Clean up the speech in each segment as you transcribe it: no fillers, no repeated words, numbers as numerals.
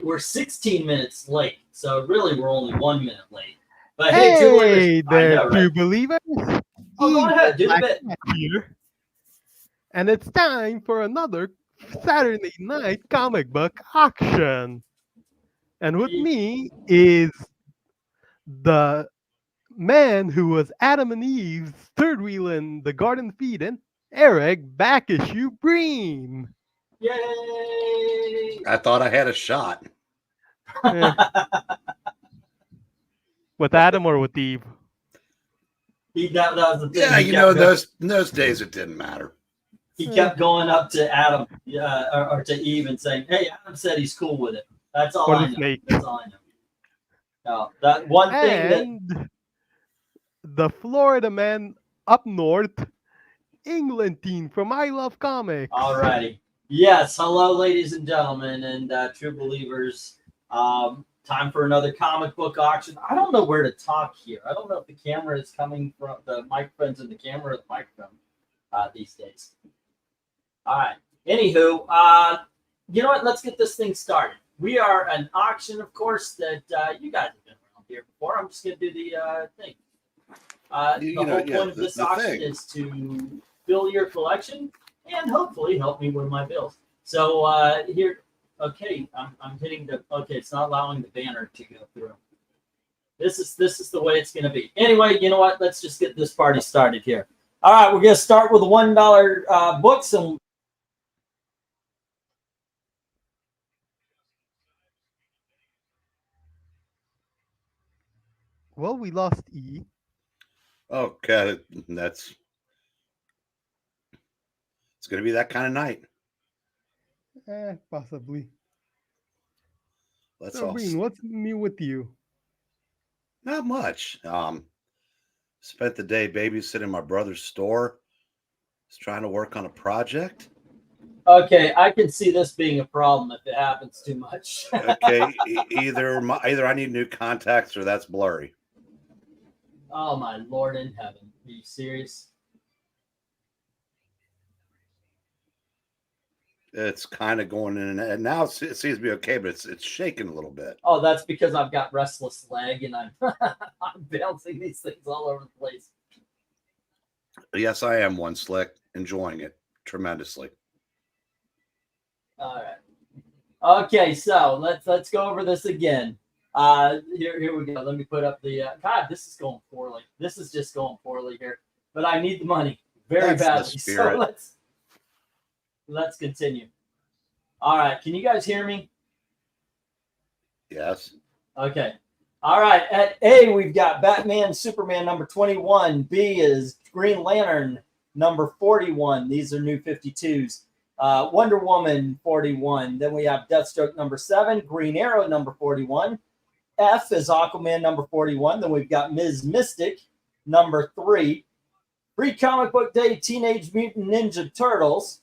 we're 16 minutes late, so really we're only 1 minute late. But hey, True Believers, Hey I there, know, right? true believers. Oh, go Evil ahead, do the Black bit. Cat here, and it's time for another Saturday night comic book auction. And with me is the man who was Adam and Eve's third wheel in the Garden of Eden, Eric Back Issue Breen. Yay! I thought I had a shot. Eh, with Adam or with Eve? That was the thing. Yeah, He kept going. in those days it didn't matter. He kept going up to Adam or to Eve and saying, "Hey, Adam said he's cool with it." That's all Or I the know. snake. That's all I know. No, that one thing that And the Florida man up north, England team from I Love Comics. Alrighty. Yes. Hello, ladies and gentlemen, and true believers. Time for another comic book auction. I don't know where to talk here. I don't know if the camera is coming from the microphones in the camera or the microphone these days. All right. Anywho, you know what? Let's get this thing started. We are an auction, of course, that you guys have been around here before. I'm just going to do the thing. The whole point of this auction is to fill your collection and hopefully help me with my bills. So here, okay, I'm hitting the, okay, it's not allowing the banner to go through. This is the way it's going to be. Anyway, you know what? Let's just get this party started here. All right, we're going to start with the $1 books and Well, we lost E. Oh, God, it's going to be that kind of night. Possibly. Let's So, all Breen, what's new with you? not much. Spent the day babysitting my brother's store. Was trying to work on a project. okay, I can see this being a problem if it happens too much. Okay, either I need new contacts or that's blurry. Oh my Lord in heaven! Are you serious? It's kind of going in and now it seems to be okay, but it's shaking a little bit. Oh, that's because I've got restless leg and I'm I'm bouncing these things all over the place. Yes, I am one slick, enjoying it tremendously. All right. Okay, so let's go over this again. Here we go. Let me put up the. God, this is going poorly. This is just going poorly here. But I need the money very badly. So let's continue. All right. Can you guys hear me? Yes. Okay. All right. At A, we've got Batman, Superman number 21. B is Green Lantern number 41. These are new 52s. Wonder Woman 41. Then we have Deathstroke number 7. Green Arrow number 41. F is Aquaman number 41. Then we've got Ms. Mystic number 3. Free Comic Book Day Teenage Mutant Ninja Turtles.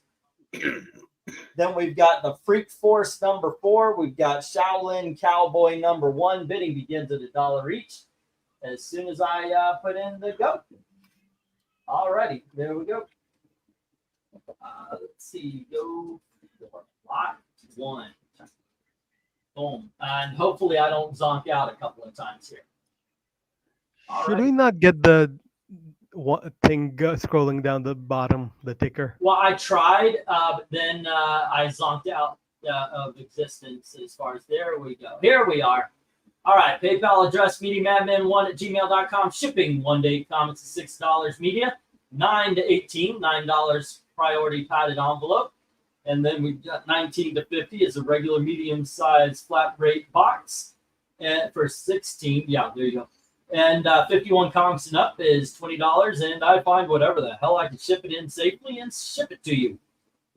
Then we've got the Freak Force number 4. We've got Shaolin Cowboy number 1. Bidding begins at $1 each. As soon as I put in the go. Alrighty, there we go. Let's see. Go for lot 1. Boom. And hopefully I don't zonk out a couple of times here. Should we not get the thing scrolling down the bottom, the ticker? Well, I tried, but then I zonked out of existence as far as there we go. Here we are. All right. PayPal address mediamadmen1@gmail.com. Shipping 1 to 8 comics is $6. Media 9 to 18, $9 priority padded envelope. And then we've got 19 to 50 is a regular medium-sized flat rate box. And for 16, yeah, there you go. And 51 comics and up is $20. And I find whatever the hell I can ship it in safely and ship it to you.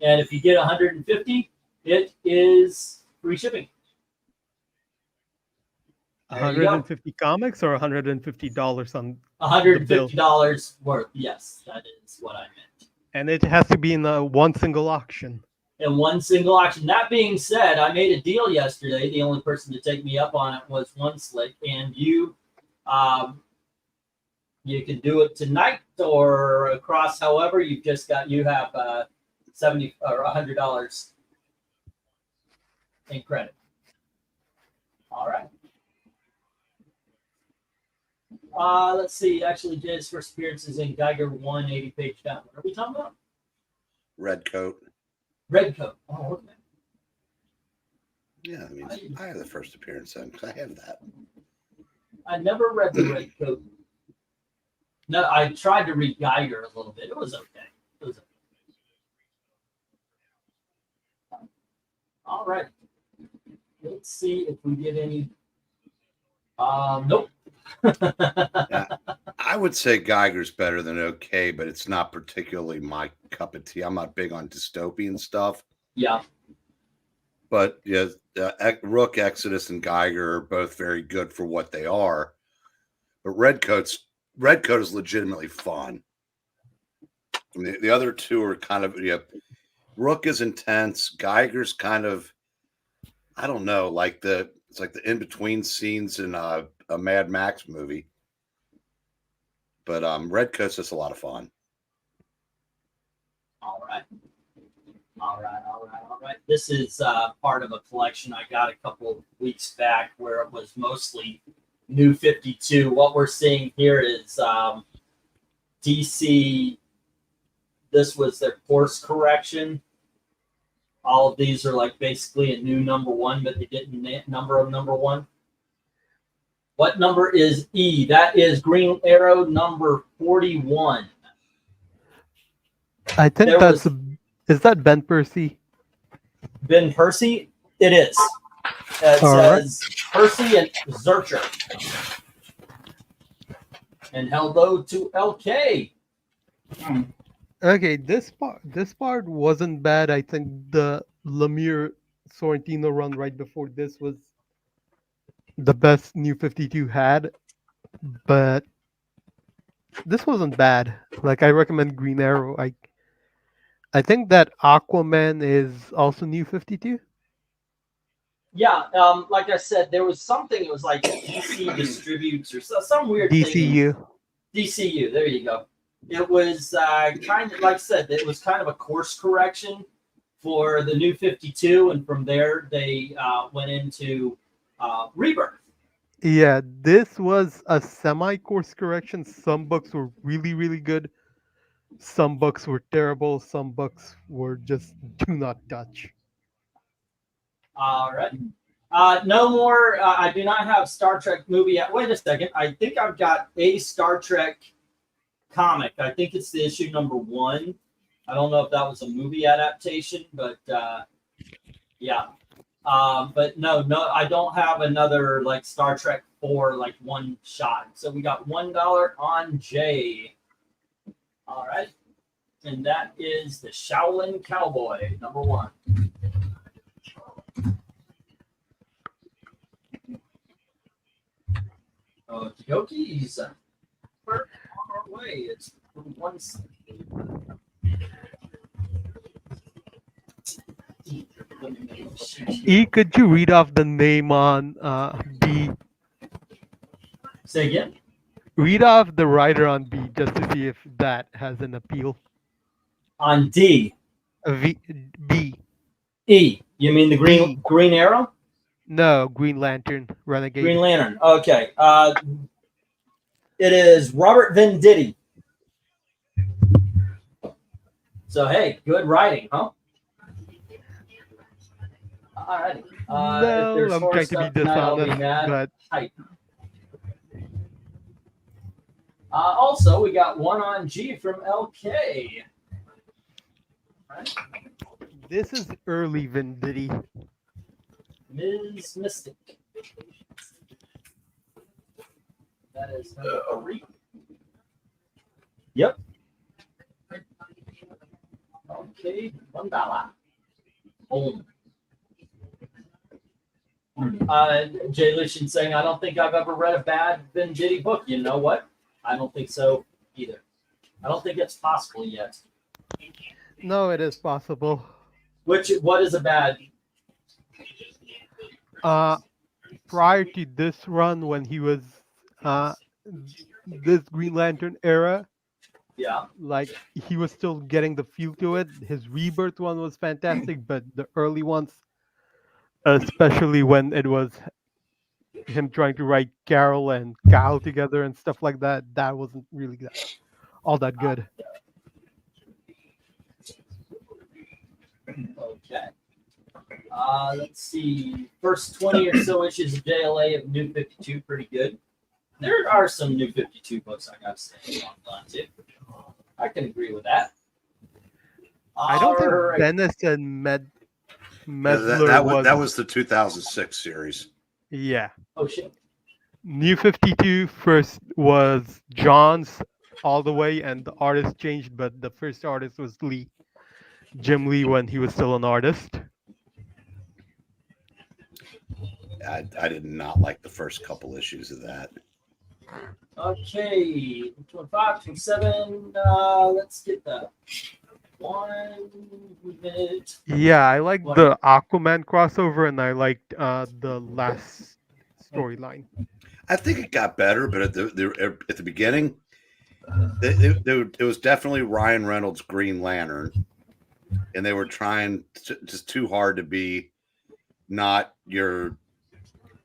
And if you get 150, it is free shipping. 150 comics or $150 on $150 worth. Yes, that is what I meant. And it has to be in one single auction. In one single auction. That being said, I made a deal yesterday. The only person to take me up on it was One Slick, and you can do it tonight or across. However, you have $70 or $100 in credit. Let's see. Actually, did his first appearances in Geiger 180 page down. What are we talking about? Red Coat. Redcoat. Oh, okay. Yeah, I mean, I have the first appearance then. I have that. I never read the Redcoat. No, I tried to read Geiger a little bit. It was okay. It was okay. All right. Let's see if we get any. Nope. Yeah, I would say Geiger's better than okay, but it's not particularly my cup of tea. I'm not big on dystopian stuff. Yeah. But yeah, Rook, Exodus, and Geiger are both very good for what they are. But Redcoat is legitimately fun. I mean, the other two are kind of Rook is intense. Geiger's kind of, I don't know, it's like the in between scenes in a Mad Max movie. But Redcoat's just a lot of fun. All right. This is part of a collection I got a couple of weeks back where it was mostly New 52. What we're seeing here is DC. This was their course correction. All of these are like basically a new number one, but they didn't number of number one. What number is E? That is Green Arrow number 41. I think is that Ben Percy? Ben Percy? It is. It says Percy and Zurcher. And hello to LK. Okay, this part wasn't bad. I think the Lemire Sorrentino run right before this was the best New 52 had, but this wasn't bad. Like, I recommend Green Arrow. I think that Aquaman is also New 52. Yeah, like I said, there was something. It was like DC distributes or some weird thing. DCU. DCU. There you go. It was kind of like I said. It was kind of a course correction for the New 52, and from there they went into Rebirth. Yeah, this was a semi-course correction. Some books were really, really good. Some books were terrible. Some books were just do not touch. All right. No more. I do not have Star Trek movie yet. Wait a second. I think I've got a Star Trek comic. I think it's the issue number 1. I don't know if that was a movie adaptation, but yeah. But no, I don't have another like Star Trek 4 like one shot. So we got $1 on J. All right. And that is the Shaolin Cowboy, number 1. Okie dokies. We're on our way. It's one. E, could you read off the name on B? Say again? Read off the writer on B just to see if that has an appeal. On D. B. E. You mean the green arrow? No, Green Lantern, Renegade. Green Lantern. Okay. It is Robert Venditti. So hey, good writing, huh? All right. No, I'm trying to be dishonest, but Type. Also, we got one on G from LK. Right. This is early Venditti. Ms. Mystic. That is number 3. Yep. Okay, $1. Boom. Jay Lucian saying, I don't think I've ever read a bad Venditti book. You know what? I don't think so either. I don't think it's possible yet. No, it is possible. What is a bad? Prior to this run, when he was this Green Lantern era, Yeah. like he was still getting the feel to it. His Rebirth one was fantastic, but the early ones, especially when it was him trying to write Carol and Kyle together and stuff like that. That wasn't really all that good. Okay. Let's see. First 20 or so issues of JLA of New 52, pretty good. There are some New 52 books I got to say on too. I can agree with that. I don't think Alright. Dennis and Medler that was the 2006 series. Yeah. Oh shit. New 52 first was John's all the way, and the artist changed, but the first artist was Jim Lee, when he was still an artist. I did not like the first couple issues of that. Okay. 25, 27. Let's get that. 1 minute. Yeah, I liked the Aquaman crossover, and I liked the last storyline. I think it got better, but at the beginning, it was definitely Ryan Reynolds' Green Lantern, and they were trying just too hard to be not your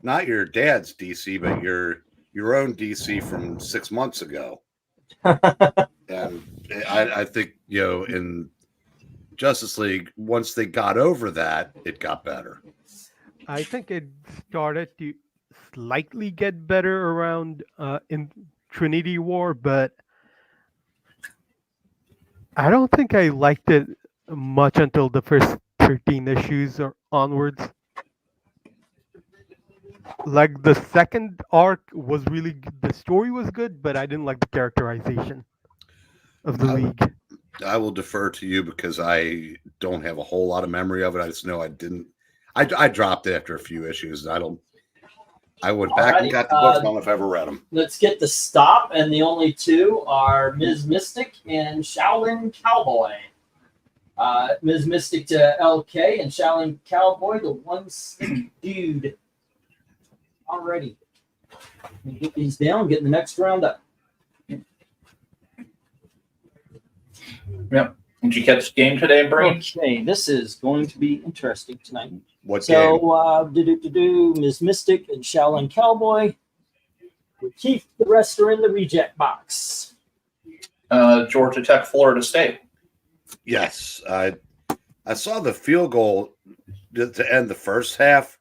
dad's DC, but your own DC from 6 months ago. And I think, in Justice League, once they got over that, it got better. I think it started to slightly get better around in Trinity War, but I don't think I liked it much until the first 13 issues or onwards. Like the second arc was really good. The story was good, but I didn't like the characterization of the League. I will defer to you because I don't have a whole lot of memory of it. I just know I didn't. I dropped it after a few issues. I went back and got the books. I don't know if I ever read them. Let's get the stop, and the only two are Ms. Mystic and Shaolin Cowboy. Ms. Mystic to LK and Shaolin Cowboy, the one stick dude. Alrighty. Get these down, get the next round up. Yep. Did you catch the game today, Breen? Okay, this is going to be interesting tonight. What game? So, Ms. Mystic and Shaolin Cowboy. We keep the rest are in the reject box. Georgia Tech, Florida State. Yes, I saw the field goal to end the first half.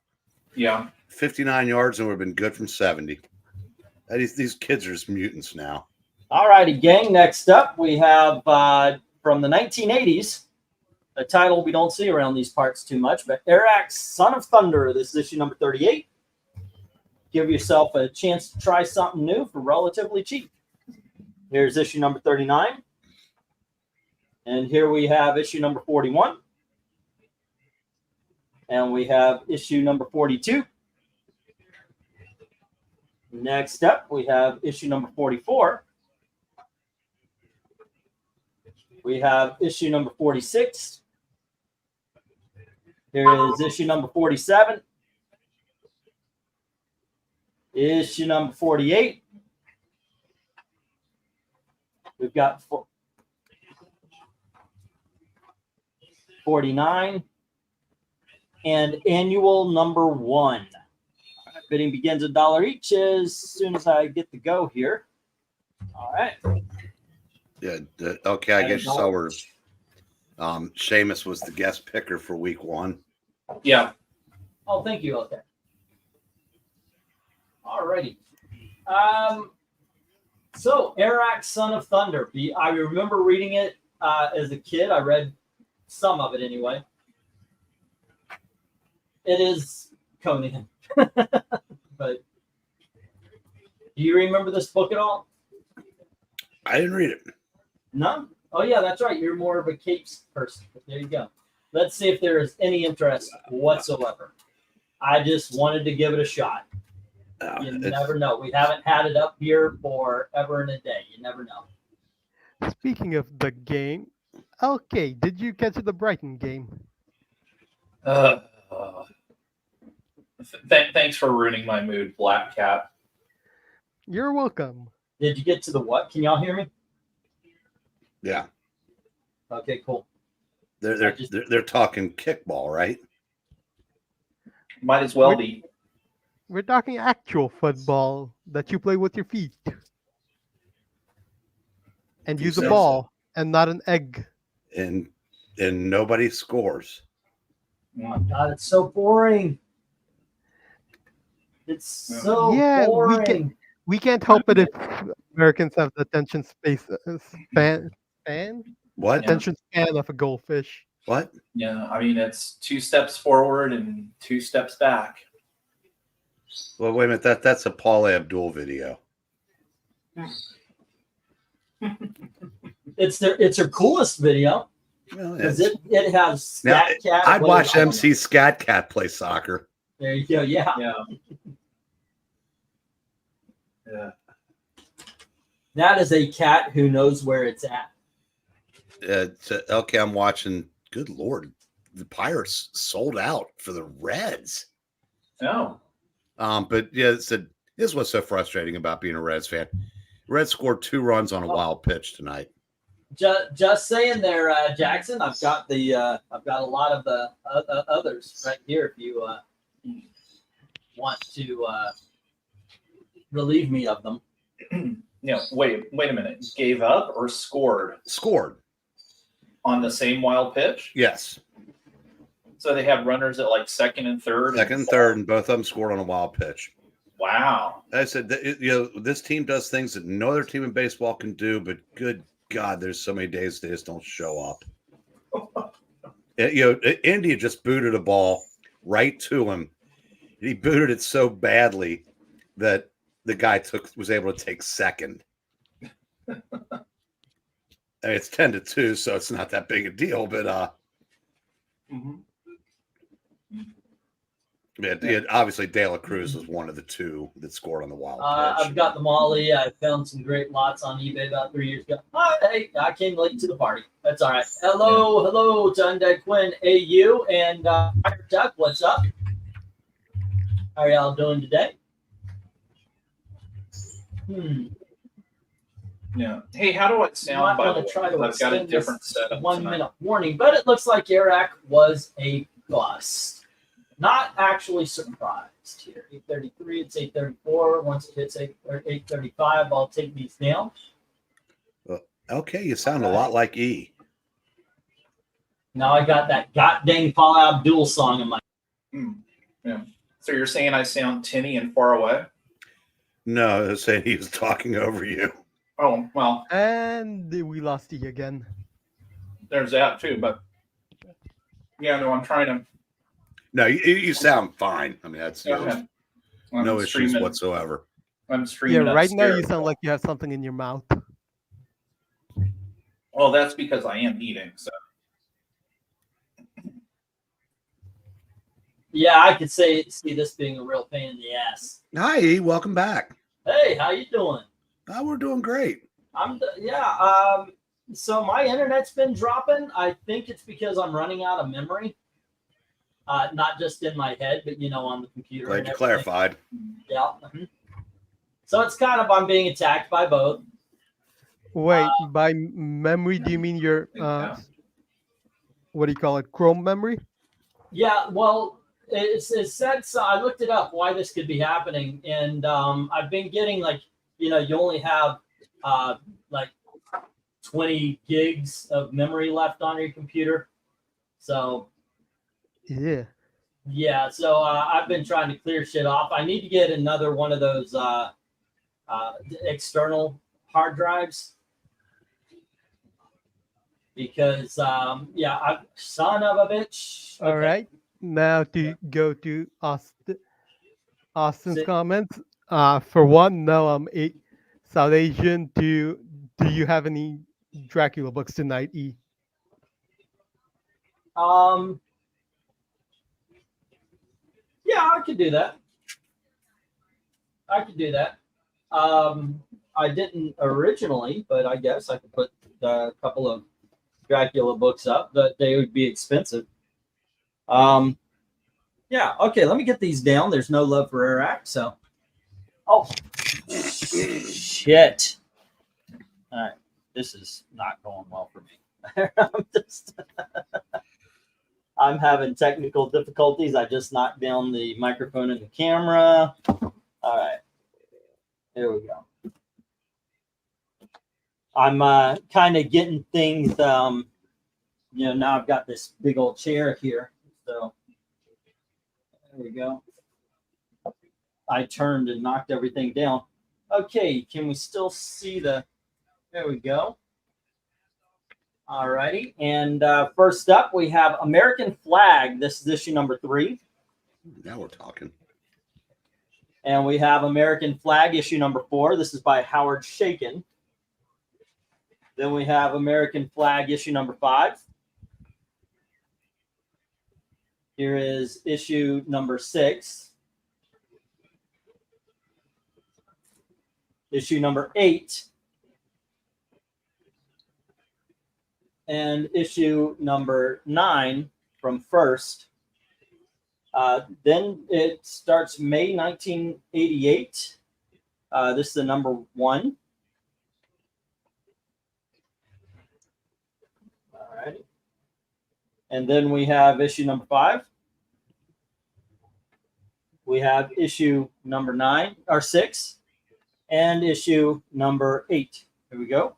Yeah. 59 yards, and would have been good from 70. These kids are just mutants now. All righty, gang. Next up, we have from the 1980s, a title we don't see around these parts too much, but Arax, Son of Thunder. This is issue number 38. Give yourself a chance to try something new for relatively cheap. Here's issue number 39. And here we have issue number 41. And we have issue number 42. Next up, we have issue number 44. We have issue number 46. Here is issue number 47. Issue number 48. We've got 49. And annual number 1. Bidding begins $1 each as soon as I get the go here. All right. Yeah. Okay. I guess you saw where Seamus was the guest picker for week 1. Yeah. Oh, thank you. Okay. All righty. So Arax, Son of Thunder. I remember reading it as a kid. I read some of it anyway. It is Conan. But do you remember this book at all? I didn't read it. No? Oh, yeah, that's right. You're more of a capes person. But there you go. Let's see if there is any interest whatsoever. I just wanted to give it a shot. You never know. We haven't had it up here forever and a day. You never know. Speaking of the game, okay, did you catch the Brighton game? Thanks for ruining my mood, Black Cat. You're welcome. Did you get to the what? Can y'all hear me? Yeah. Okay, cool. They're talking kickball, right? Might as well be. We're talking actual football that you play with your feet and You use a say ball and not an egg. and nobody scores. Oh my God, it's so boring. It's so Yeah, boring. we can't help it if Americans have the attention span What? attention span of a goldfish. What? Yeah, I mean it's 2 steps forward and 2 steps back. Well, wait a minute. That's a Paul Abdul video. It's their coolest video Well, because it's- it has now, Scat Cat. I'd what watch is it? MC Scat Cat play soccer. There you go. Yeah. Yeah. Yeah. That is a cat who knows where it's at. Okay, I'm watching. Good Lord, the Pirates sold out for the Reds. Oh. But yeah, this is what's so frustrating about being a Reds fan. Reds scored 2 runs on a wild pitch tonight. Just saying there, Jackson. I've got a lot of the others right here. If you want to relieve me of them. Yeah, wait a minute. Gave up or scored Scored. on the same wild pitch? Yes. So they had runners at like second and third. Second and third, and both of them scored on a wild pitch. Wow. I said, this team does things that no other team in baseball can do, but good God, there's so many days they just don't show up. India just booted a ball right to him. He booted it so badly that the guy was able to take second. I mean, it's 10-2, so it's not that big a deal, but Mm-hmm. obviously De La Cruz was one of the 2 that scored on the wild pitch. I've got the Molly. I found some great lots on eBay about 3 years ago. Hey, I came late to the party. That's all right. Hello to Undead Quinn AU and Fire Duck. What's up? How are y'all doing today? Yeah. Hey, how do I sound? By the way, try to I've got a extend different this setup. 1 tonight. minute warning, but it looks like Iraq was a bust. Not actually surprised here. 8:33. It's 8:34. Once it hits 8:35, I'll take these down. Okay, you sound a lot like E. Now I got that god dang Paul Abdul song in my. Yeah. So you're saying I sound tinny and far away? No, I was saying he was talking over you. Oh, well, And we lost E again. there's that too. But yeah, no, I'm trying to. No, you sound fine. I mean, that's Okay. no I'm issues streaming- whatsoever. I'm streaming. Yeah, right now you upstairs. sound like you have something in your mouth. Well, that's because I am eating. So Yeah, I could see this being a real pain in the ass. Hi, E. Welcome back. Hey, how you doing? We're doing great. So my internet's been dropping. I think it's because I'm running out of memory. Not just in my head, but on the computer. Glad and you everything. clarified. Yeah. So it's kind of I'm being attacked by both. Wait, by memory, do you mean your what do you call it? Chrome memory? Yeah, well, it said so. I looked it up why this could be happening, and I've been getting you only have like 20 gigs of memory left on your computer. So Yeah. so I've been trying to clear shit off. I need to get another one of those external hard drives because son of a bitch. All right. Now to go to Austin's Sit. comments. For one, no, I'm South Asian. Do you have any Dracula books tonight, E? Yeah, I could do that. I didn't originally, but I guess I could put a couple of Dracula books up, but they would be expensive. Yeah, okay, let me get these down. There's no love for Iraq, so. Oh, shit. All right, this is not going well for me. I'm having technical difficulties. I just knocked down the microphone and the camera. All right. There we go. I'm kind of getting things, now I've got this big old chair here. So there we go. I turned and knocked everything down. Okay, can we still see there we go. All righty. And first up, we have American Flag. This is issue number 3. Now we're talking. And we have American Flag, issue number 4. This is by Howard Shakin. Then we have American Flag, issue number 5. Here is issue number 6. Issue number 8. And issue number 9 from First. Then it starts May 1988. This is the number 1. All right. And then we have issue number 5. We have issue number 9 or 6 and issue number 8. Here we go.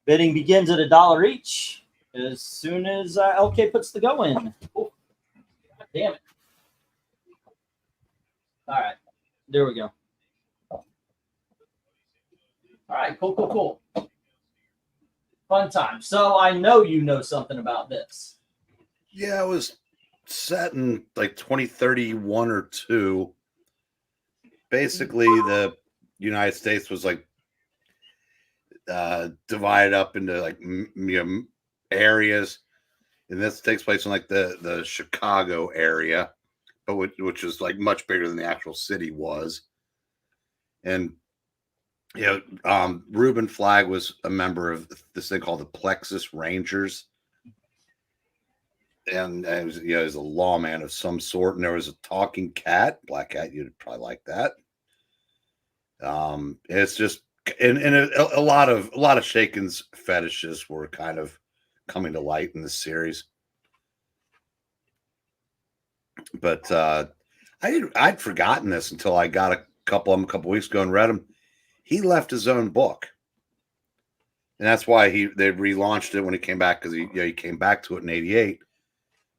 Bidding begins at $1 each as soon as LK puts the go in. Oh, God damn it. All right. There we go. All right. Cool. Fun time. So I know you know something about this. Yeah, it was set in like 2031 or 2. Basically, the United States was like divided up into like areas, and this takes place in like the Chicago area, but which is like much bigger than the actual city was. And Reuben Flagg was a member of this thing called the Plexus Rangers, and he was a lawman of some sort. And there was a talking cat, black cat. You'd probably like that. It's just and a lot of Shakin's fetishes were kind of coming to light in this series. But I'd forgotten this until I got a couple of them a couple weeks ago and read them. He left his own book, and that's why they relaunched it when he came back, because he came back to it in '88.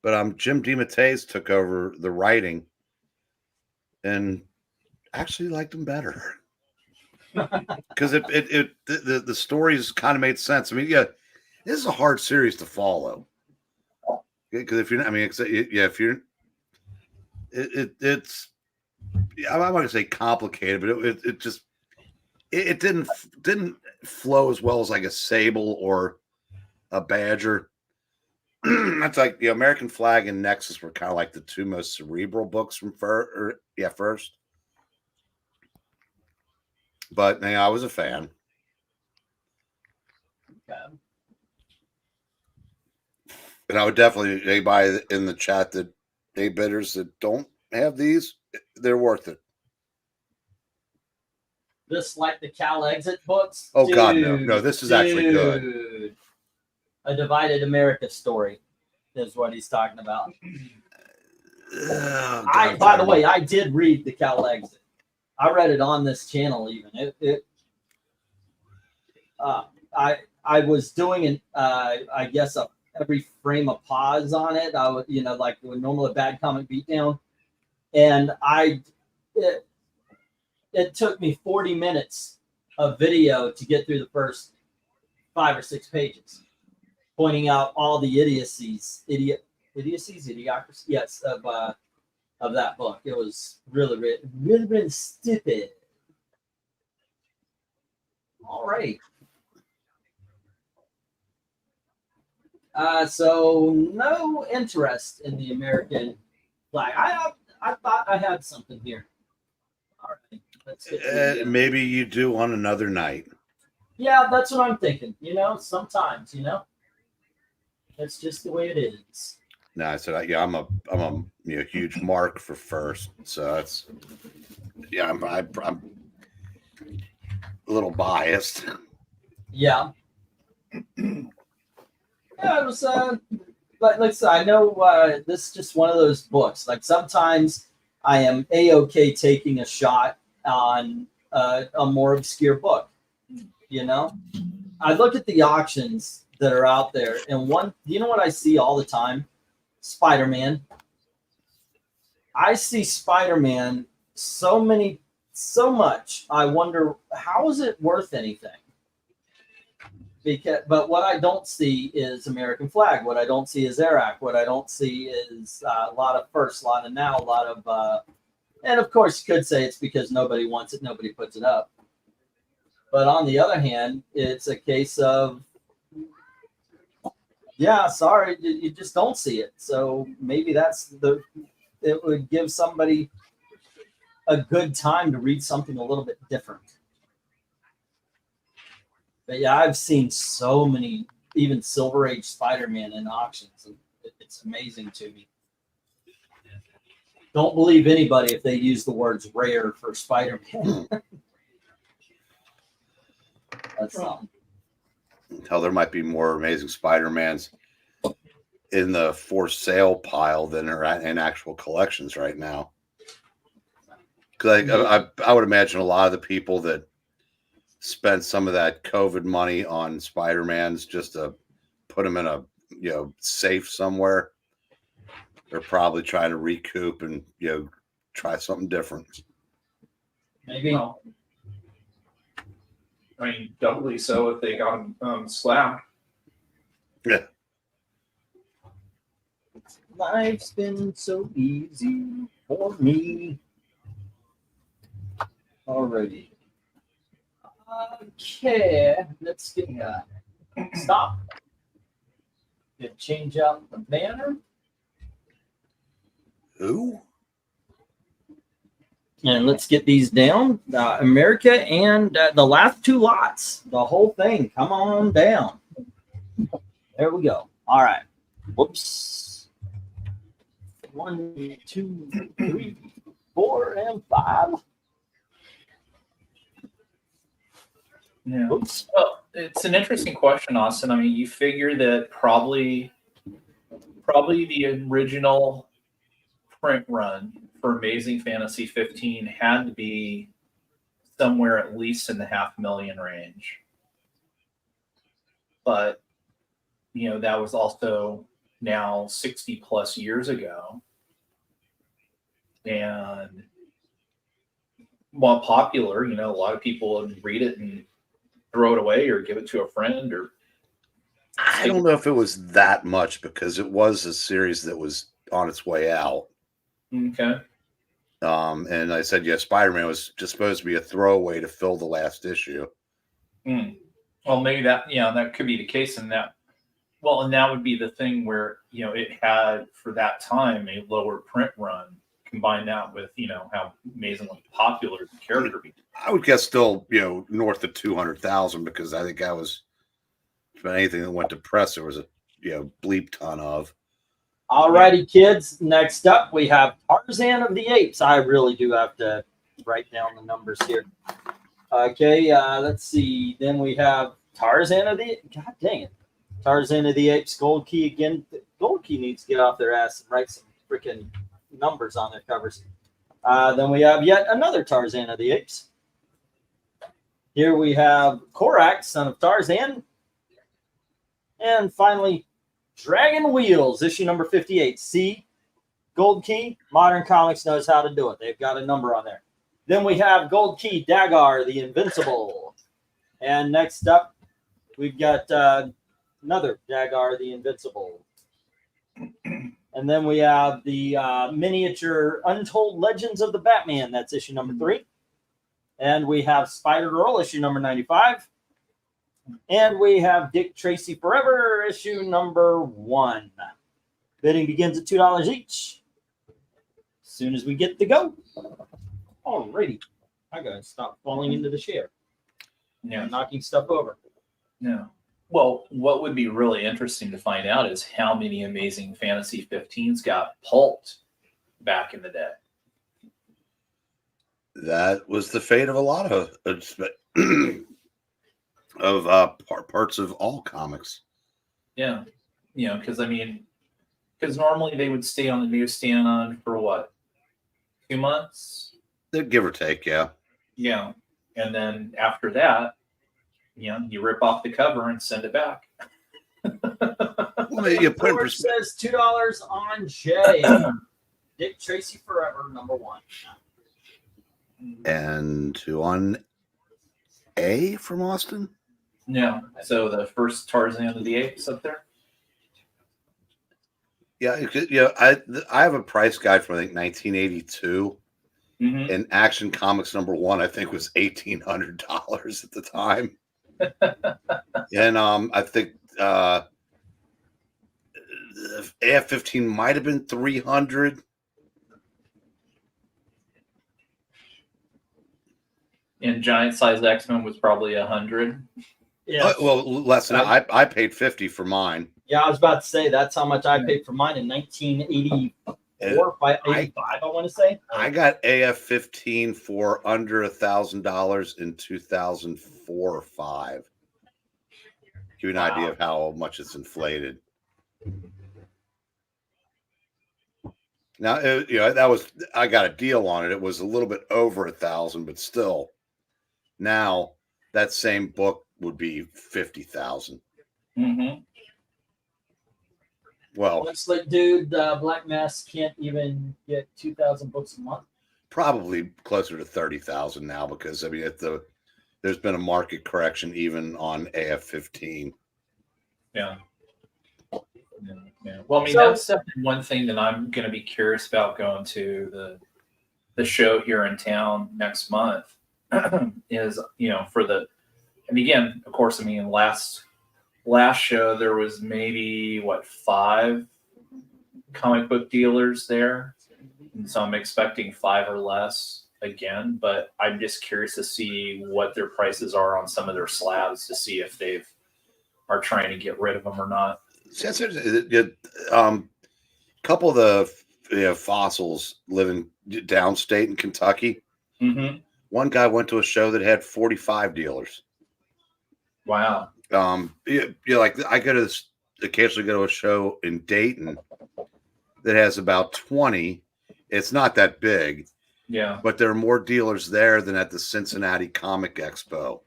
But Jim DeMatteis took over the writing, and actually liked him better. Because the stories kind of made sense. I mean, yeah, this is a hard series to follow. Because if you're not, I mean, if you're, it's, I'm not going to say complicated, but it just didn't flow as well as like a Sable or a Badger. That's like the American Flag and Nexus were kind of like the two most cerebral books from First. But I was a fan. Okay. And I would definitely, anybody in the chat that bidders that don't have these, they're worth it. This like the Cal Exit books? Oh, God, no. This is actually good. A Divided America story is what he's talking about. By the way, I did read the Cal Exit. I read it on this channel even. I was doing I guess every frame of pause on it. I would, like the normal bad comic beatdown, and it took me 40 minutes of video to get through the first 5 or 6 pages, pointing out all the idiocracies, yes, of that book. It was really stupid. All right. So no interest in the American Flag. I thought I had something here. All right. Let's get maybe you do on another night. Yeah, that's what I'm thinking. Sometimes, it's just the way it is. No, I said, I'm a huge mark for First, so that's I'm a little biased. Yeah. Yeah, it was like I said, I know this is just one of those books. Like sometimes I am a-okay taking a shot on a more obscure book. You know, I look at the auctions that are out there, and you know what I see all the time? Spider-Man. I see Spider-Man so much. I wonder, how is it worth anything? But what I don't see is American flag. What I don't see is Iraq. What I don't see is a lot of first, a lot of now, a lot of, and of course you could say it's because nobody wants it, nobody puts it up. But on the other hand, it's a case of, yeah, sorry, you just don't see it. So maybe it would give somebody a good time to read something a little bit different. But yeah, I've seen so many, even Silver Age Spider-Man in auctions, and it's amazing to me. Don't believe anybody if they use the words rare for Spider-Man. That's something. Hell, there might be more Amazing Spider-Mans in the for sale pile than are in actual collections right now. Because I would imagine a lot of the people that spent some of that COVID money on Spider-Mans just to put them in a safe somewhere, they're probably trying to recoup and try something different. Maybe. Well, I mean, doubly so if they got them slapped. Yeah. Life's been so easy for me. Alrighty. Okay, let's get stop. Get change out the banner. Who? And let's get these down. America and the last two lots. The whole thing. Come on down. There we go. All right. Whoops. 1, 2, 3, 4, and 5. Yeah. Oops. Well, it's an interesting question, Austin. I mean, you figure that probably the original print run for Amazing Fantasy 15 had to be somewhere at least in the 500,000 range. But, that was also now 60 plus years ago. And while popular, a lot of people would read it and throw it away or give it to a friend or. I don't know if it was that much because it was a series that was on its way out. Okay. And I said, Spider-Man was just supposed to be a throwaway to fill the last issue. Well, maybe that could be the case in that. Well, and that would be the thing where, it had for that time a lower print run. Combine that with, how amazingly popular the character became. I would guess still, north of 200,000 because I think that was anything that went to press. There was a, bleep ton of. Alrighty, kids. Next up, we have Tarzan of the Apes. I really do have to write down the numbers here. Okay, let's see. Then we have Tarzan of the. God dang it, Tarzan of the Apes. Gold Key again. Gold Key needs to get off their ass and write some freaking numbers on their covers. Then we have yet another Tarzan of the Apes. Here we have Korak, son of Tarzan. And finally, Dragon Wheels, issue number 58. See, Gold Key, Modern Comics knows how to do it. They've got a number on there. Then we have Gold Key, Dagar, the Invincible. And next up, we've got another Dagar, the Invincible. And then we have the miniature Untold Legends of the Batman. That's issue number 3. And we have Spider-Girl, issue number 95. And we have Dick Tracy Forever, issue number 1. Bidding begins at $2 each. As soon as we get to go. Alrighty. I gotta stop falling into the chair. Yeah. Knocking stuff over. Yeah. Well, what would be really interesting to find out is how many Amazing Fantasy 15s got pulped back in the day. That was the fate of a lot of parts of all comics. Yeah. Because I mean, Because normally they would stay on the newsstand for what, 2 months? They'd give or take, yeah. Yeah, and then after that, you rip off the cover and send it back. Well, you put in George perspective. says $2 on Jay. Dick Tracy Forever, #1. And to on A from Austin. Yeah. So the first Tarzan of the Apes up there. Yeah, I have a price guide from I think 1982, and Action Comics #1 I think was $1,800 at the time, and I think AF-15 might have been $300. And giant size X-Men was probably $100. Yeah. Well, less than I paid $50 for mine. Yeah, I was about to say that's how much I paid for mine in 1984, 85. I want to say. I got AF-15 for under $1,000 in 2004 or 5. Give you an idea of how much it's inflated. Now, that was, I got a deal on it. It was a little bit over 1,000, but still, now that same book would be 50,000. Well, Looks like, dude, Black Mass can't even get 2,000 books a month. probably closer to 30,000 now because I mean, there's been a market correction even on AF-15. Yeah. Well, I mean, So- that's definitely one thing that I'm going to be curious about going to the show here in town next month is, for the, and again, of course, I mean, last show there was maybe 5 comic book dealers there, and so I'm expecting 5 or less again. But I'm just curious to see what their prices are on some of their slabs to see if are trying to get rid of them or not. Couple of the fossils living downstate in Kentucky. One guy went to a show that had 45 dealers. Wow. Like I occasionally go to a show in Dayton that has about 20. It's not that big. Yeah. But there are more dealers there than at the Cincinnati Comic Expo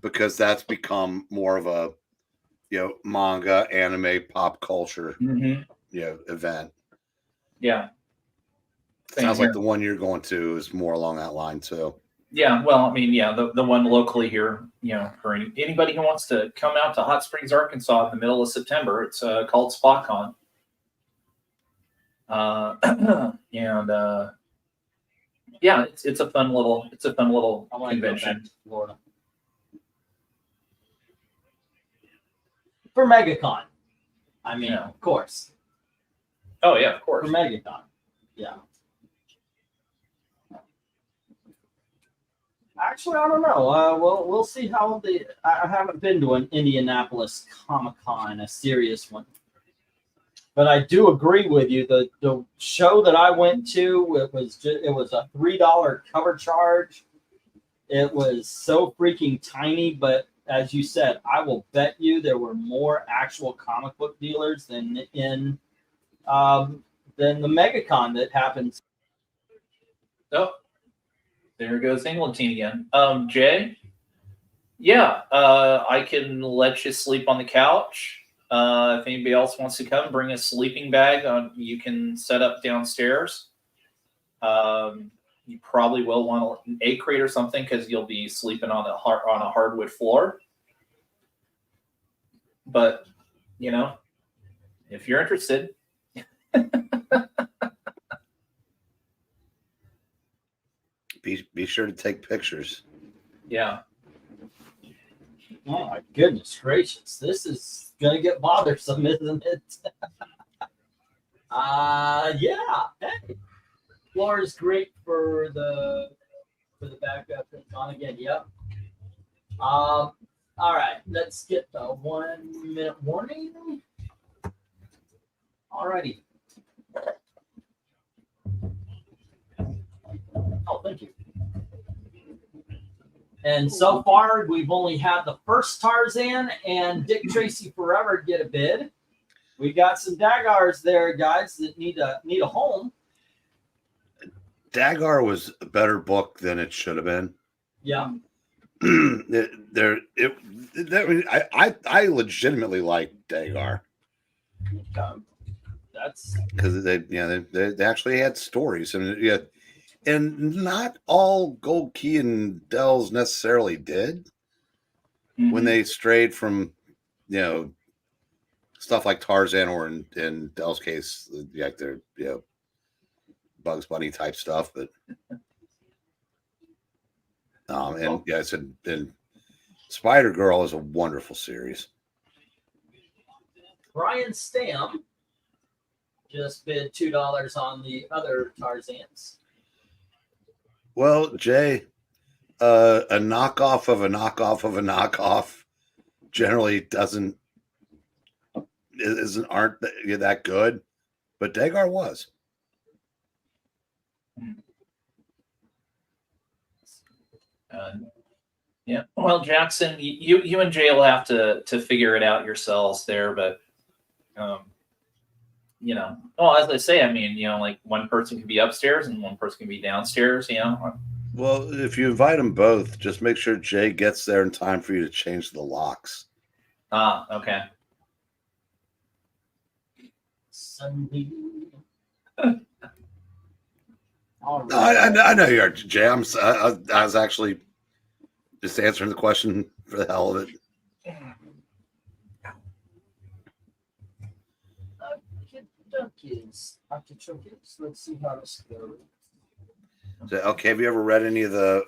because that's become more of a manga, anime, pop culture event. Yeah. Sounds like the one you're going to is more along that line too. Yeah, well, I mean, the one locally here, for anybody who wants to come out to Hot Springs, Arkansas in the middle of September, it's called SpotCon. It's a fun little convention. Florida. For MegaCon. I mean, of course. Oh yeah, of course. For MegaCon. Yeah. Actually, I don't know. We'll see how I haven't been to an Indianapolis Comic-Con, a serious one. But I do agree with you. The show that I went to, it was a $3 cover charge. It was so freaking tiny, but as you said, I will bet you there were more actual comic book dealers than the MegaCon that happens. Oh, there goes Englandine again. Jay? Yeah, I can let you sleep on the couch. If anybody else wants to come, bring a sleeping bag. You can set up downstairs. You probably will want an egg crate or something because you'll be sleeping on a hardwood floor. But, if you're interested. Be sure to take pictures. Yeah. Oh my goodness gracious! This is gonna get bothersome, isn't it? Yeah. Hey, floor is great for the backup. It's on again. Yep. All right. Let's get the 1 minute warning. Alrighty. Oh, thank you. And so far, we've only had the first Tarzan and Dick Tracy Forever get a bid. We got some Dagars there, guys, that need a home. Dagar was a better book than it should have been. Yeah. I legitimately like Dagar That's because they actually had stories. I mean, yeah, and not all Gold Key and Dells necessarily did when they strayed from stuff like Tarzan or in Dell's case, like their Bugs Bunny type stuff, but and yeah, I said, and Spider Girl is a wonderful series. Brian Stam just bid $2 on the other Tarzans. Well, Jay, a knockoff of a knockoff of a knockoff generally aren't that good, but Dagar was. Yeah. Well, Jackson, you and Jay will have to figure it out yourselves there, but well, as I say, I mean, like one person can be upstairs and one person can be downstairs, Well, if you invite them both, just make sure Jay gets there in time for you to change the locks. Ah, okay. Sunday. All No, right. I know you are, Jay. I was actually just answering the question for the hell of it. Let's see how this goes. So, okay, have you ever read any of the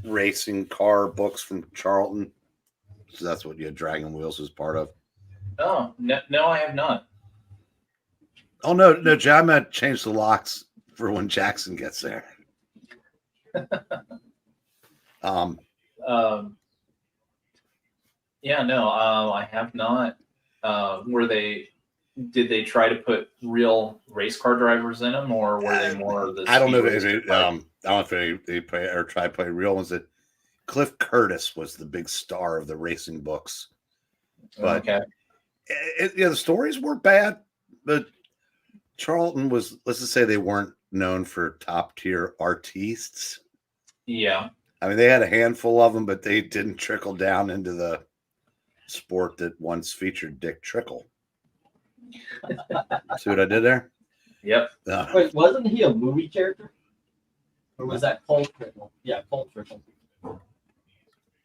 racing car books from Charlton? So that's what Dragon Wheels is part of. Oh, no, I have not. Oh no, Jay, I meant change the locks for when Jackson gets there. Yeah, no, I have not. Did they try to put real race car drivers in them, or were they more of the? I don't know speed if racing I don't know if they play or try to play real ones. That Cliff Curtis was the big star of the racing books, but okay. The stories weren't bad, but Charlton was, let's just say, they weren't known for top tier artistes. Yeah. I mean, they had a handful of them, but they didn't trickle down into the sport that once featured Dick Trickle. See what I did there? Yep. Wait, wasn't he a movie character? Or was that Cole Trickle? Yeah, Cole Trickle.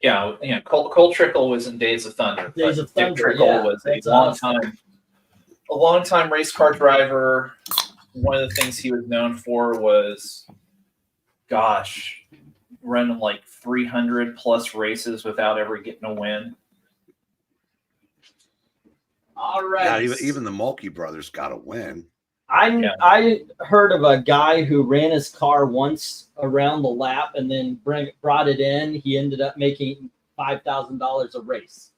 Yeah, Cole Trickle was in Days of Thunder. Days of Thunder, Dick Trickle yeah, was that's a long time race car driver. One of the things he was known for was, running like 300 plus races without ever getting a win. All right. Yeah, even the Mulkey brothers got a win. I heard of a guy who ran his car once around the lap and then brought it in. He ended up making $5,000 a race.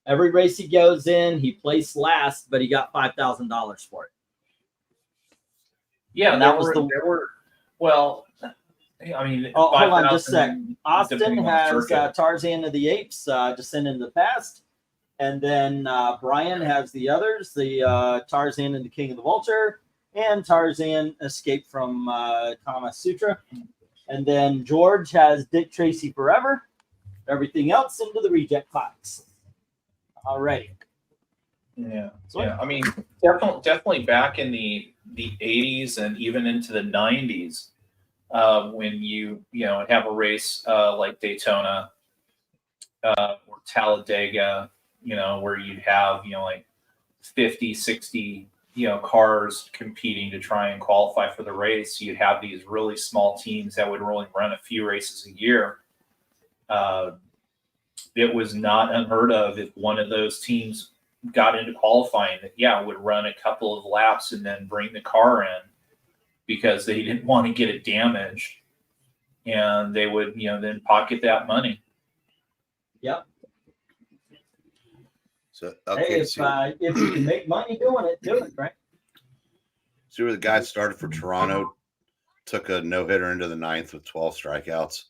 Every race he goes in, he placed last, but he got $5,000 for it. Yeah, and there were. Well, I mean, hold on just a sec. Austin has Tarzan of the Apes, Descendant of the Past. And then Brian has the others, the Tarzan and the King of the Vulture, and Tarzan Escape from Kama Sutra. And then George has Dick Tracy Forever. Everything else into the reject box. Alrighty. Yeah. I mean, definitely back in the 80s and even into the 90s, when you have a race like Daytona or Talladega, where you'd have, like 50, 60, cars competing to try and qualify for the race. You'd have these really small teams that would only run a few races a year. It was not unheard of if one of those teams got into qualifying that, would run a couple of laps and then bring the car in because they didn't want to get it damaged. And they would, then pocket that money. Yep. So okay, hey, if you can make money doing it, do it, right? See where the guy started for Toronto, took a no-hitter into the ninth with 12 strikeouts.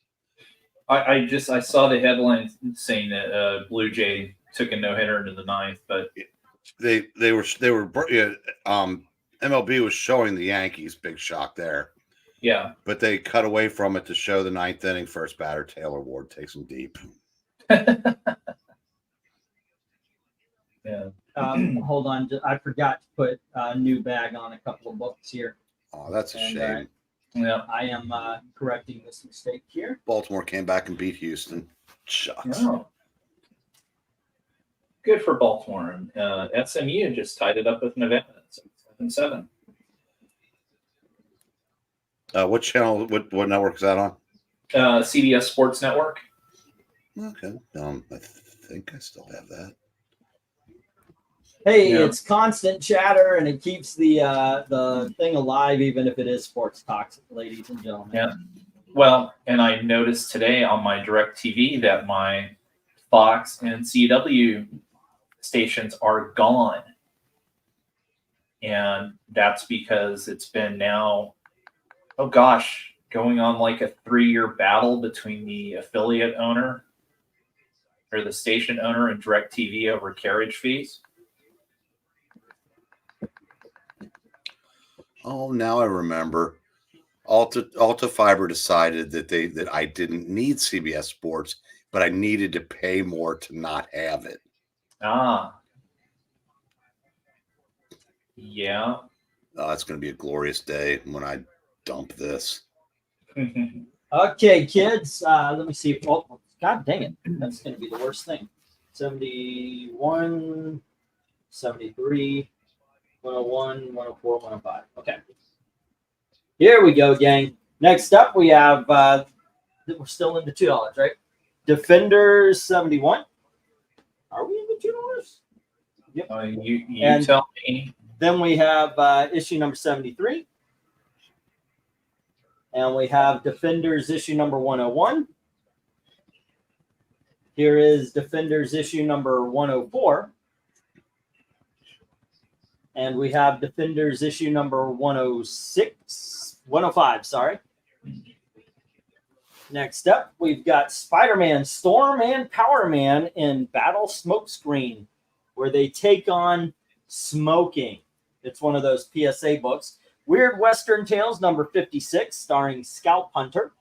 I saw the headline saying that Blue Jay took a no-hitter into the ninth, but They were MLB was showing the Yankees. Big shock there. Yeah. But they cut away from it to show the ninth inning first batter Taylor Ward takes him deep. Yeah. Hold on, I forgot to put a new bag on a couple of books here. Oh, that's a And, shame. Yeah. I am correcting this mistake here. Baltimore came back and beat Houston. Shucks. Oh. Good for Baltimore. And SMU just tied it up with Nevada. 7-7. What channel? What network is that on? CBS Sports Network. Okay. I think I still have that. Hey, Yeah. it's constant chatter, and it keeps the thing alive, even if it is sports talk, ladies and gentlemen. Yeah. Well, and I noticed today on my DirecTV that my Fox and CW stations are gone. And that's because it's been now, oh gosh, going on like a 3-year battle between the affiliate owner or the station owner and DirecTV over carriage fees. Oh, now I remember. Alta Fiber decided that I didn't need CBS Sports, but I needed to pay more to not have it. Ah. Yeah. Oh, it's going to be a glorious day when I dump this. Okay, kids. Let me see. If, oh, God dang it. That's going to be the worst thing. 71, 73, 101, 104, 105. Okay. Here we go, gang. Next up, we have, we're still in the $2, right? Defenders 71. Are we in the $2? Yep. You And- tell me. Then we have issue number 73. And we have Defenders issue number 101. Here is Defenders issue number 104. And we have Defenders issue number 105, sorry. Next up, we've got Spider-Man, Storm, and Power Man in Battle Smokescreen, where they take on smoking. It's one of those PSA books. Weird Western Tales number 56, starring Scalp Hunter.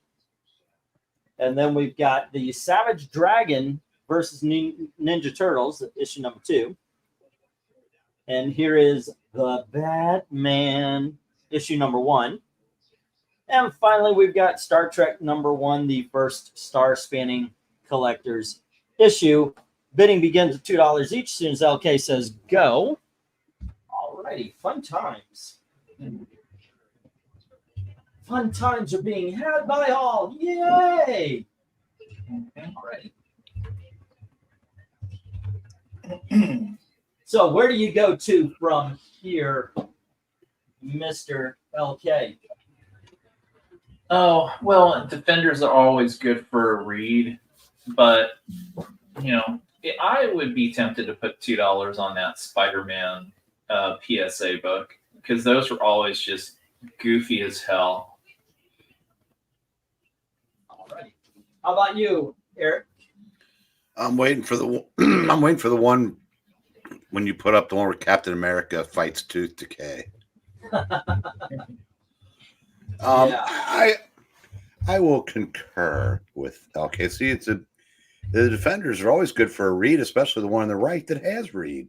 And then we've got the Savage Dragon versus Ninja Turtles, issue number 2. And here is the Batman, issue number 1. And finally, we've got Star Trek number 1, the first star-spanning collector's issue. Bidding begins at $2 each as soon as LK says go. Alrighty, fun times. Fun times are being had by all. Yay! Alrighty. So where do you go to from here, Mr. LK? Oh, well, Defenders are always good for a read, but, I would be tempted to put $2 on that Spider-Man PSA book, because those are always just goofy as hell. Alrighty. How about you, Eric? I'm waiting for the I'm waiting for the one when you put up the one where Captain America fights Tooth Decay. Yeah. I will concur with LKC. The Defenders are always good for a read, especially the one on the right that has read.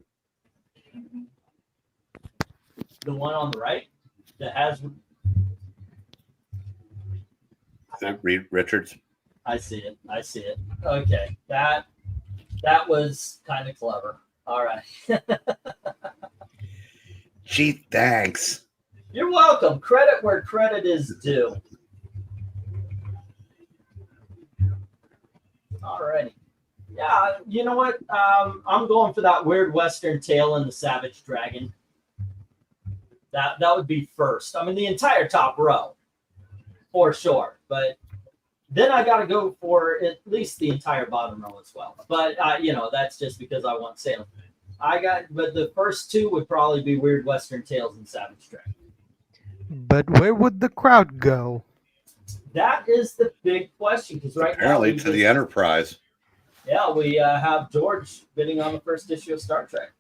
The one on the right that has. Reed Richards. I see it. Okay, that was kind of clever. All right. Gee, thanks. You're welcome. Credit where credit is due. All righty. Yeah, you know what? I'm going for that Weird Western Tale and the Savage Dragon. That would be first. I mean, the entire top row, for sure. But then I got to go for at least the entire bottom row as well. But that's just because I want Salem. But the first two would probably be Weird Western Tales and Savage Dragon. But where would the crowd go? That is the big question, because Apparently now to the Enterprise. Yeah, we have George bidding on the first issue of Star Trek.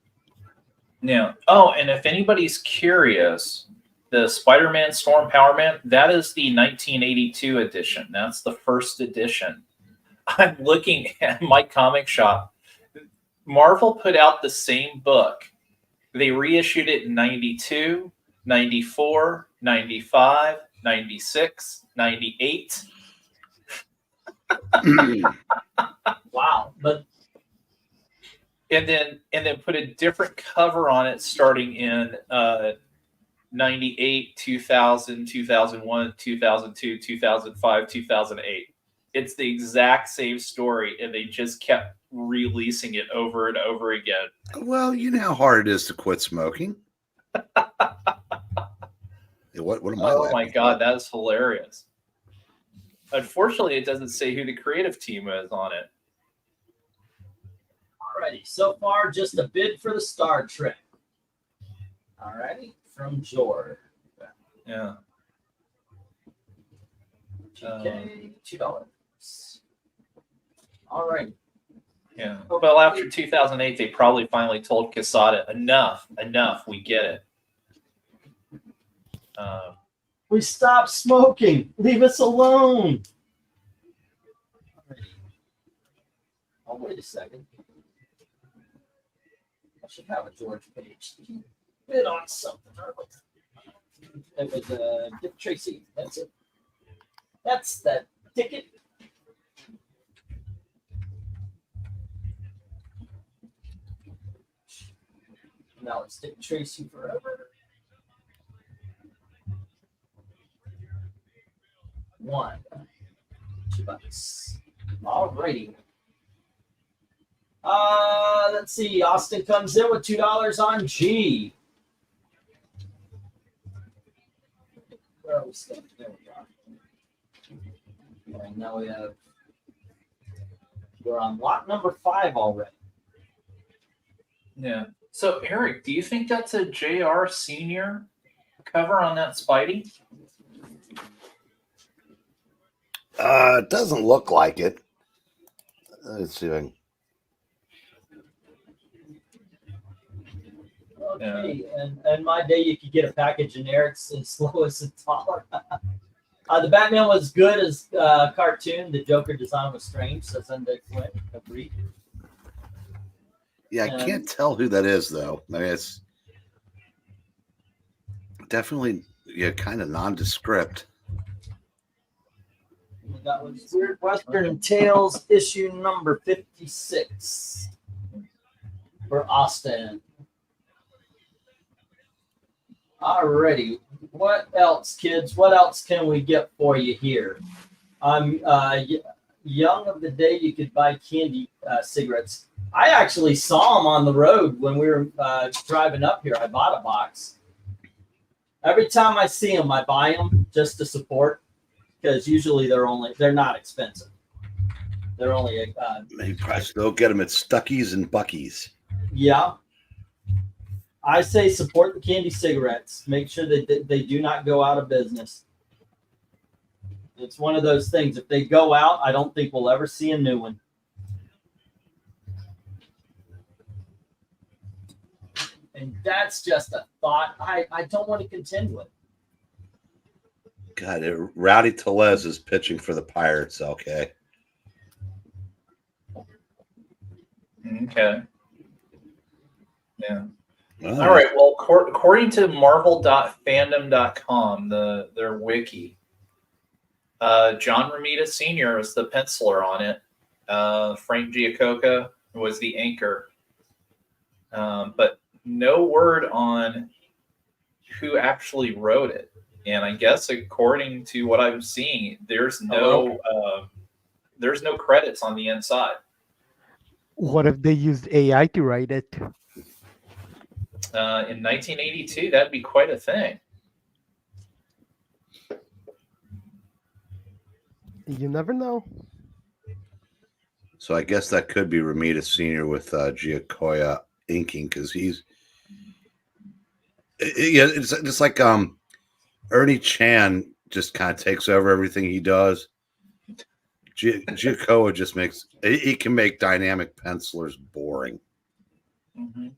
Yeah. Oh, and if anybody's curious, the Spider-Man Storm Power Man, that is the 1982 edition. That's the first edition. I'm looking at my comic shop. Marvel put out the same book. They reissued it in 92, 94, 95, 96, 98. Wow. But And then put a different cover on it starting in 98, 2000, 2001, 2002, 2005, 2008. It's the exact same story, and they just kept releasing it over and over again. Well, you know how hard it is to quit smoking. What am I? Oh my god, that is hilarious. Unfortunately, it doesn't say who the creative team is on it. alrighty, so far just a bid for the Star Trek. Alrighty, from George. Yeah. Okay, $2. All right. Yeah. Well, after 2008, they probably finally told Quesada, enough, we get it. We stopped smoking. Leave us alone. Alrighty. Oh, wait a second. I should have a George page. He bid on something earlier. It was Dick Tracy. That's it. That's that ticket. Now it's Dick Tracy forever. $2. Alrighty. Let's see. Austin comes in with $2 on G. Where are we still? There we are. And now we're on lot number 5 already. Yeah. So, Eric, do you think that's a JR Senior cover on that Spidey? It doesn't look like it. Let's see if I can. Okay, and my day you could get a pack of generics as low as $1. The Batman was good as cartoon. The Joker design was strange, says Undead Flint. Agreed. Yeah, I can't tell who that is though. I mean, it's definitely kind of nondescript. That was Weird Western Tales issue number 56 for Austin. Alrighty, what else, kids? What else can we get for you here? Young of the day, you could buy candy cigarettes. I actually saw them on the road when we were driving up here. I bought a box. Every time I see them, I buy them just to support, because usually they're not expensive. They're only You probably still get them at Stuckies and Bucky's. yeah. I say support the candy cigarettes. Make sure that they do not go out of business. It's one of those things. If they go out, I don't think we'll ever see a new one. And that's just a thought I don't want to contend with. God, Rowdy Tellez is pitching for the Pirates. Okay. Okay. Yeah. Well, All right. Well, according to Marvel.fandom.com, their wiki, John Romita Sr. is the penciler on it. Frank Giacoca was the anchor. But no word on who actually wrote it. And I guess according to what I'm seeing, there's no credits on the inside. What if they used AI to write it? In 1982, that'd be quite a thing. You never know. So I guess that could be Romita Sr. with Giacoya inking, because it's just like Ernie Chan just kind of takes over everything he does. Giacoya just he can make dynamic pencilers boring. Mm-hmm.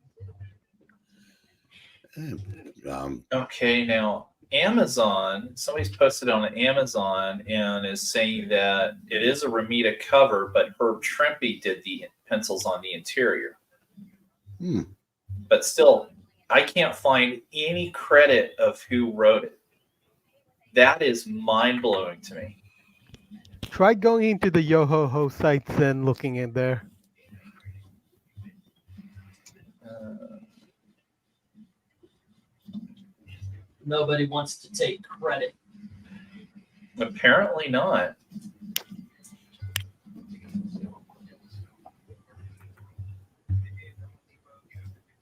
Okay, now Amazon, somebody's posted on Amazon and is saying that it is a Ramita cover, but Herb Trimpe did the pencils on the interior. But still, I can't find any credit of who wrote it. That is mind-blowing to me. Try going into the Yo-Ho-Ho sites and looking in there. Nobody wants to take credit. Apparently not.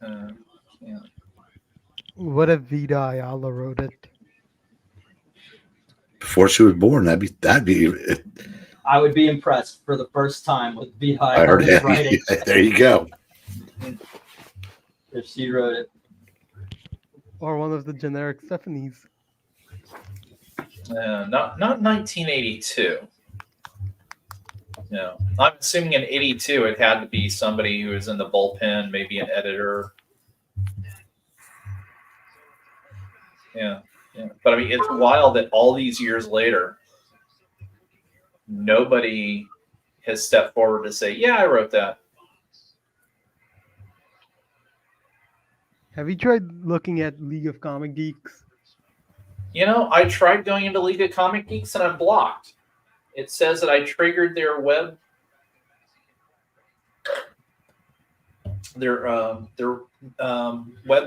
Yeah. What if Vida Ayala wrote it? Before she was born, that'd be. I would be impressed for the first time with Vida I heard Ayala's it. writing. There you go. If she wrote it. Or one of the generic Stephanies. Not 1982. No, I'm assuming in '82 it had to be somebody who was in the bullpen, maybe an editor. Yeah. But I mean, it's wild that all these years later, nobody has stepped forward to say, "Yeah, I wrote that." Have you tried looking at League of Comic Geeks? I tried going into League of Comic Geeks and I'm blocked. It says that I triggered their web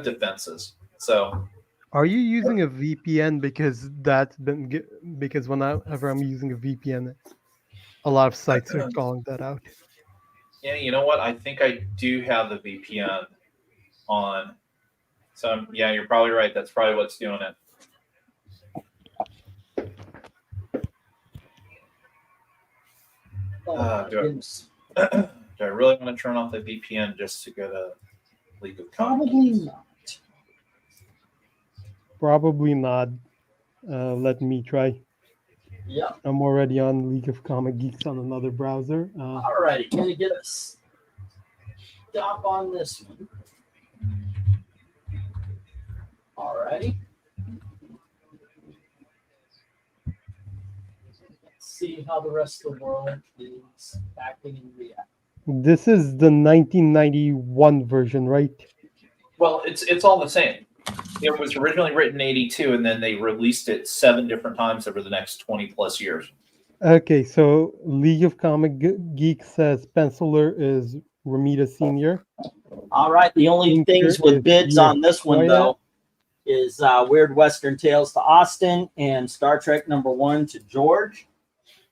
defenses. So, are you using a VPN? Because because whenever I'm using a VPN, a lot of sites are calling that out. Yeah, you know what? I think I do have the VPN on. So yeah, you're probably right. That's probably what's doing it. Do I really want to turn off the VPN just to go to League of Comic Geeks? Probably not. Let me try. Yeah. I'm already on League of Comic Geeks on another browser. Alrighty, gonna get us stop on this one. Alrighty. Let's see how the rest of the world is acting and reacting. This is the 1991 version, right? Well, it's all the same. It was originally written in '82, and then they released it 7 different times over the next 20 plus years. Okay, so League of Comic Geeks says penciler is Ramita Senior. All right, the only things with bids on this one, though, is Weird Western Tales to Austin and Star Trek #1 to George.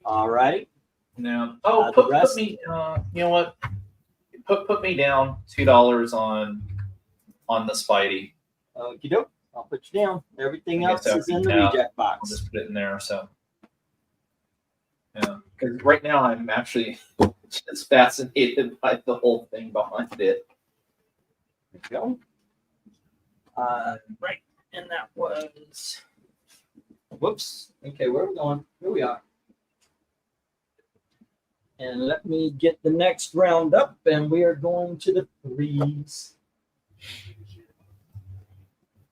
All right. Now, put me. You know what? Put me down $2 on the Spidey. Okie doke. I'll put you down. Everything else is in the reject box. I'll just put it in there. So, yeah, because right now I'm actually just fascinated by the whole thing behind it. There we go. Right, and that was. Whoops. Okay, where are we going? Here we are. And let me get the next round up, and we are going to the 3s.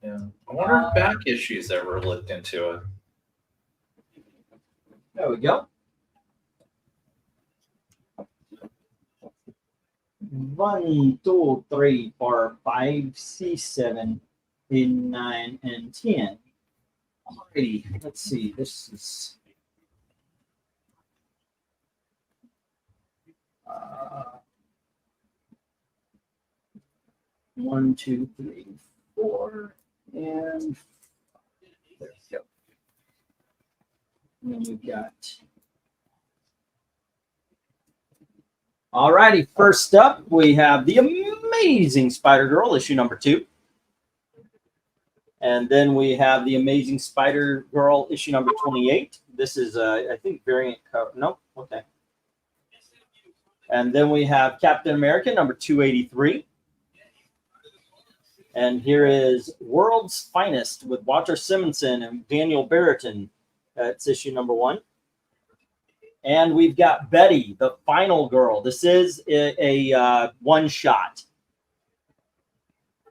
Yeah, I wonder if back issues ever looked into it. There we go. 1, 2, 3, 4, 5, 6, 7, 8, 9, and 10. Alrighty, let's see. This is 1, 2, 3, 4, and 5. There we go. And then we've got. Alrighty, first up we have the Amazing Spider-Girl, issue #2. And then we have the Amazing Spider-Girl, issue #28. This is, I think, variant cover. Nope, okay. And then we have Captain America, #283. And here is World's Finest with Walter Simonson and Daniel Barrington. That's issue #1. And we've got Betty, the Final Girl. This is a one-shot.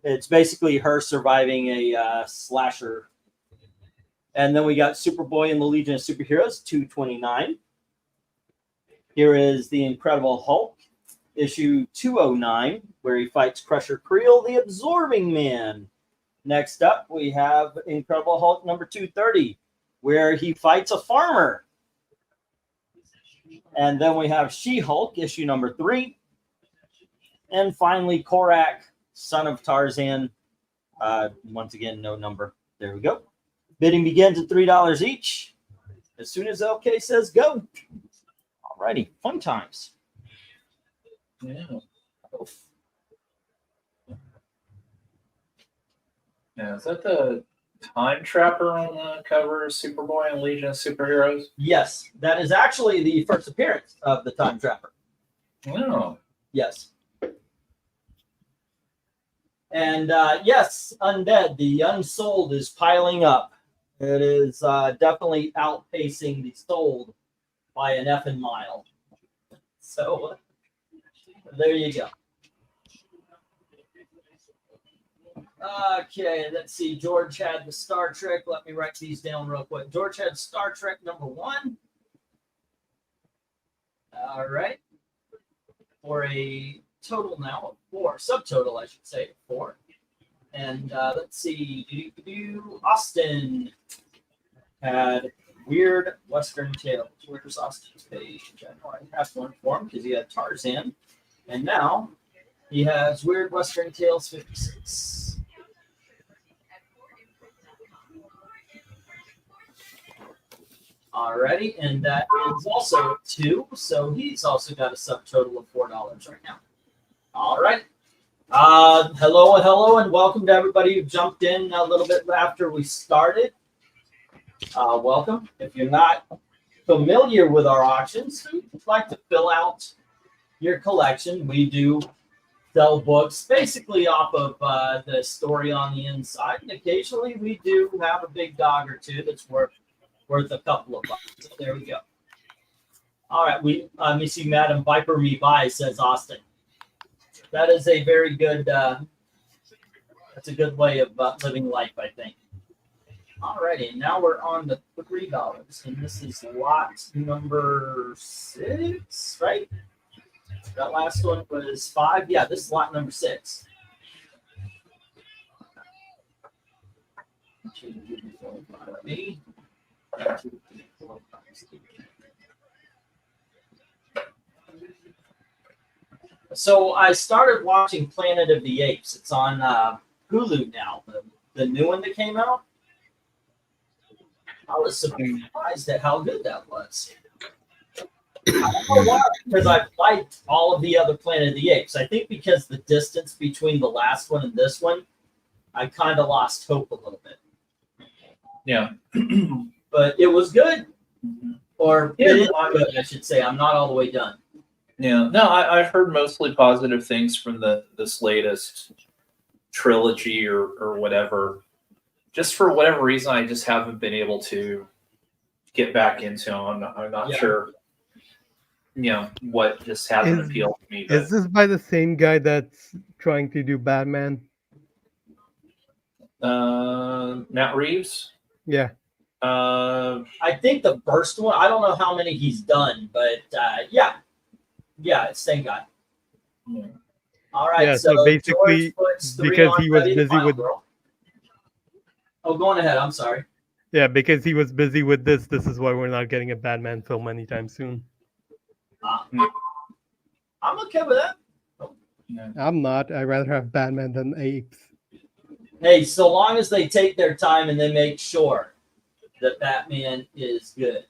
It's basically her surviving a slasher. And then we got Superboy and the Legion of Superheroes, 229. Here is the Incredible Hulk, issue 209, where he fights Crusher Creel, the Absorbing Man. Next up, we have Incredible Hulk number 230, where he fights a farmer. And then we have She-Hulk, issue number 3. And finally, Korak, son of Tarzan. Once again, no number. There we go. Bidding begins at $3 each. As soon as LK says go. Alrighty, fun times. Yeah. Yeah, is that the Time Trapper on the cover of Superboy and Legion of Superheroes? Yes, that is actually the first appearance of the Time Trapper. Oh. Yes. And yes, Undead, the unsold is piling up. It is definitely outpacing the sold by an effing mile. So there you go. Okay, let's see. George had the Star Trek. Let me write these down real quick. George had Star Trek number 1. All right. For a total now of 4. Subtotal, I should say, 4. And let's see. Austin had Weird Western Tales. Where's Austin's page? I know I have one for him because he had Tarzan. And now he has Weird Western Tales 56. Alrighty, and that is also 2, so he's also got a subtotal of $4 right now. All right. Hello, and welcome to everybody who jumped in a little bit after we started. Welcome. If you're not familiar with our auctions, if you'd like to fill out your collection, we do sell books basically off of the story on the inside, and occasionally we do have a big dog or two that's worth a couple of bucks. So there we go. All right, let me see. Madam Viper me by, says Austin. That is a very good. That's a good way of living life, I think. All righty, now we're on the $3, and this is lot number 6, right? That last one was 5. Yeah, this is lot number 6. So I started watching Planet of the Apes. It's on Hulu now, the new one that came out. I was surprised at how good that was. I don't know why, because I liked all of the other Planet of the Apes. I think because the distance between the last one and this one, I kind of lost hope a little bit. Yeah. But it was good. Or Yeah, it is good, I should say. I'm not all the way done. Yeah. No, I've heard mostly positive things from this latest trilogy or whatever. Just for whatever reason, I just haven't been able to get back into them. I'm not sure, what just hasn't appealed to me. But Is this by the same guy that's trying to do Batman? Matt Reeves? Yeah. I think the first one, I don't know how many he's done, but yeah, it's same guy. Yeah. All right. Yeah, so basically, George puts 3 because on he was Betty busy Final with- Girl. Oh, going ahead. I'm sorry. Yeah, because he was busy with this. This is why we're not getting a Batman film anytime soon. I'm okay with that. I'm not. I'd rather have Batman than apes. Hey, so long as they take their time and they make sure that Batman is good.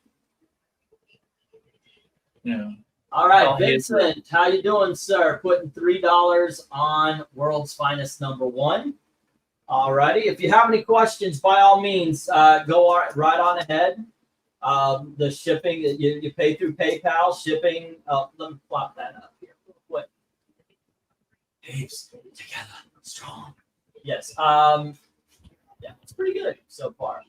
Yeah. All right, Oh, he is Vincent, how you doing, sir? Putting $3 on World's Finest number 1. All righty. If you have any questions, by all means, go right on ahead. The shipping, you pay through PayPal. Shipping, let me plop that up here real quick. Apes together, strong. Yes. Yeah, it's pretty good so far.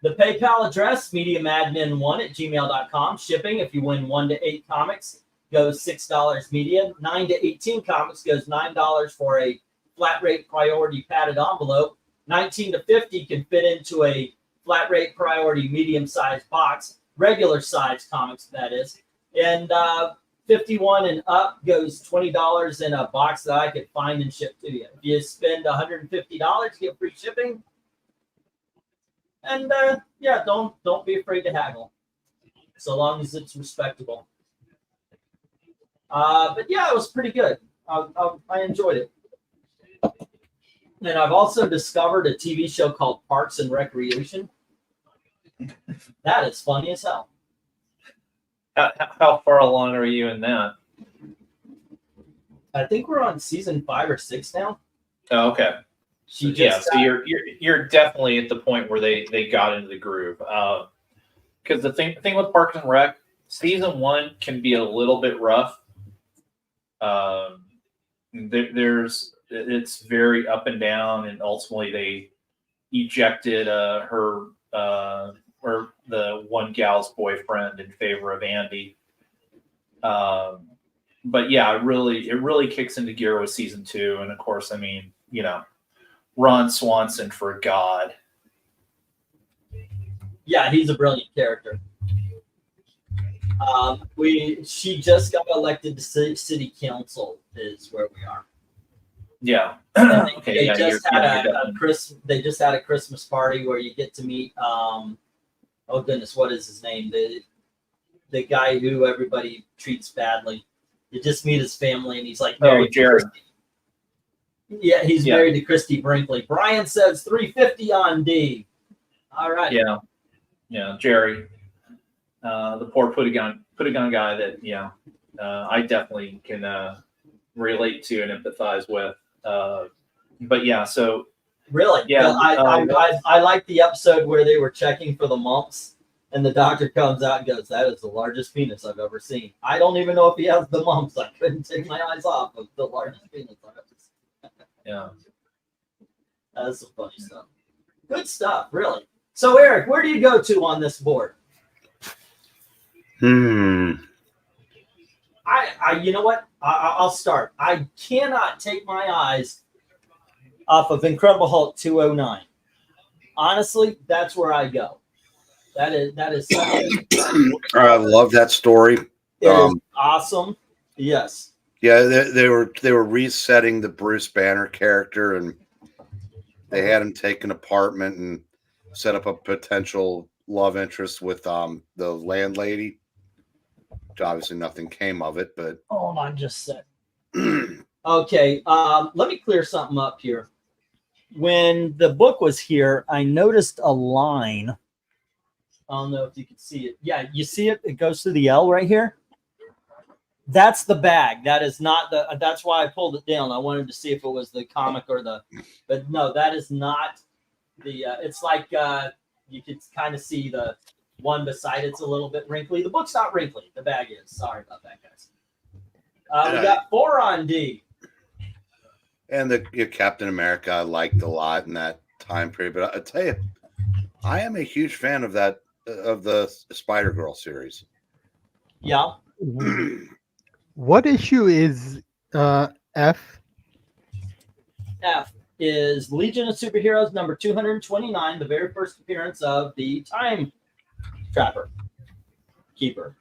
The PayPal address, mediamadmin1@gmail.com. Shipping, if you win 1 to 8 comics, goes $6 media. 9 to 18 comics goes $9 for a flat rate priority padded envelope. 19 to 50 can fit into a flat rate priority medium-sized box, regular size comics, that is. And 51 and up goes $20 in a box that I could find and ship to you. If you spend $150, you get free shipping. And yeah, don't be afraid to haggle, so long as it's respectable. But yeah, it was pretty good. I enjoyed it. And I've also discovered a TV show called Parks and Recreation. That is funny as hell. How far along are you in that? I think we're on season 5 or 6 now. Oh, okay. She Yeah, just so you're definitely at the point where they got into the groove. Because the thing with Parks and Rec, season 1 can be a little bit rough. It's very up and down, and ultimately they ejected her or the one gal's boyfriend in favor of Andy. But yeah, it really kicks into gear with season 2, and of course, I mean, you know, Ron Swanson, for God. Yeah, he's a brilliant character. She just got elected to city council, is where we are. Yeah. They just had a Christmas party where you get to meet oh goodness, what is his name? The guy who everybody treats badly. You just meet his family, and he's like, Jerry. Yeah, he's married to Christy Brinkley. Brian says 350 on D. All right. Yeah, Jerry. The poor put a gun guy that I definitely can relate to and empathize with. But yeah, so really, yeah, I like the episode where they were checking for the mumps, and the doctor comes out and goes, "That is the largest penis I've ever seen." I don't even know if he has the mumps. I couldn't take my eyes off of the largest penis I've ever seen. Yeah, that's some funny stuff. Good stuff, really. So, Eric, where do you go to on this board? Hmm. You know what? I'll start. I cannot take my eyes off of Incredible Hulk 209. Honestly, that's where I go. That is. I love that story. It is awesome. Yes. Yeah, they were resetting the Bruce Banner character, and they had him take an apartment and set up a potential love interest with the landlady. Obviously, nothing came of it, but hold on just a sec. Okay, let me clear something up here. When the book was here, I noticed a line. I don't know if you can see it. Yeah, you see it? It goes through the L right here. That's the bag. That is not the. That's why I pulled it down. I wanted to see if it was the comic or the. But no, that is not the. It's like you could kind of see the one beside it's a little bit wrinkly. The book's not wrinkly. The bag is. Sorry about that, guys. We got 4 on D. And the Captain America I liked a lot in that time period. But I tell you, I am a huge fan of that of the Spider-Girl series. Yeah. What issue is F? F is Legion of Superheroes number 229, the very first appearance of the Time Trapper Keeper.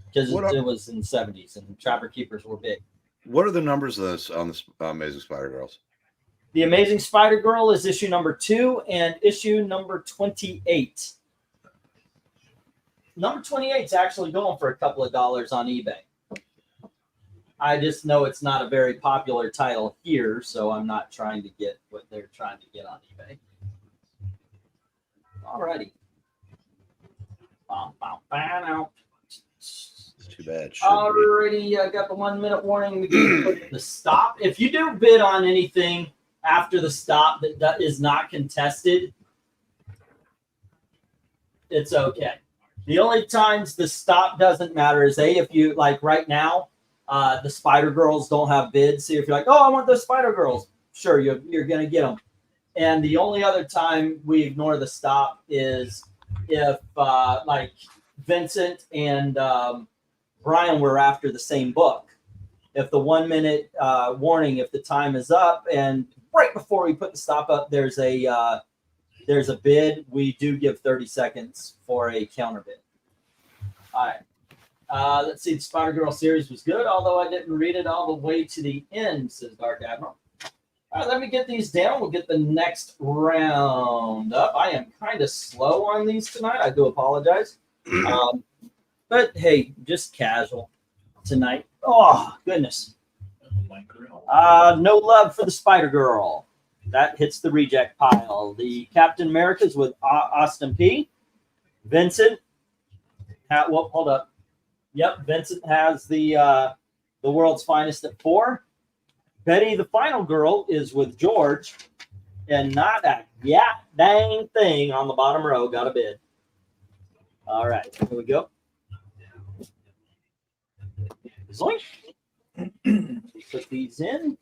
Because it was in the 70s, and Trapper Keepers were big. What are the numbers of this on the Amazing Spider-Girls? The Amazing Spider-Girl is issue number 2 and issue number 28. Number 28 is actually going for a couple of dollars on eBay. I just know it's not a very popular title here, so I'm not trying to get what they're trying to get on eBay. Alrighty. Too bad. Alrighty, I got the 1 minute warning. We can put the stop. If you do bid on anything after the stop that is not contested, it's okay. The only times the stop doesn't matter is if you like right now, the Spider Girls don't have bids. So if you're like, oh, I want those Spider Girls, sure, you're gonna get them. And the only other time we ignore the stop is if like Vincent and Brian were after the same book. if the 1 minute warning, if the time is up, and right before we put the stop up, there's a bid, we do give 30 seconds for a counter bid. All right. Let's see. The Spider Girl series was good, although I didn't read it all the way to the end, says Dark Admiral. All right, let me get these down. We'll get the next round up. I am kind of slow on these tonight. I do apologize. But hey, just casual tonight. Oh, goodness. No love for the Spider Girl. That hits the reject pile. The Captain America's with Austin P. Vincent. Hold up. Yep, Vincent has the World's Finest at 4. Betty, the Final Girl, is with George, and not a dang thing on the bottom row. Got a bid. All right, here we go. Zoink. Put these in.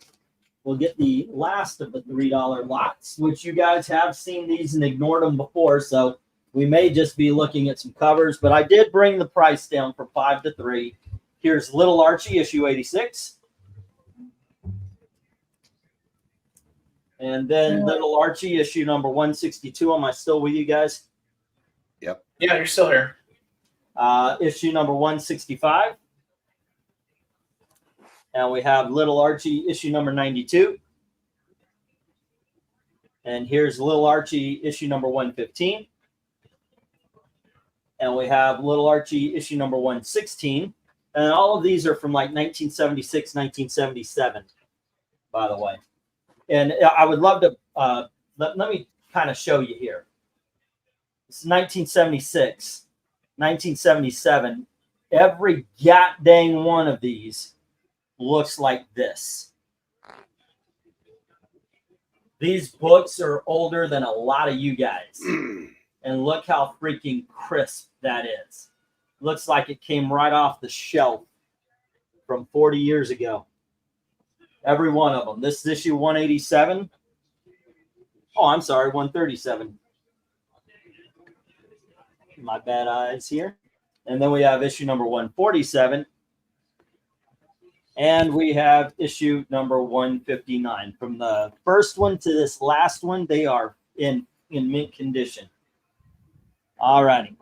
We'll get the last of the $3 lots, which you guys have seen these and ignored them before, so we may just be looking at some covers, but I did bring the price down from 5 to 3. Here's Little Archie, issue 86. And then Little Archie, issue number 162. Am I still with you guys? Yep. Yeah, you're still here. Issue number 165. And we have Little Archie, issue number 92. And here's Little Archie, issue number 115. And we have Little Archie, issue number 116. And all of these are from like 1976, 1977, by the way. And I would love to, let me kind of show you here. This is 1976, 1977. Every dang one of these looks like this. These books are older than a lot of you guys. And look how freaking crisp that is. Looks like it came right off the shelf from 40 years ago. Every one of them. This is issue 187. Oh, I'm sorry, 137. My bad eyes here. And then we have issue number 147. And we have issue number 159. From the first one to this last one, they are in mint condition. All righty.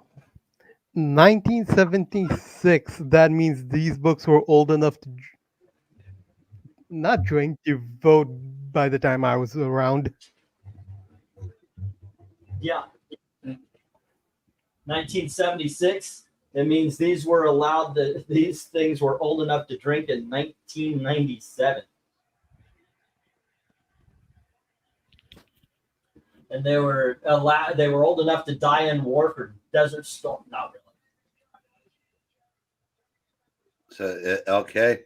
1976. That means these books were old enough to not drink, to vote by the time I was around. Yeah. 1976. It means these were allowed to, these things were old enough to drink in 1997. And they were old enough to die in war for Desert Storm. Not really. So, okay.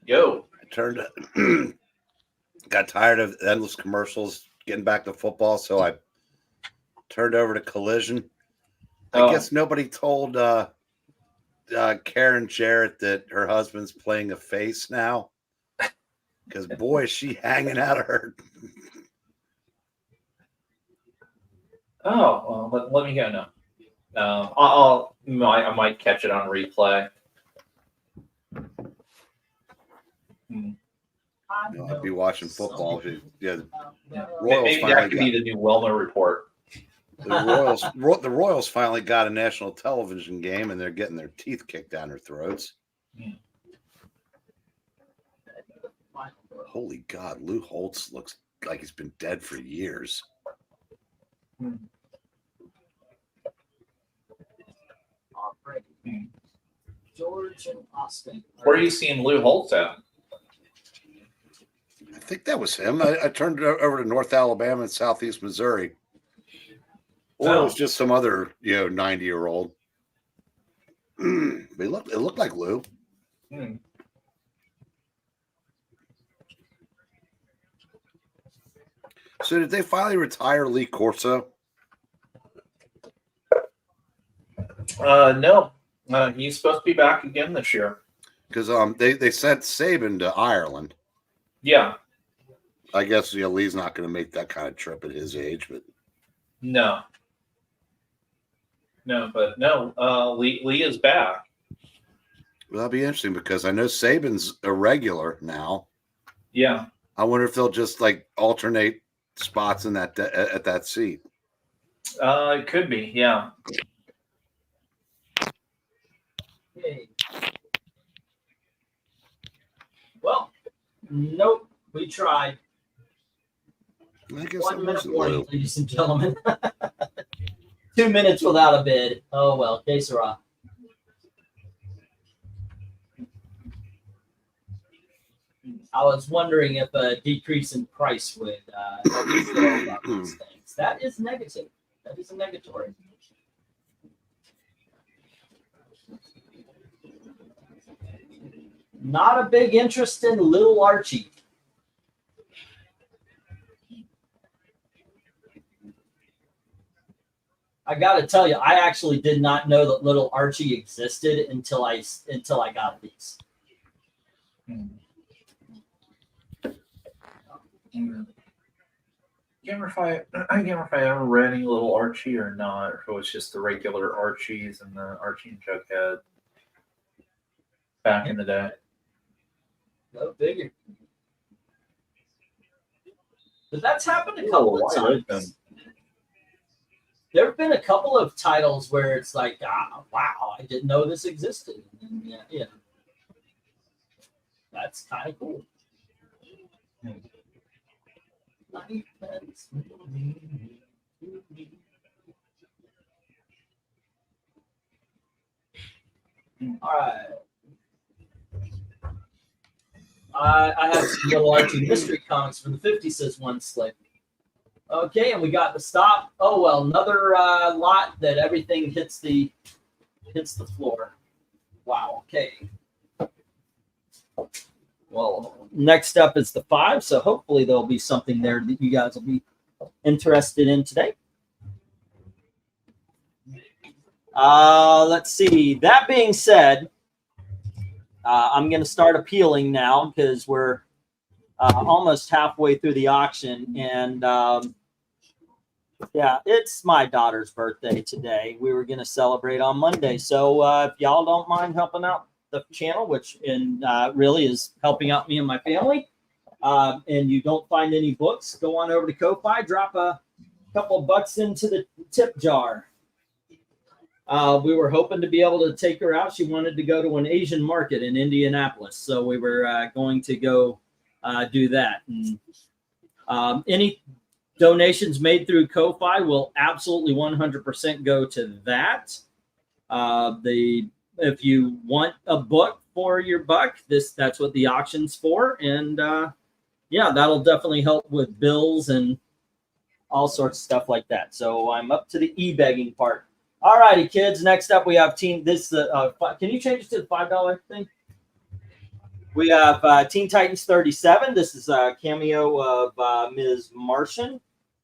Yo. Got tired of endless commercials, getting back to football, so I turned over to Collision. I guess nobody told Karen Jarrett that her husband's playing a face now, because boy, is she hanging out of her. Oh, well, let me go now. I might catch it on replay. I'd be watching football. Yeah, the Royals maybe that could be the new Wilma report. The Royals finally got a national television game, and they're getting their teeth kicked down their throats. Yeah. Holy God, Lou Holtz looks like he's been dead for years. George and Austin. Where are you seeing Lou Holtz at? I think that was him. I turned it over to North Alabama and Southeast Missouri. Or it was just some other, 90-year-old. It looked like Lou. So did they finally retire Lee Corso? No. He's supposed to be back again this year. Because they sent Saban to Ireland. Yeah. I guess Lee's not going to make that kind of trip at his age, but no. Lee is back. Well, that'll be interesting because I know Saban's a regular now. Yeah. I wonder if they'll just like alternate spots in that at that seat. It could be. Yeah. Okay. Well, nope. We tried. I guess 1 that minute was warning, low. ladies and gentlemen. 2 minutes without a bid. Oh well, que sera. I was wondering if a decrease in price would help us know about these things. That is negative. That is a negatory. Not a big interest in Little Archie. I got to tell you, I actually did not know that Little Archie existed until I got these. I can't remember if I ever read any Little Archie or not, or if it was just the regular Archies and the Archie and Jughead back in the day. No figure. But that's happened a couple of times. There have been a couple of titles where it's like, wow, I didn't know this existed. And, yeah, that's kind of cool. All right. I have some Little Archie mystery comics from the 50s, says one slip. Okay, and we got the stop. Oh well, another lot that everything hits the floor. Wow. Okay. Well, next up is the 5, so hopefully there'll be something there that you guys will be interested in today. Let's see. That being said, I'm going to start appealing now because we're almost halfway through the auction, and yeah, it's my daughter's birthday today. We were going to celebrate on Monday, so if y'all don't mind helping out the channel, which really is helping out me and my family, and you don't find any books, go on over to Ko-Fi, drop a couple of bucks into the tip jar. We were hoping to be able to take her out. She wanted to go to an Asian market in Indianapolis, so we were going to go do that. And, any donations made through Ko-Fi will absolutely 100% go to that. If you want a book for your buck, that's what the auction's for, and yeah, that'll definitely help with bills and all sorts of stuff like that. So I'm up to the e-begging part. All righty, kids. Next up, we have Teen. This can you change it to the $5 thing? We have Teen Titans 37. This is a cameo of Ms. Martian.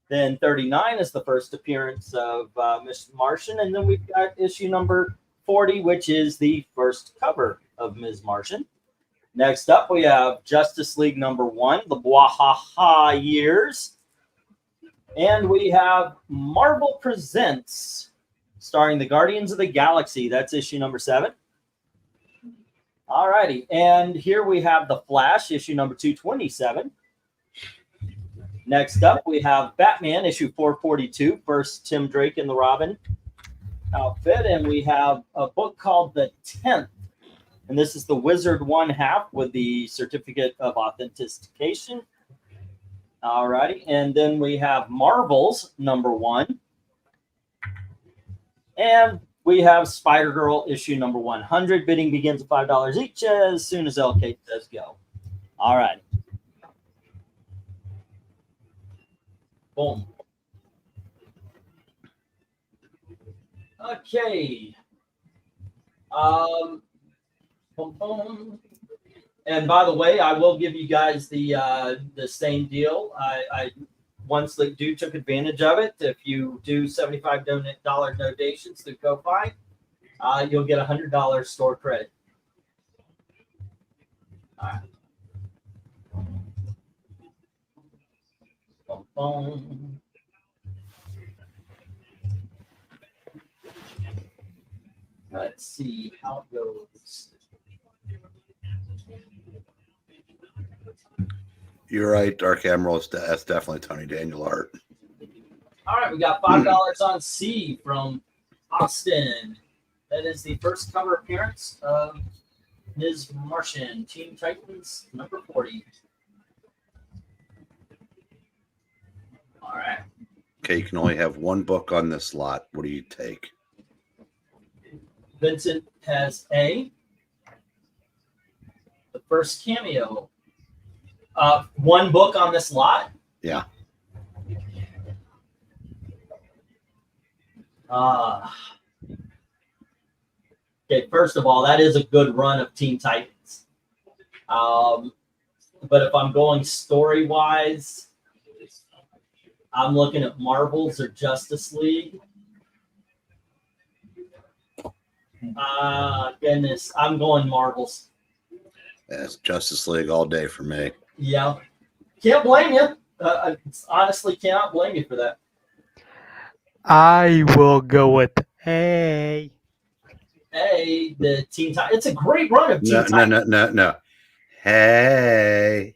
Then 39 is the first appearance of Ms. Martian, and then we've got issue number 40, which is the first cover of Ms. Martian. Next up, we have Justice League number 1, the Bwahaha Years. And we have Marvel Presents, starring the Guardians of the Galaxy. That's issue number 7. All righty. And here we have The Flash, issue number 227. Next up, we have Batman, issue 442, first Tim Drake and the Robin outfit. And we have a book called The 10th. And this is the Wizard 1/2 with the certificate of authentication. All righty. And then we have Marvels number 1. And we have Spider-Girl issue number 100. Bidding begins at $5 each as soon as LK says go. All right. Boom. Okay. Boom, boom. And by the way, I will give you guys the same deal. I once the dude took advantage of it. If you do $75 donations through Ko-Fi, you'll get $100 store credit. All right. Boom, boom. Let's see how it goes. You're right. Dark Emerald, that's definitely Tony Daniel art. All right, we got $5 on C from Austin. That is the first cover appearance of Ms. Martian, Teen Titans number 40. All right. Okay, you can only have one book on this lot. What do you take? Vincent has A. The first cameo. One book on this lot? Yeah. Okay, first of all, that is a good run of Teen Titans. But if I'm going story-wise, I'm looking at Marvels or Justice League. Goodness, I'm going Marvels. That's Justice League all day for me. Yeah. Can't blame you. I honestly cannot blame you for that. I will go with A. Hey, the Teen Titans. It's a great run of Teen Titans. No. Hey.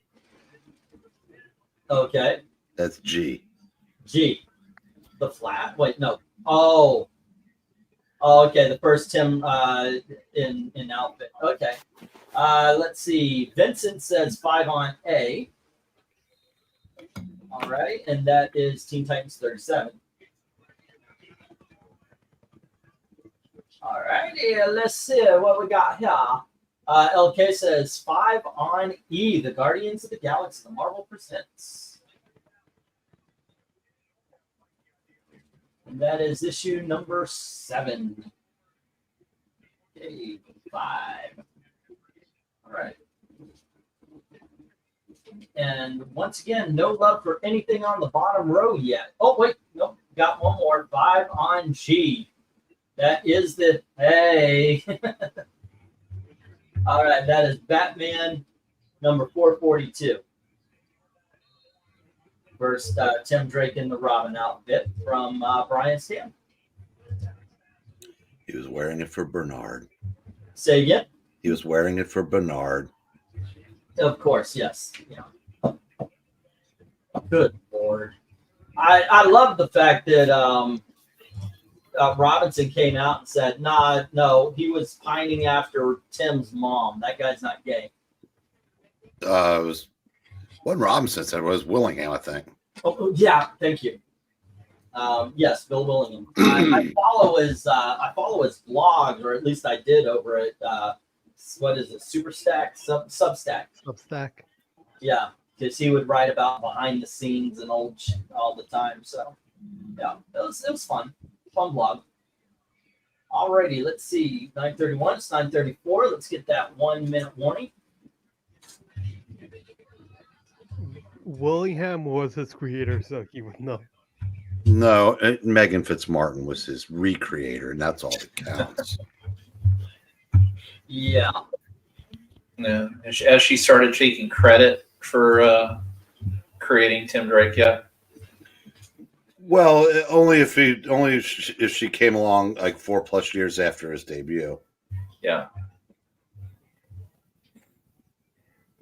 Okay. That's G. G. The flat? Wait, no. Oh, okay. The first Tim in outfit. Okay. Let's see. Vincent says 5 on A. All right. And that is Teen Titans 37. All right. Yeah, let's see what we got here. LK says 5 on E. The Guardians of the Galaxy, the Marvel Presents. And that is issue number 7. Okay, 5. All right. And once again, no love for anything on the bottom row yet. Oh, wait. Nope. Got one more. 5 on G. That is the hey. All right, that is Batman number 442. First, Tim Drake in the Robin outfit from Brian Stan. He was wearing it for Bernard. Say again? He was wearing it for Bernard. Of course, yes. Yeah. Good Lord. I love the fact that Robinson came out and said, no, he was pining after Tim's mom. That guy's not gay. It was what Robinson said was Willingham, I think. Oh, yeah, thank you. Yes, Bill Willingham. I follow his blogs, or at least I did over at what is it, Superstack, Substack. Substack. Yeah, because he would write about behind the scenes and old shit all the time. So yeah, it was fun. Fun blog. Alrighty, let's see. 9:31. It's 9:34. Let's get that 1 minute warning. Willingham was his creator, so he would know. No, Megan Fitzmartin was his recreator, and that's all that counts. Yeah. Yeah. As she started taking credit for creating Tim Drake, yeah. Well, only if she came along like 4+ years after his debut. Yeah.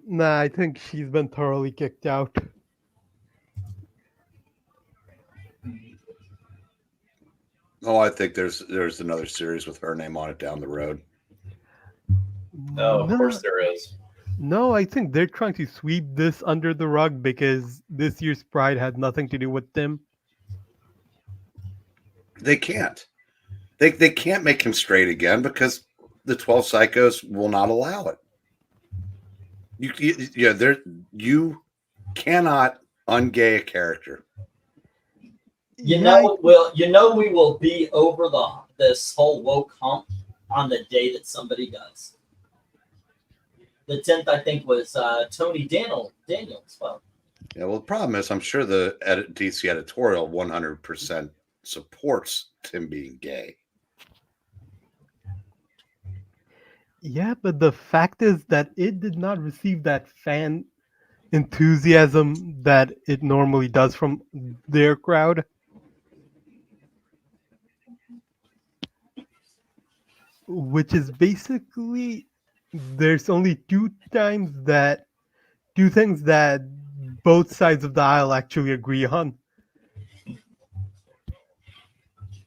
Nah, I think she's been thoroughly kicked out. Oh, I think there's another series with her name on it down the road. No, of course there is. No, I think they're trying to sweep this under the rug because this year's Pride had nothing to do with them. They can't. They can't make him straight again because the 12 Psychos will not allow it. You cannot ungay a character. We will be over this whole woke hump on the day that somebody does. The 10th, I think, was Tony Daniels. Well, Yeah, well, the problem is, I'm sure the DC editorial 100% supports Tim being gay. Yeah, but the fact is that it did not receive that fan enthusiasm that it normally does from their crowd. Which is basically, there's only two things that both sides of the aisle actually agree on.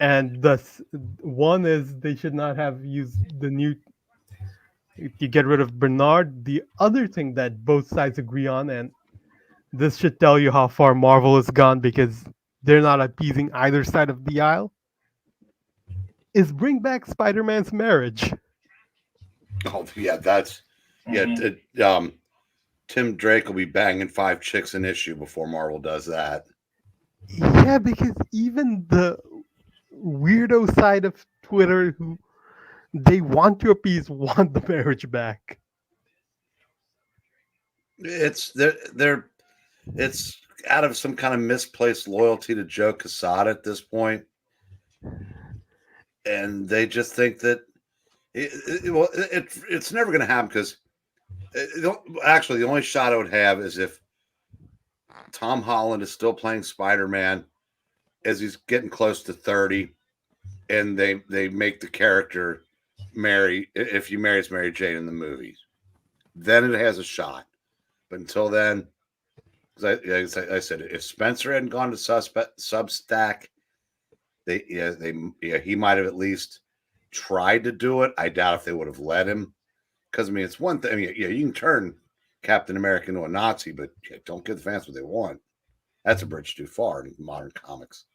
And thus, one is they should not have used the new to get rid of Bernard. The other thing that both sides agree on, and this should tell you how far Marvel has gone because they're not appeasing either side of the aisle, is bring back Spider-Man's marriage. Oh yeah, that's Tim Drake will be banging 5 chicks an issue before Marvel does that. Yeah, because even the weirdo side of Twitter who they want to appease want the marriage back. It's it's out of some kind of misplaced loyalty to Joe Quesada at this point, and they just think that it's never going to happen because actually the only shot I would have is if Tom Holland is still playing Spider-Man as he's getting close to 30, and they make the character Mary. If he marries Mary Jane in the movies, then it has a shot. But until then, as I said, if Spencer hadn't gone to Substack, he might have at least tried to do it. I doubt if they would have let him, because I mean, it's one thing. I mean, you can turn Captain America into a Nazi, but don't give the fans what they want. That's a bridge too far in modern comics.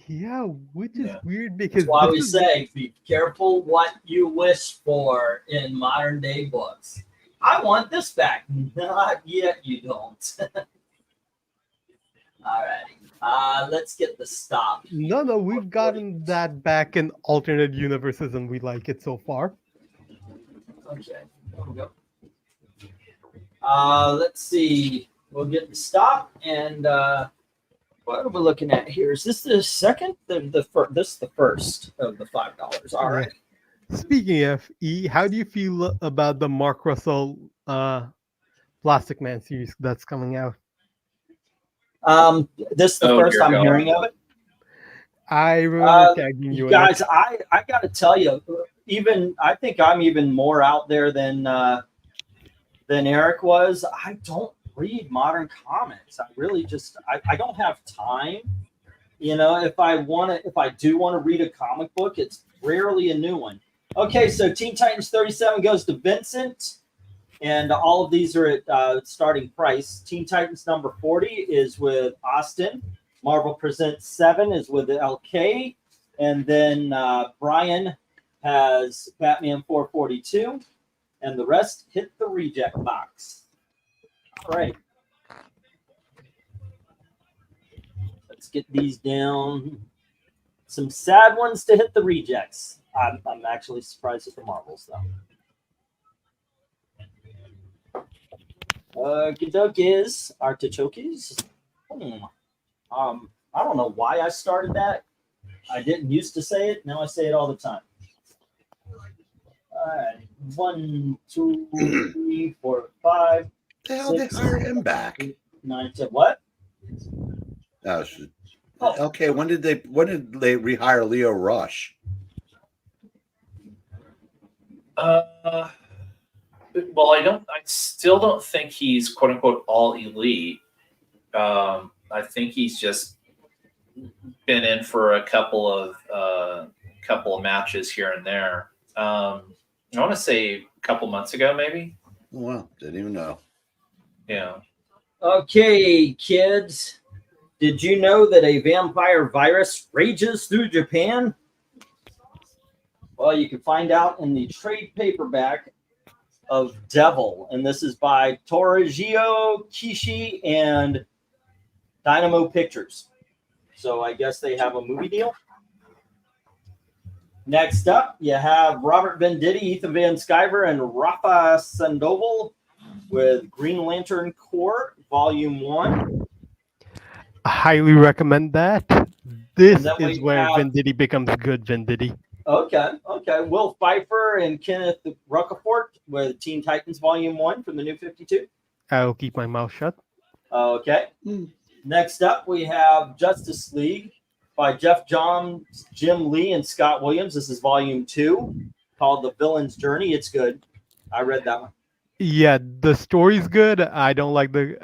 Yeah, which is weird because that's why we say be careful what you wish for in modern day books. I want this back. Not yet, you don't. Alrighty. Let's get the stop. No, we've gotten that back in alternate universes and we like it so far. Okay, there we go. Let's see. We'll get the stop and what are we looking at here? Is this the second? This is the first of the $5. All right. Speaking of E, how do you feel about the Mark Russell Plastic Man series that's coming out? This is the first I'm hearing of it. I remember tagging you guys. I got to tell you, I think I'm even more out there than Eric was. I don't read modern comics. I really I don't have time. If I do want to read a comic book, it's rarely a new one. Okay, so Teen Titans 37 goes to Vincent, and all of these are at starting price. Teen Titans number 40 is with Austin. Marvel Presents 7 is with LK, and then Brian has Batman 442, and the rest hit the reject box. All right. Let's get these down. Some sad ones to hit the rejects. I'm actually surprised at the Marvels, though. Okey-dokies. Artichokes. I don't know why I started that. I didn't used to say it. Now I say it all the time. All right. 1, 2, 3, 4, 5. The hell they hire him back? 8, 9, 10. What? Okay. When did they rehire Leo Rush? Well, I still don't think he's quote unquote all elite. I think he's just been in for a couple of matches here and there. I want to say a couple months ago, maybe. Oh, well, didn't even know. Yeah. Okay, kids. Did you know that a vampire virus rages through Japan? Well, you can find out in the trade paperback of Devil, and this is by Torajio Kishi and Dynamo Pictures. So I guess they have a movie deal. Next up, you have Robert Venditti, Ethan Van Sciver, and Rafa Sandoval with Green Lantern Corps, Volume 1. I highly recommend that. This is where Venditti becomes good Venditti. Okay. Will Pfeiffer and Kenneth Rocafort with Teen Titans Volume 1 from the New 52. I'll keep my mouth shut. Okay. Next up, we have Justice League by Jeff Johns, Jim Lee, and Scott Williams. This is Volume 2 called The Villain's Journey. It's good. I read that one. Yeah, the story's good. I don't like the.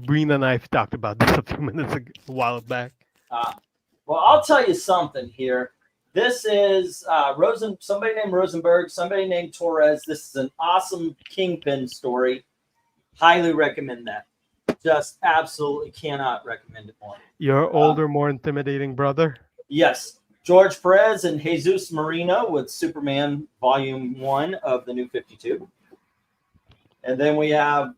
Breen and I talked about this a few minutes ago, a while back. Well, I'll tell you something here. This is somebody named Rosenberg, somebody named Torres. This is an awesome Kingpin story. Highly recommend that. Just absolutely cannot recommend it more. Your older, more intimidating brother. Yes, George Perez and Jesus Marino with Superman Volume 1 of the New 52. And then we have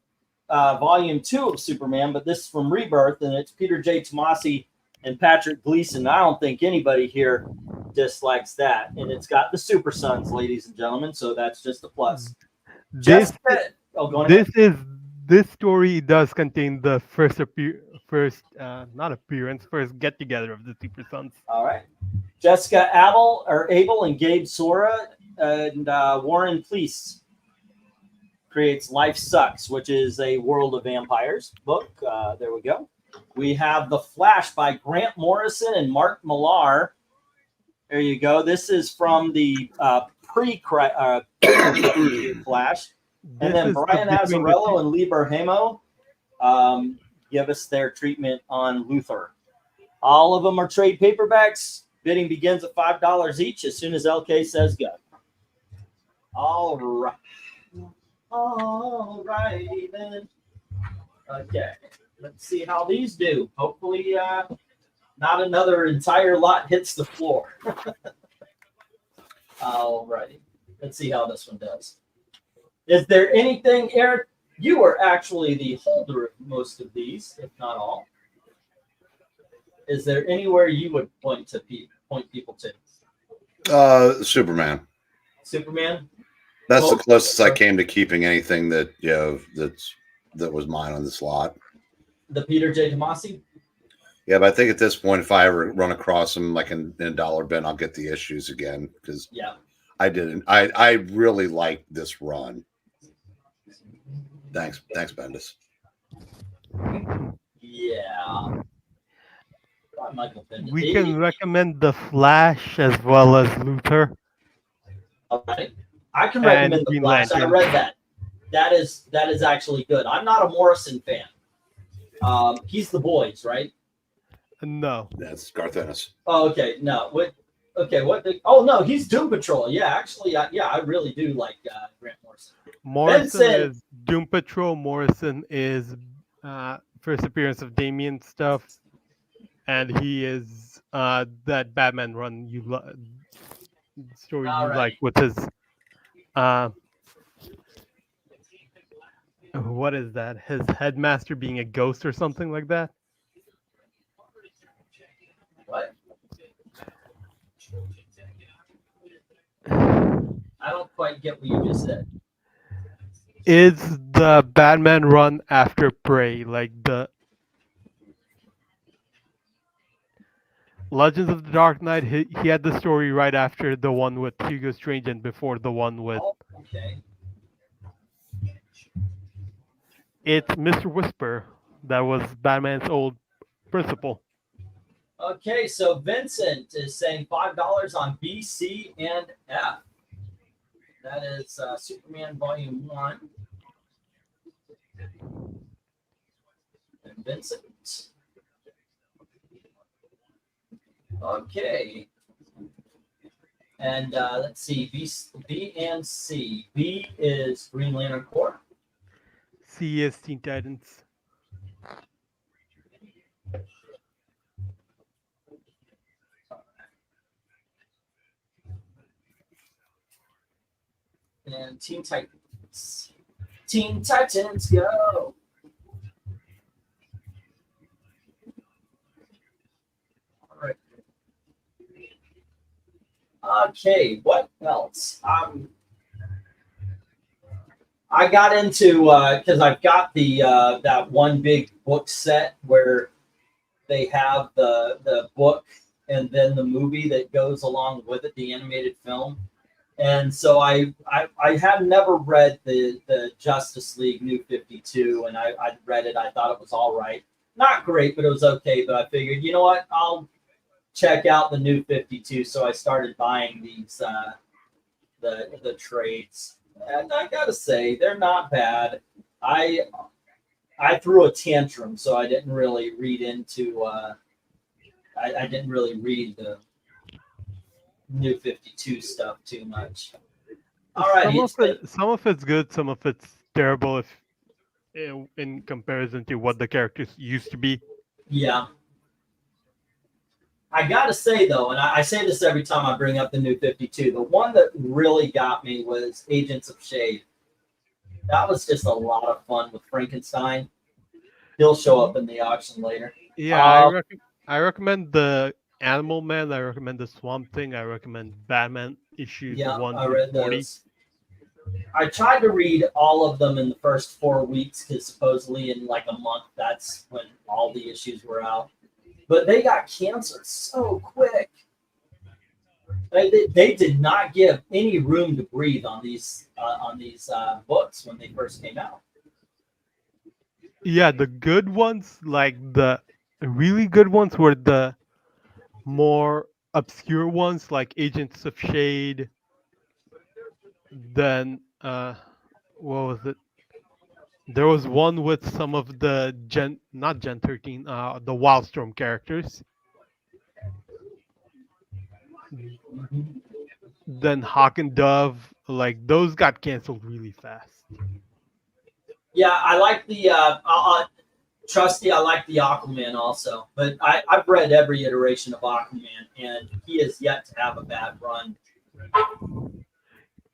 Volume 2 of Superman, but this is from Rebirth, and it's Peter J. Tomasi and Patrick Gleason. I don't think anybody here dislikes that. And it's got the Super Sons, ladies and gentlemen, so that's just a plus. This Go ahead. this story does contain the first get together of the Super Sons. All right. Jessica Abel and Gabe Sora and Warren Pleece creates Life Sucks, which is a World of Vampires book. There we go. We have The Flash by Grant Morrison and Mark Millar. There you go. This is from the pre-Flash. And then Brian Azzarello and Lee Berhamo give us their treatment on Luthor. All of them are trade paperbacks. Bidding begins at $5 each as soon as LK says go. All right. All righty then. Okay. Let's see how these do. Hopefully not another entire lot hits the floor. All righty. Let's see how this one does. Is there anything, Eric? You are actually the holder of most of these, if not all. Is there anywhere you would point people to? Superman. Superman? That's the closest I came to keeping anything that that was mine on this lot. The Peter J. Tomasi? Yeah, but I think at this point, if I ever run across them like in a dollar bin, I'll get the issues again because I didn't. I really liked this run. Thanks, Bendis. Yeah. We can recommend The Flash as well as Luthor. All right. I can recommend The Flash. I read that. That is actually good. I'm not a Morrison fan. He's the boys, right? No. That's Garth Ennis. Oh, okay. No. Oh, no, he's Doom Patrol. Yeah, actually, I really do like Grant Morrison. Morrison is Doom Patrol. Morrison is first appearance of Damien stuff. And he is that Batman run story you like with his what is that? His headmaster being a ghost or something like that? What? I don't quite get what you just said. Is the Batman run after Prey, like the Legends of the Dark Knight? He had the story right after the one with Hugo Strange and before the one with. Oh, okay. It's Mr. Whisper. That was Batman's old principal. Okay, so Vincent is saying $5 on B, C, and F. That is Superman Volume 1. And Vincent. Okay. And let's see, B and C. B is Green Lantern Corps. C is Teen Titans. And Teen Titans. Teen Titans, go! All right. Okay, what else? I got into because I've got the that one big book set where they have the book and then the movie that goes along with it, the animated film. And so I had never read the Justice League New 52, and I read it. I thought it was all right, not great, but it was okay. But I figured, you know what, I'll check out the New 52. So I started buying these the trades. And I gotta say, they're not bad. I threw a tantrum, so I didn't really read into. I didn't really read the New 52 stuff too much. All right, Some of it's good, some of it's terrible if in comparison to what the characters used to be. yeah. I gotta say though, and I say this every time I bring up the New 52, the one that really got me was Agents of Shade. That was just a lot of fun with Frankenstein. He'll show up in the auction later. Yeah, I recommend the Animal Man. I recommend the Swamp Thing. I recommend Batman issues Yeah, 1 I through read 40. those. I tried to read all of them in the first 4 weeks because supposedly in like a month that's when all the issues were out. But they got canceled so quick. They did not give any room to breathe on these books when they first came out. Yeah, the good ones, like the really good ones, were the more obscure ones, like Agents of Shade. Then, what was it? There was one with some of the not Gen 13, the Wildstorm characters. Then Hawk and Dove, like those got canceled really fast. Yeah, I like the Trusty. I like the Aquaman also, but I've read every iteration of Aquaman, and he is yet to have a bad run.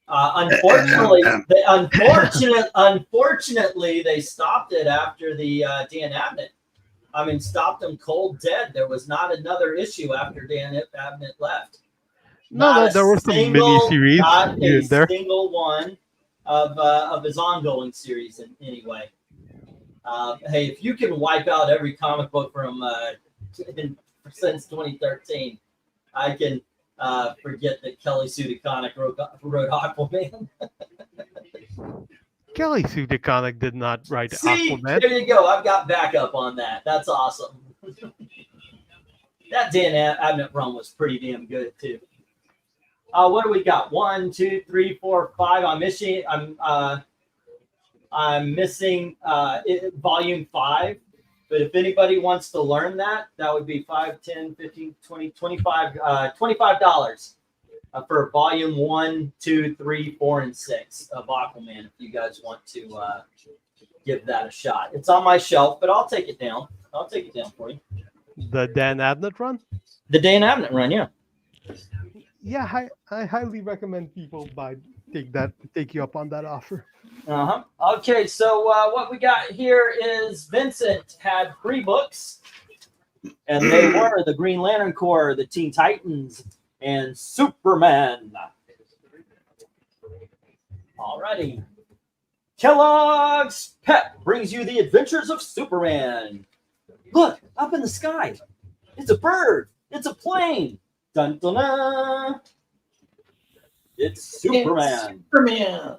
Unfortunately, they stopped it after the Dan Abnett. I mean, stopped him cold dead. There was not another issue after Dan Abnett left. No, there were some mini-series not here a and there. single one of his ongoing series anyway. Hey, if you can wipe out every comic book from since 2013, I can forget that Kelly Sue DeConnick wrote Aquaman. Kelly Sue DeConnick did not write See, Aquaman. there you go. I've got backup on that. That's awesome. That Dan Abnett run was pretty damn good too. What do we got? 1, 2, 3, 4, 5. I'm missing volume 5. But if anybody wants to learn that, that would be 5, 10, 15, 20, 25, $25 for volume 1, 2, 3, 4, and 6 of Aquaman. If you guys want to give that a shot, it's on my shelf, but I'll take it down. I'll take it down for you. The Dan Abnett run? The Dan Abnett run, yeah. Yeah, I highly recommend people take you up on that offer. Okay, so what we got here is Vincent had 3 books, and they were the Green Lantern Corps, the Teen Titans, and Superman. Alrighty. Kellogg's Pep brings you the adventures of Superman. Look, up in the sky. It's a bird. It's a plane. Dun, dun, dun. It's Superman. Superman.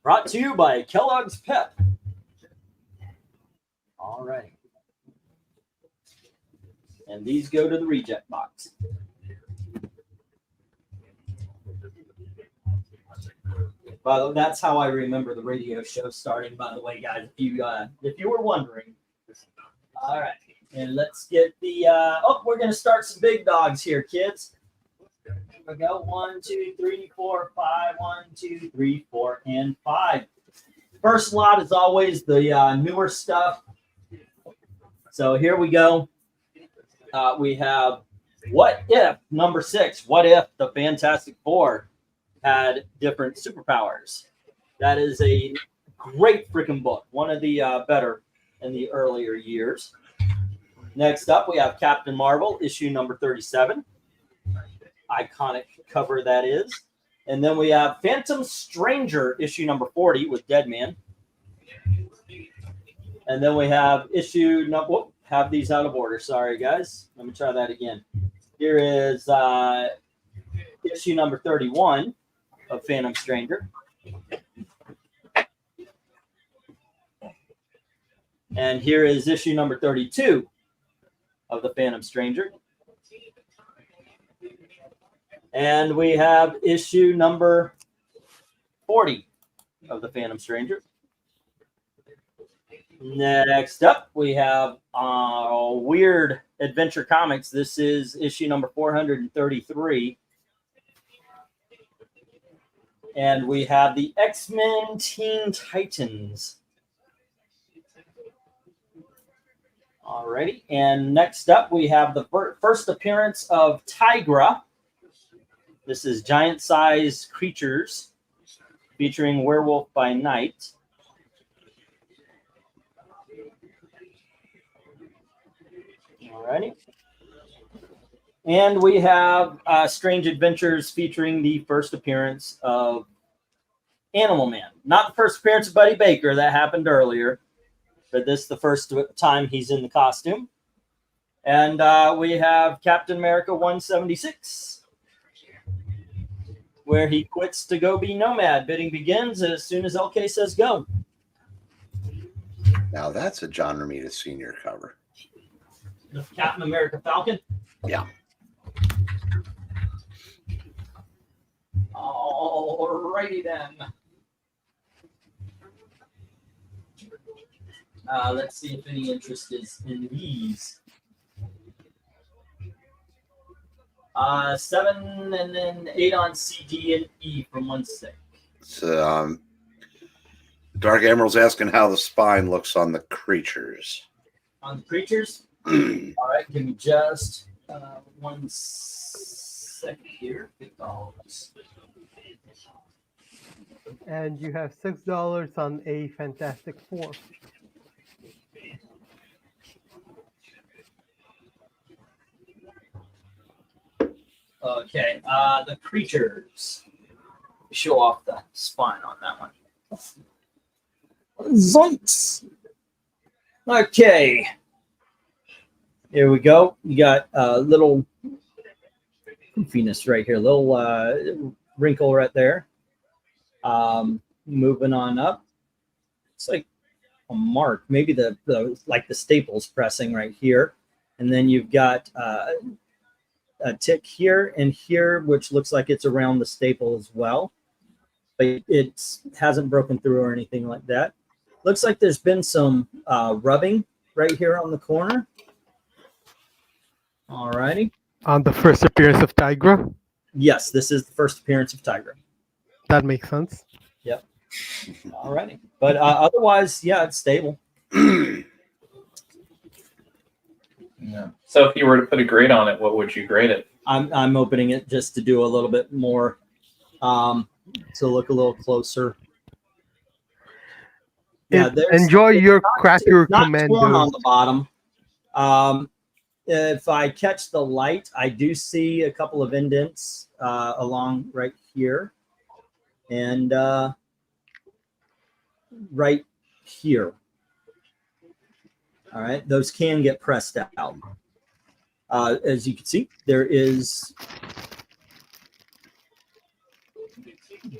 Brought to you by Kellogg's Pep. All right. And these go to the reject box. That's how I remember the radio show starting, by the way, guys, if you were wondering. All right. And let's get the we're gonna start some big dogs here, kids. Here we go. 1, 2, 3, 4, 5. 1, 2, 3, 4, and 5. First lot is always the newer stuff. So here we go. We have What If, number 6. What if the Fantastic Four had different superpowers? That is a great freaking book. One of the better in the earlier years. Next up, we have Captain Marvel, issue number 37. Iconic cover that is. And then we have Phantom Stranger, issue number 40 with Deadman. And then we have issue number, have these out of order. Sorry, guys. Let me try that again. Here is issue number 31 of Phantom Stranger. And here is issue number 32 of the Phantom Stranger. And we have issue number 40 of the Phantom Stranger. Next up, we have Weird Adventure Comics. This is issue number 433. And we have the X-Men Teen Titans. Alrighty. And next up, we have the first appearance of Tigra. This is giant-sized creatures featuring Werewolf by Night. Alrighty. And we have Strange Adventures featuring the first appearance of Animal Man. Not the first appearance of Buddy Baker, that happened earlier, but this is the first time he's in the costume. And we have Captain America 176, where he quits to go be Nomad. Bidding begins as soon as LK says go. Now that's a John Romita Sr. cover. The Captain America Falcon. Yeah. Alrighty then. Let's see if any interest is in these. 7 and then 8 on CD and E from 1/6. So, Dark Emerald's asking how the spine looks on the creatures. On the creatures? All right, give me just 1 second here. $6. And you have $6 on a Fantastic Four. Okay, the creatures. Show off the spine on that one. Zoinks! Okay. Here we go. You got a little goofiness right here, little wrinkle right there. Moving on up. It's like a mark, maybe the staples pressing right here. And then you've got a tick here and here, which looks like it's around the staple as well. But it hasn't broken through or anything like that. Looks like there's been some rubbing right here on the corner. All righty. On the first appearance of Tigra? Yes, this is the first appearance of Tigra. That makes sense. Yep. All righty. But otherwise, yeah, it's stable. Yeah. So if you were to put a grade on it, what would you grade it? I'm opening it just to do a little bit more, to look a little closer. Yeah, enjoy your Cracker not Commando. torn on the bottom. If I catch the light, I do see a couple of indents along right here and right here. All right, those can get pressed out. As you can see, there is,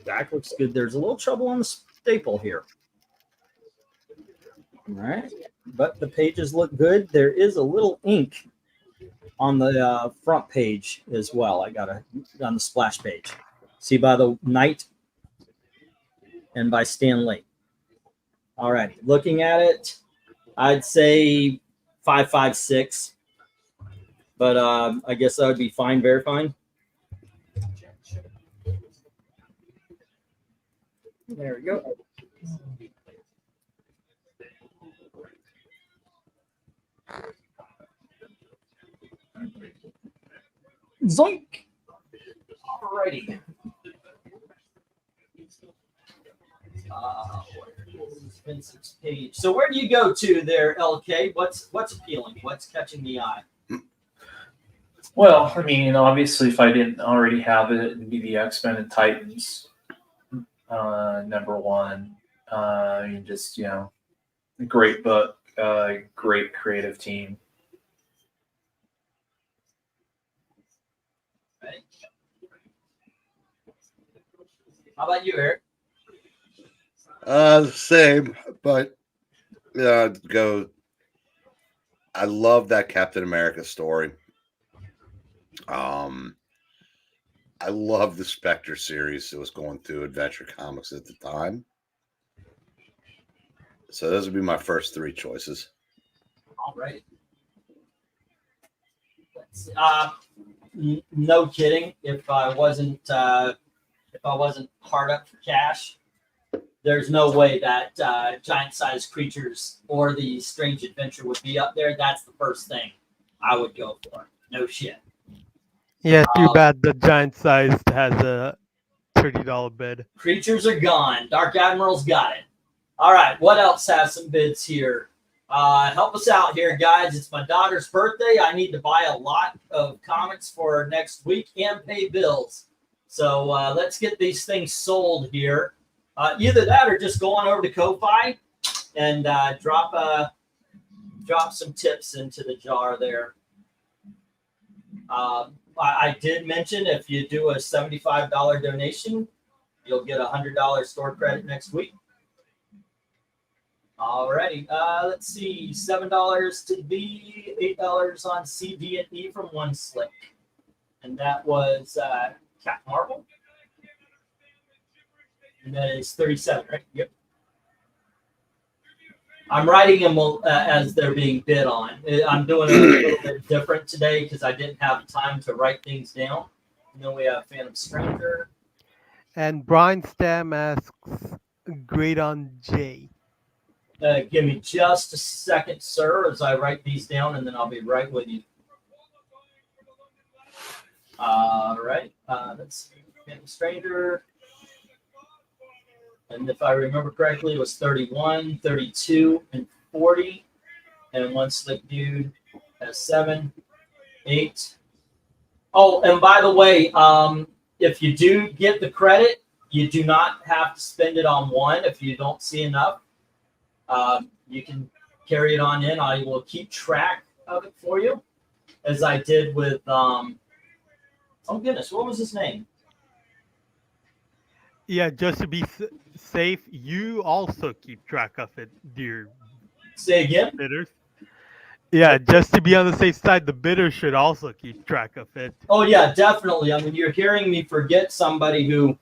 back looks good. There's a little trouble on the staple here. All right, but the pages look good. There is a little ink on the front page as well. I got on the splash page. See by the Knight and by Stan Lee. All right, looking at it, I'd say 5.56, but I guess that would be fine, very fine. There we go. Zoink! Alrighty. Vincent's page. So where do you go to there, LK? What's appealing? What's catching the eye? Well, I mean, obviously, if I didn't already have it, it'd be the X-Men and Titans. Number one. Just, great book, great creative team. Okay. How about you, Eric? Same, but go. I love that Captain America story. I love the Spectre series that was going through Adventure Comics at the time. So those would be my first three choices. All right. No kidding. If I wasn't hard up for cash, there's no way that giant-sized creatures or the strange adventure would be up there. That's the first thing I would go for. No shit. Yeah, too bad the giant sized has a $30 bid. Creatures are gone. Dark Admiral's got it. All right, what else has some bids here? Help us out here, guys. It's my daughter's birthday. I need to buy a lot of comics for next week and pay bills. So let's get these things sold here. Either that or just go on over to Ko-Fi and drop some tips into the jar there. I did mention if you do a $75 donation, you'll get a $100 store credit next week. Alrighty, let's see, $7 to B, $8 on C, D, and E from One Slick. And that was Captain Marvel. And that is 37, right? Yep. I'm writing them as they're being bid on. I'm doing it a little bit different today because I didn't have time to write things down. And then we have Phantom Stranger. And Brian Stam asks, grade on J. Give me just a second, sir, as I write these down, and then I'll be right with you. All right. Let's see. Phantom Stranger. And if I remember correctly, it was 31, 32, and 40. And One Slick Dude has 7, 8. Oh, and by the way, if you do get the credit, you do not have to spend it on one if you don't see enough. You can carry it on in. I will keep track of it for you, as I did with, oh goodness, what was his name? Yeah, just to be safe, you also keep track of it, dear Say again? bidders. Yeah, just to be on the safe side, the bidder should also keep track of it. Oh, yeah, definitely. I mean, you're hearing me forget somebody who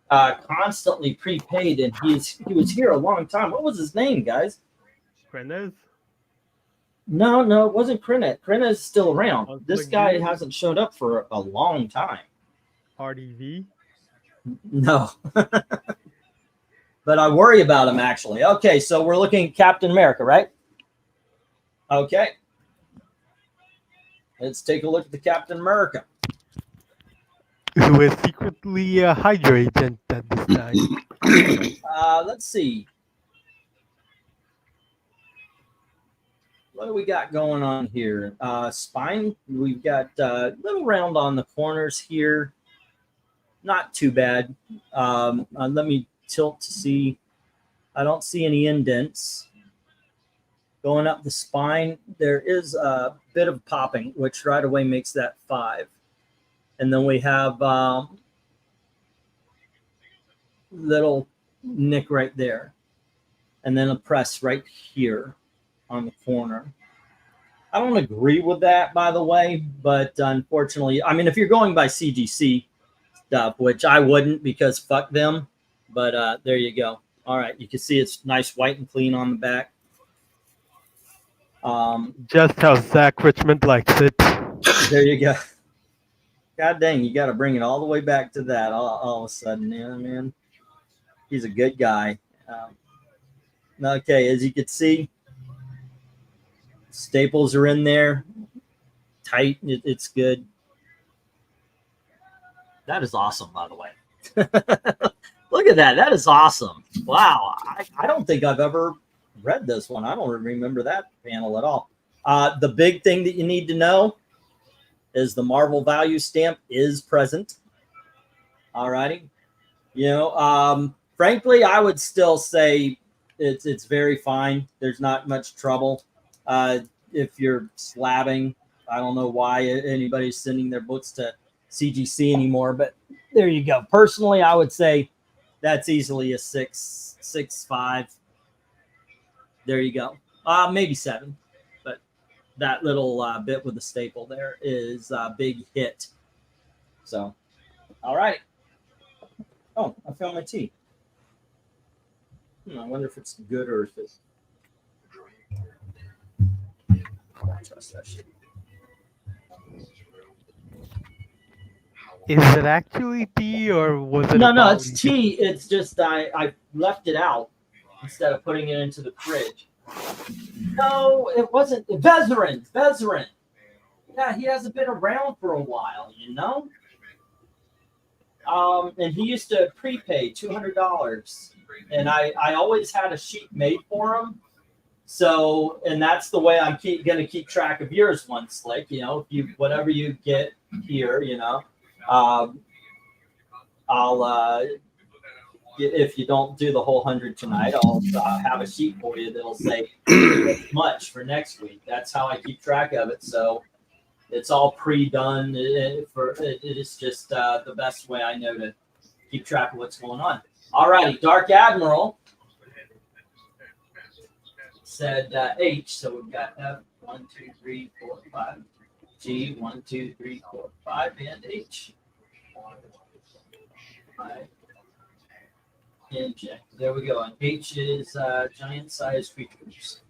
constantly prepaid, and he was here a long time. What was his name, guys? Krenez? No, it wasn't Krenez. Krenez is still around. Oh, This guy hasn't showed up for a long time. RDV? No. But I worry about him, actually. Okay, so we're looking at Captain America, right? Okay. Let's take a look at the Captain America. Who is secretly a Hydra agent at this time. Let's see. What do we got going on here? Spine. We've got a little round on the corners here. Not too bad. Let me tilt to see. I don't see any indents. Going up the spine, there is a bit of popping, which right away makes that 5. And then we have little nick right there. And then a press right here on the corner. I don't agree with that, by the way, but unfortunately, I mean, if you're going by CGC stuff, which I wouldn't because fuck them, but there you go. All right, you can see it's nice white and clean on the back. Just how Zach Richmond likes it. There you go. God dang, you got to bring it all the way back to that all of a sudden. Yeah, man. He's a good guy. Okay, as you can see, staples are in there. Tight. It's good. That is awesome, by the way. Look at that. That is awesome. Wow. I don't think I've ever read this one. I don't remember that panel at all. The big thing that you need to know is the Marvel value stamp is present. All righty. You know, frankly, I would still say it's very fine. There's not much trouble. If you're slabbing, I don't know why anybody's sending their books to CGC anymore, but there you go. Personally, I would say that's easily a 6.5. There you go. Maybe 7, but that little bit with the staple there is a big hit. So, all right. Oh, I found my tea. I wonder if it's good or if it's. Trust that shit. Is it actually tea or was it No, a no, it's volume? tea. It's just I left it out instead of putting it into the fridge. No, it wasn't. Vezerin. Yeah, he hasn't been around for a while, you know. And he used to prepay $200, and I always had a sheet made for him. So, and that's the way I'm gonna keep track of yours, one slick. You know, if you whatever you get here, you know, I'll if you don't do the whole 100 tonight, I'll have a sheet for you that'll say this much for next week. That's how I keep track of it. So it's all pre-done. It is just the best way I know to keep track of what's going on. All righty, Dark Admiral said H, so we've got F 1, 2, 3, 4, 5, G 1, 2, 3, 4, 5, and H. 5. Inject. There we go. And H is giant sized creatures.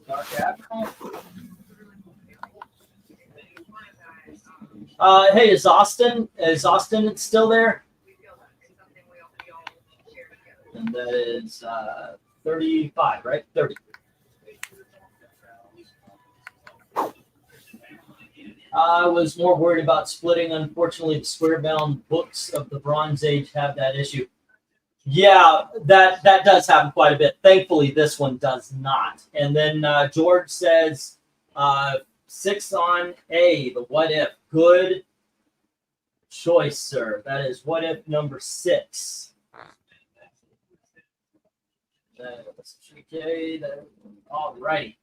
Dark Admiral. Hey, is Austin still there? And that is 35, right? 30. I was more worried about splitting. Unfortunately, the square-bound books of the Bronze Age have that issue. Yeah, that does happen quite a bit. Thankfully, this one does not. And then George says 6 on A, the What If. Good choice, sir. That is What If number 6. All right.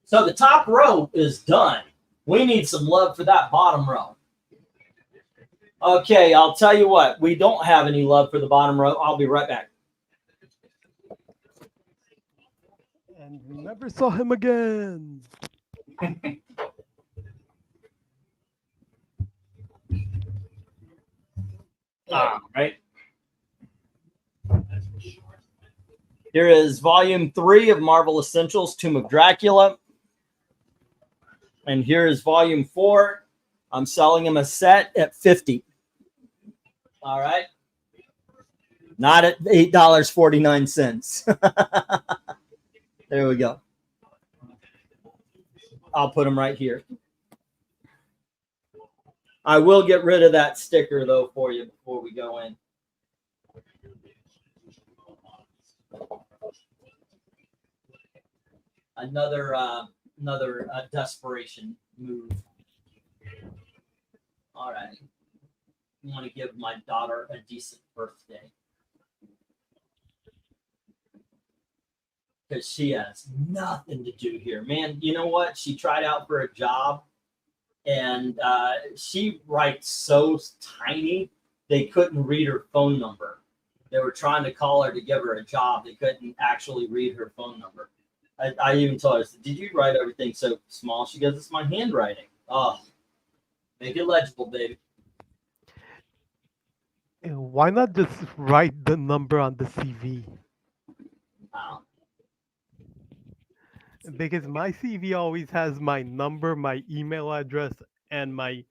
So the top row is done. We need some love for that bottom row. Okay, I'll tell you what. We don't have any love for the bottom row. I'll be right back. And we never saw him again. All right. Here is volume 3 of Marvel Essentials, Tomb of Dracula. And here is volume 4. I'm selling him a set at $50. All right. Not at $8.49. There we go. I'll put them right here. I will get rid of that sticker, though, for you before we go in. Another desperation move. All right. I want to give my daughter a decent birthday. Because she has nothing to do here. Man, you know what? She tried out for a job, and she writes so tiny, they couldn't read her phone number. They were trying to call her to give her a job. They couldn't actually read her phone number. I even told her, I said, did you write everything so small? She goes, it's my handwriting. Oh, make it legible, baby. Why not just write the number on the CV? Wow. Because my CV always has my number, my email address, and my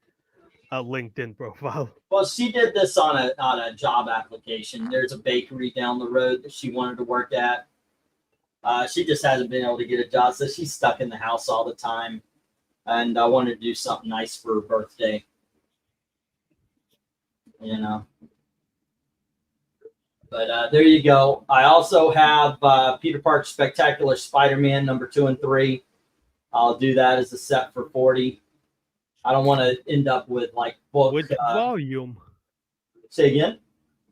LinkedIn profile. Well, she did this on a job application. There's a bakery down the road that she wanted to work at. She just hasn't been able to get a job, so she's stuck in the house all the time. And I wanted to do something nice for her birthday. You know. But there you go. I also have Peter Parker Spectacular Spider-Man number 2 and 3. I'll do that as a set for $40. I don't want to end up with like book. Which volume? Say again.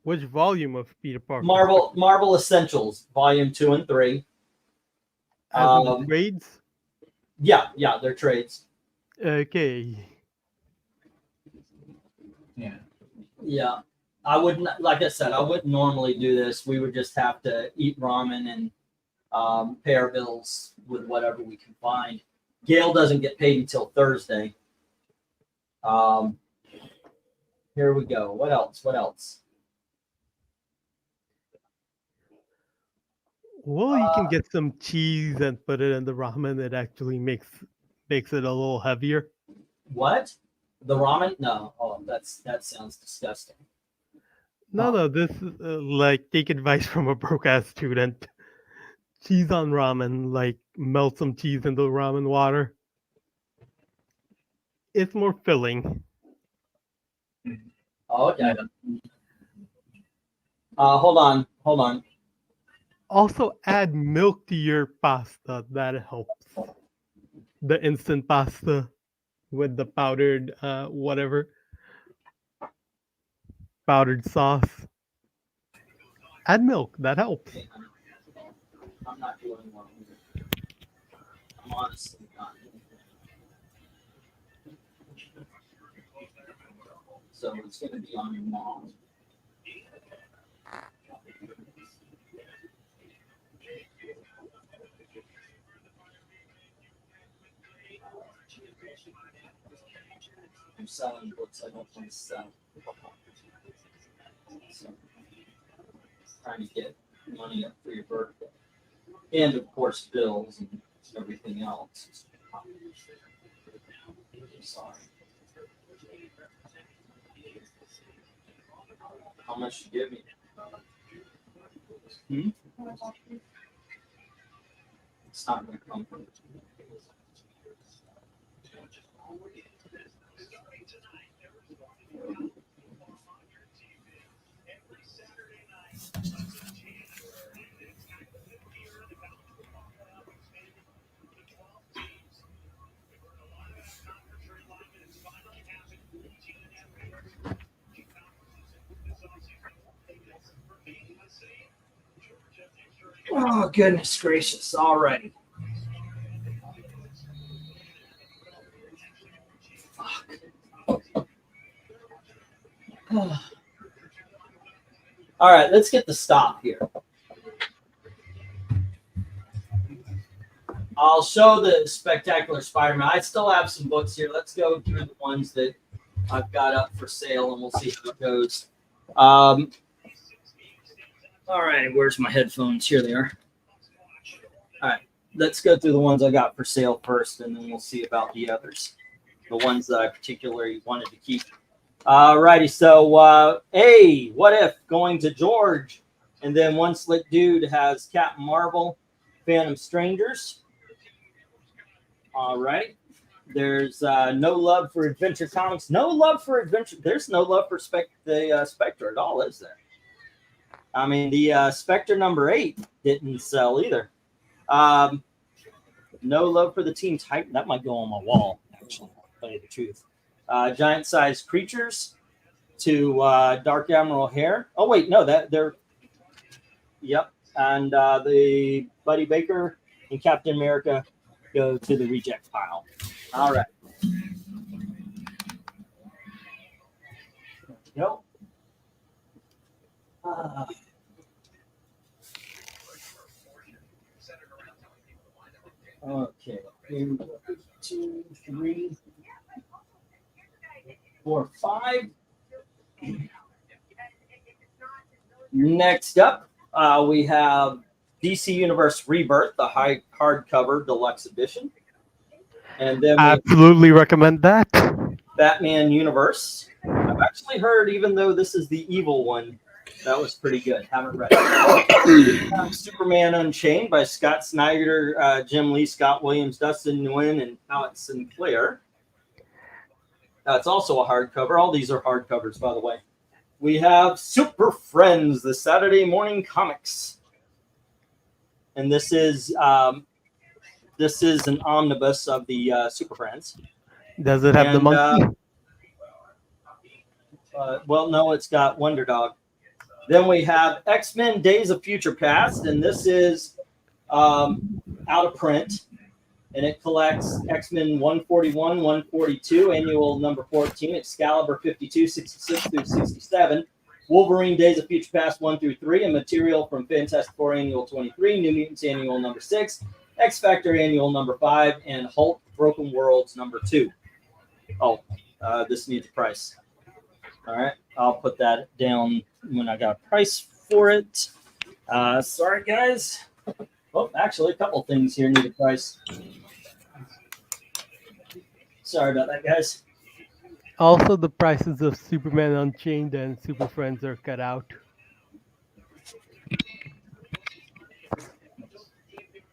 Which volume of Peter Parker? Marvel Essentials, volume 2 and 3. As in trades? Yeah, they're trades. Okay. Yeah. I wouldn't, like I said, I wouldn't normally do this. We would just have to eat ramen and pay our bills with whatever we can find. Gail doesn't get paid until Thursday. Here we go. What else? What else? Well, you can get some cheese and put it in the ramen. It actually makes it a little heavier. What? The ramen? No. Oh, that sounds disgusting. No, this is like take advice from a broke ass student. Cheese on ramen, like melt some cheese into the ramen water. It's more filling. Oh, okay. Hold on. Also, add milk to your pasta. That helps. The instant pasta with the powdered powdered sauce. Add milk. That helps. Okay, I'm not doing well here. I'm honestly not. So it's going to be on your mom. I'm selling books I don't want to sell. So, trying to get money up for your birthday. And of course, bills and everything else. Sorry. How much you give me? It's not going to come from it. Oh, goodness gracious. Alrighty. Fuck. All right, let's get the stop here. I'll show the Spectacular Spider-Man. I still have some books here. Let's go through the ones that I've got up for sale, and we'll see how it goes. All right, where's my headphones? Here they are. All right, let's go through the ones I got for sale first, and then we'll see about the others, the ones that I particularly wanted to keep. All righty, so hey, what if going to George, and then One Slick Dude has Captain Marvel, Phantom Strangers. All right. There's no love for Adventure Comics. No love for Adventure. There's no love for the Spectre at all, is there? I mean, the Spectre number 8 didn't sell either. No love for the Teen Titan. That might go on my wall, actually, to tell you the truth. Giant-sized creatures to Dark Admiral Hair. Oh, wait, no, they're... Yep. And the Buddy Baker and Captain America go to the reject pile. All right. Nope. Okay. 1, 2, 3, 4, 5. Next up, we have DC Universe Rebirth, the hardcover deluxe edition. And then absolutely recommend that. Batman Universe. I've actually heard, even though this is the evil one, that was pretty good. Haven't read it. Superman Unchained by Scott Snyder, Jim Lee, Scott Williams, Dustin Nguyen, and Alex Sinclair. It's also a hardcover. All these are hardcovers, by the way. We have Super Friends, the Saturday morning comics. And this is an omnibus of the Super Friends. Does it have the monkey? Well, no, it's got Wonder Dog. Then we have X-Men Days of Future Past, and this is out of print. And it collects X-Men 141, 142, annual number 14, Excalibur 52, 66 through 67, Wolverine Days of Future Past 1 through 3, and material from Fantastic Four annual 23, New Mutants annual number 6, X Factor annual number 5, and Hulk Broken Worlds number 2. Oh, This needs a price. All right, I'll put that down when I got a price for it. Sorry, guys. Oh, actually, a couple things here need a price. Sorry about that, guys. Also, the prices of Superman Unchained and Super Friends are cut out.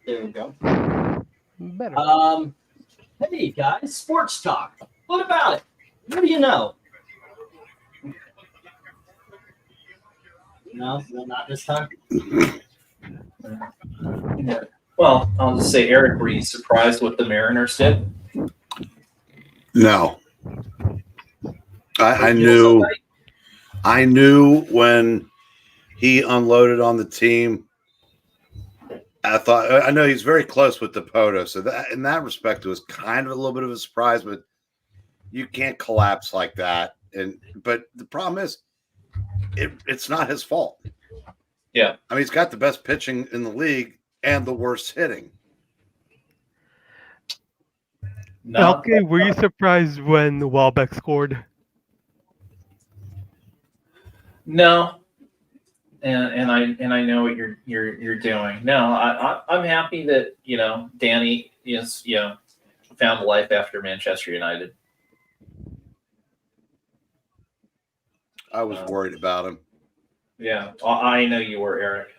There we go. Better. Hey guys, sports talk. What about it? What do you know? No, well, not this time. Yeah. Well, I'll just say, Eric, were you surprised what the Mariners did? No, I They killed knew. somebody? I knew when he unloaded on the team. I know he's very close with Dipoto, so that in that respect, it was kind of a little bit of a surprise. But you can't collapse like that. But the problem is, it's not his fault. Yeah. I mean, he's got the best pitching in the league and the worst hitting. No. Okay, were you surprised when Welbeck scored? No. And I know what you're doing. No, I'm happy that Danny is found life after Manchester United. I was worried about him. Yeah, I know you were, Eric.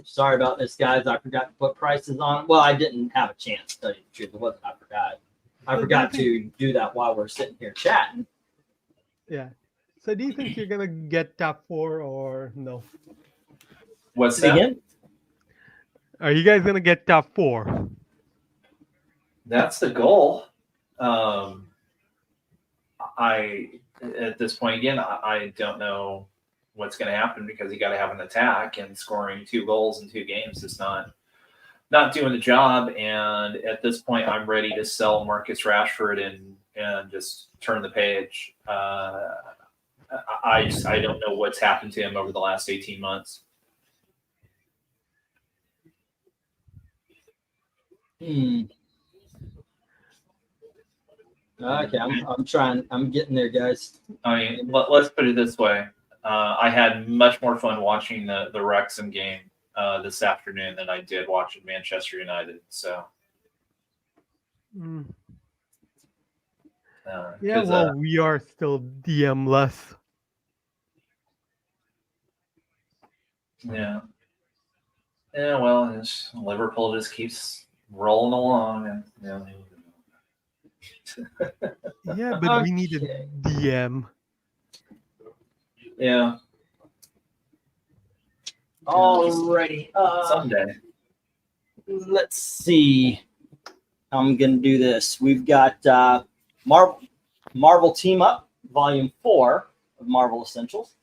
Sorry about this, guys. I forgot to put prices on. Well, I didn't have a chance to tell you the truth. It wasn't I forgot. I forgot to do that while we're sitting here chatting. Yeah. So do you think you're gonna get top 4 or no? What's Say it that? again? Are you guys gonna get top 4? That's the goal. I at this point again, I don't know what's going to happen because you got to have an attack, and scoring 2 goals in 2 games is not doing the job. And at this point, I'm ready to sell Marcus Rashford and just turn the page. I don't know what's happened to him over the last 18 months. Okay, I'm trying. I'm getting there, guys. I mean, let's put it this way. I had much more fun watching the Wrexham game this afternoon than I did watching Manchester United. So, Yeah, well, we are still DM-less. Yeah. Yeah, well, Liverpool just keeps rolling along, and Yeah, but we need a Okay. DM. yeah, Alrighty. someday. Let's see. I'm gonna do this. We've got Marvel Team Up, Volume 4 of Marvel Essentials.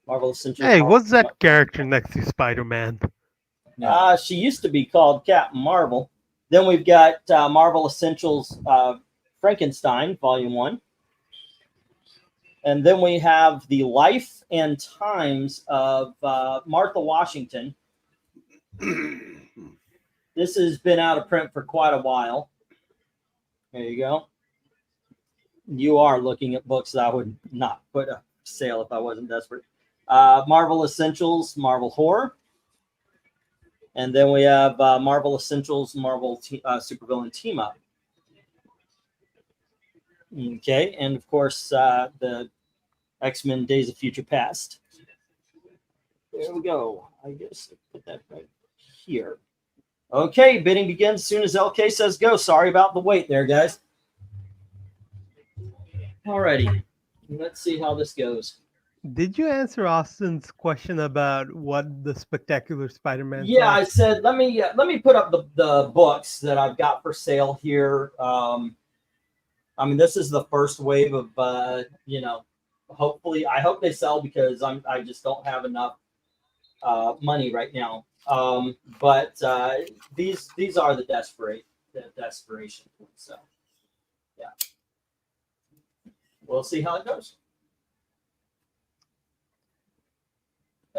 Marvel Essentials. Hey, Marvel what's Team that character next to Spider-Man? Up. She used to be called Captain Marvel. Then we've got Marvel Essentials Frankenstein, Volume 1. And then we have the Life and Times of Martha Washington. This has been out of print for quite a while. There you go. You are looking at books that I would not put up for sale if I wasn't desperate. Marvel Essentials, Marvel Horror. And then we have Marvel Essentials, Marvel Supervillain Team Up. Okay, and of course, the X-Men Days of Future Past. There we go. I guess I'll put that right here. Okay, bidding begins as soon as LK says go. Sorry about the wait there, guys. Alrighty, let's see how this goes. Did you answer Austin's question about what the Spectacular Spider-Man? Yeah, I said let me put up the books that I've got for sale here. I mean, this is the first wave of hopefully I hope they sell because I just don't have enough money right now. But these are the desperation. So yeah, we'll see how it goes.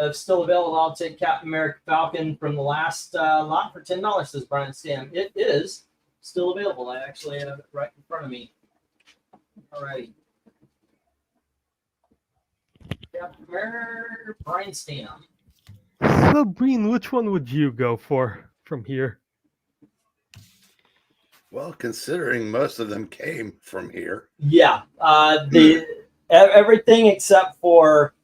If still available, I'll take Captain America Falcon from the last lot for $10, says Brian Stam. It is still available. I actually have it right in front of me. All right. Brian Stam. So, Breen, which one would you go for from here? Well, considering most of them came from here. Yeah, everything except for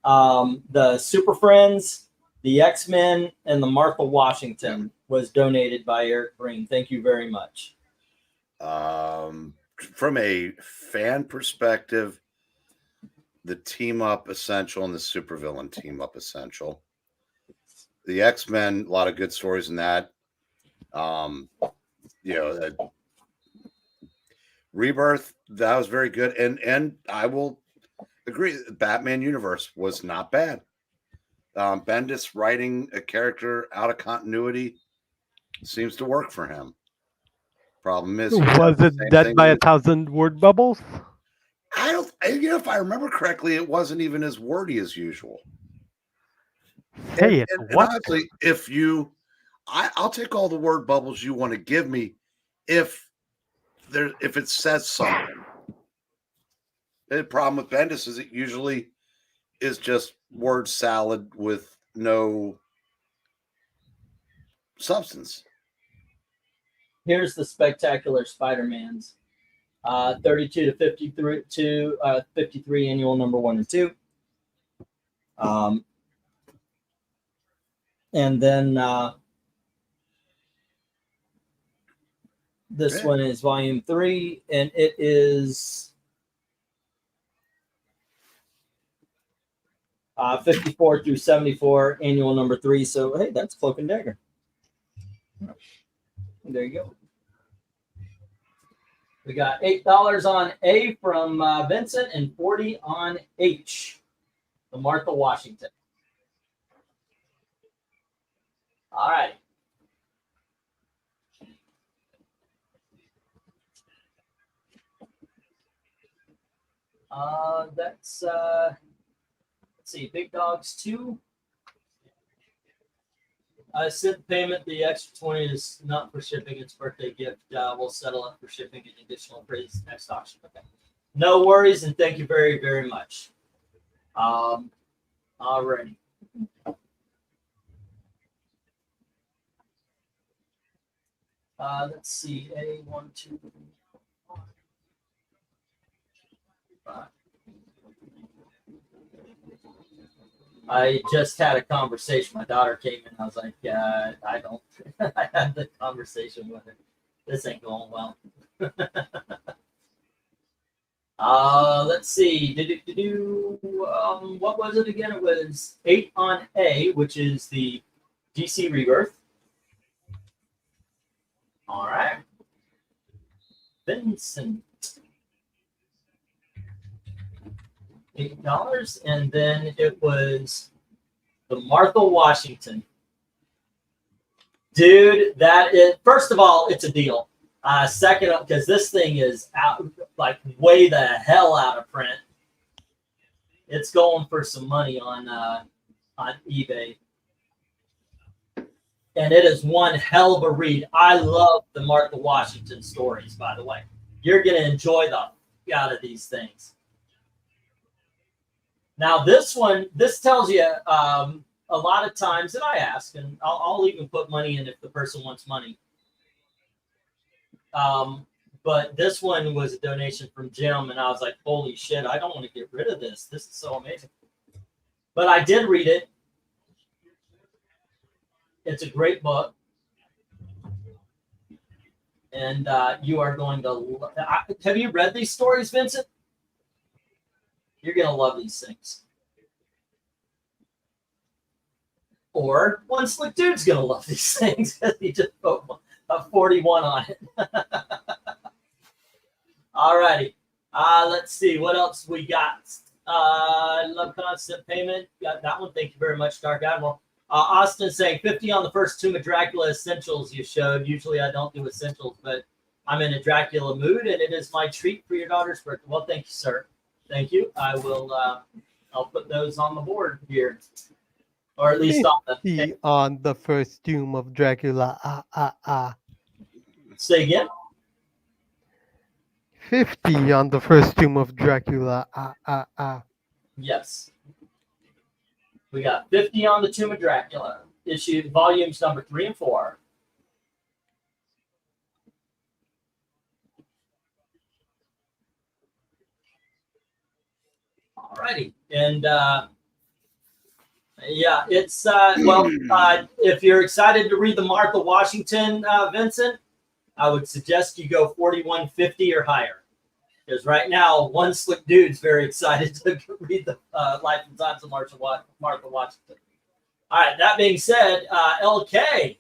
the Super Friends, the X-Men, and the Martha Washington was donated by Eric Green. Thank you very much. From a fan perspective, the Team Up Essential and the Supervillain Team Up Essential. The X-Men, a lot of good stories in that. Rebirth, that was very good. And I will agree, the Batman universe was not bad. Bendis writing a character out of continuity seems to work for him. Problem is, Was it Dead by 1,000 Word Bubbles? I don't. If I remember correctly, it wasn't even as wordy as usual. Say it. And What? honestly, I'll take all the word bubbles you want to give me, if it says something. The problem with Bendis is it usually is just word salad with no substance. Here's the Spectacular Spider-Mans. 32 to 53 to 53 annual number 1 and 2. And then this one is volume 3, and it is 54 through 74 annual number 3. So hey, that's Cloak and Dagger. There you go. We got $8 on A from Vincent and $40 on H, the Martha Washington. All right. That's let's see, Big Dogs 2. I sent payment. The extra 20 is not for shipping. It's birthday gift. We'll settle up for shipping and additional praise next auction. Okay. No worries, and thank you very, very much. Alrighty. Let's see. A 1, 2, 3, 4, 5. I just had a conversation. My daughter came in. I was like, I don't. I had the conversation with her. This ain't going well. Let's see. What was it again? It was 8 on A, which is the DC Rebirth. All right. Vincent. $8, and then it was the Martha Washington. Dude, that is, first of all, it's a deal. Second up, because this thing is out, like way the hell out of print. It's going for some money on eBay. And it is one hell of a read. I love the Martha Washington stories, by the way. You're going to enjoy the out of these things. Now, this tells you a lot of times that I ask, and I'll even put money in if the person wants money. But this one was a donation from Jim, and I was like, holy shit, I don't want to get rid of this. This is so amazing. But I did read it. It's a great book. And you are going to... have you read these stories, Vincent? You're going to love these things. Or one slick dude's going to love these things because he just put a 41 on it. All righty. Let's see what else we got. Love constant payment. Got that one. Thank you very much, Dark Admiral. Austin saying 50 on the first Tomb of Dracula essentials you showed. Usually I don't do essentials, but I'm in a Dracula mood, and it is my treat for your daughter's birthday. Well, thank you, sir. Thank you. I will. I'll put those on the board here, or at least on the first Tomb of Dracula. Say again. 50 on the first Tomb of Dracula. Yes. We got 50 on the Tomb of Dracula. Issue volumes number 3 and 4. Alrighty. And yeah, it's if you're excited to read the Martha Washington, Vincent, I would suggest you go 4150 or higher. Because right now, One Slick Dude's very excited to read the Life and Times of Martha Washington. All right, that being said, LK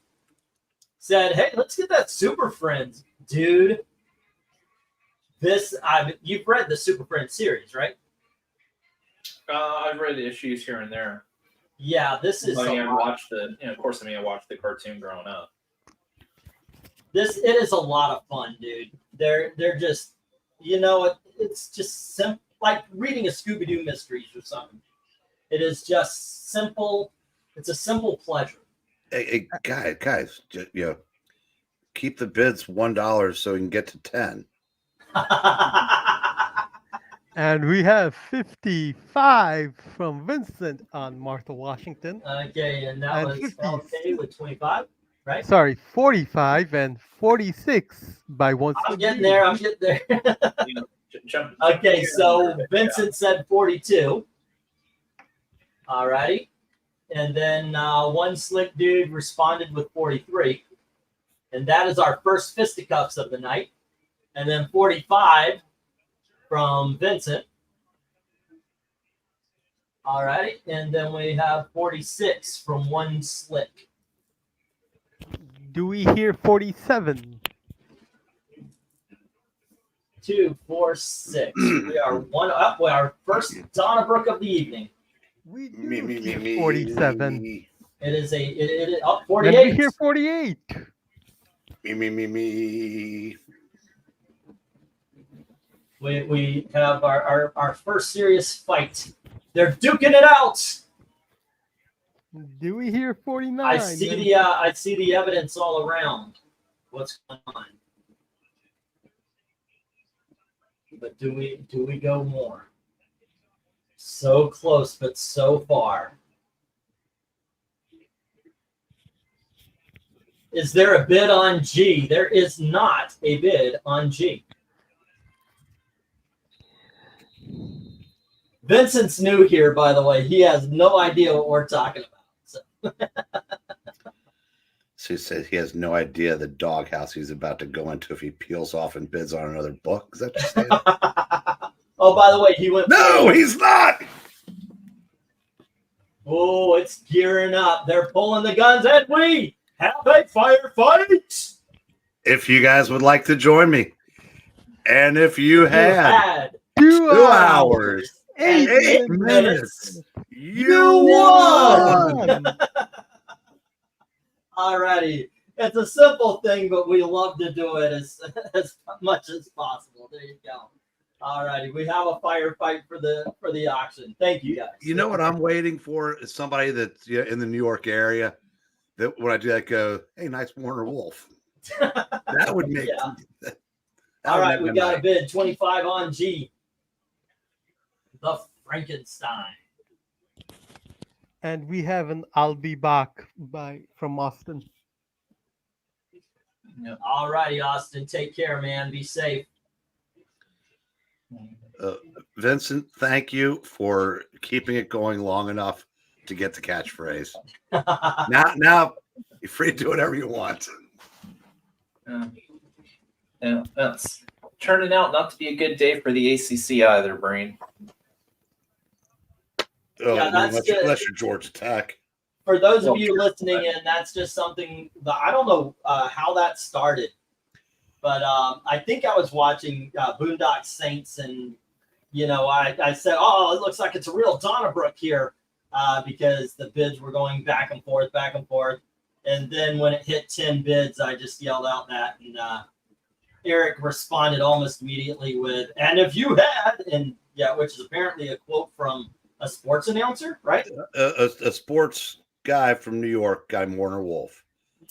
said, hey, let's get that Super Friends, dude. You've read the Super Friends series, right? I've read issues here and there. Yeah, this is. I watched I watched the cartoon growing up. It is a lot of fun, dude. They're just, it's just like reading a Scooby-Doo Mysteries or something. It is just simple. It's a simple pleasure. Hey, guys, keep the bids $1 so we can get to 10. And we have 55 from Vincent on Martha Washington. Okay, and that was 50. LK with 25, right? Sorry, 45 and 46 by One I'm Slick getting Dude. there. I'm getting there. Okay, so Vincent said 42. All righty. And then One Slick Dude responded with 43. And that is our first fisticuffs of the night. And then 45 from Vincent. All righty. And then we have 46 from One Slick. Do we hear 47? 2, 4, 6. We are one up. We are first Donna Brooke of the evening. We do hear 47. It is And 48. we hear 48. Me. We have our first serious fight. They're duking it out. Do we hear 49? I see the evidence all around. What's going on? But do we go more? So close, but so far. Is there a bid on G? There is not a bid on G. Vincent's new here, by the way. He has no idea what we're talking about. So. So he said he has no idea the doghouse he's about to go into if he peels off and bids on another book. Is that just saying? Oh, by the way, he went. No, he's not. Oh, it's gearing up. They're pulling the guns, and we have a firefight. If you guys would like to join me, and if you had 2 hours, 8 minutes, you won. Alrighty. It's a simple thing, but we love to do it as much as possible. There you go. Alrighty. We have a firefight for the auction. Thank you guys. You know what I'm waiting for is somebody that's in the New York area that when I do that go, hey, nice Warner Wolf. That would make All right, we got a bid 25 on G. The Frankenstein. And we have an I'll Be Back from Austin. All righty, Austin. Take care, man. Be safe. Vincent, thank you for keeping it going long enough to get the catchphrase. now you're free to do whatever you want. Yeah, that's turning out not to be a good day for the ACC either, Brain. Unless you're Georgia Tech. For those of you listening in, that's just something that I don't know how that started, but I think I was watching Boondock Saints, and I said, "Oh, it looks like it's a real Donnybrook here," because the bids were going back and forth, and then when it hit 10 bids, I just yelled out that, and Eric responded almost immediately with, "And if you had," and which is apparently a quote from a sports announcer, right? A sports guy from New York, guy Warner Wolf.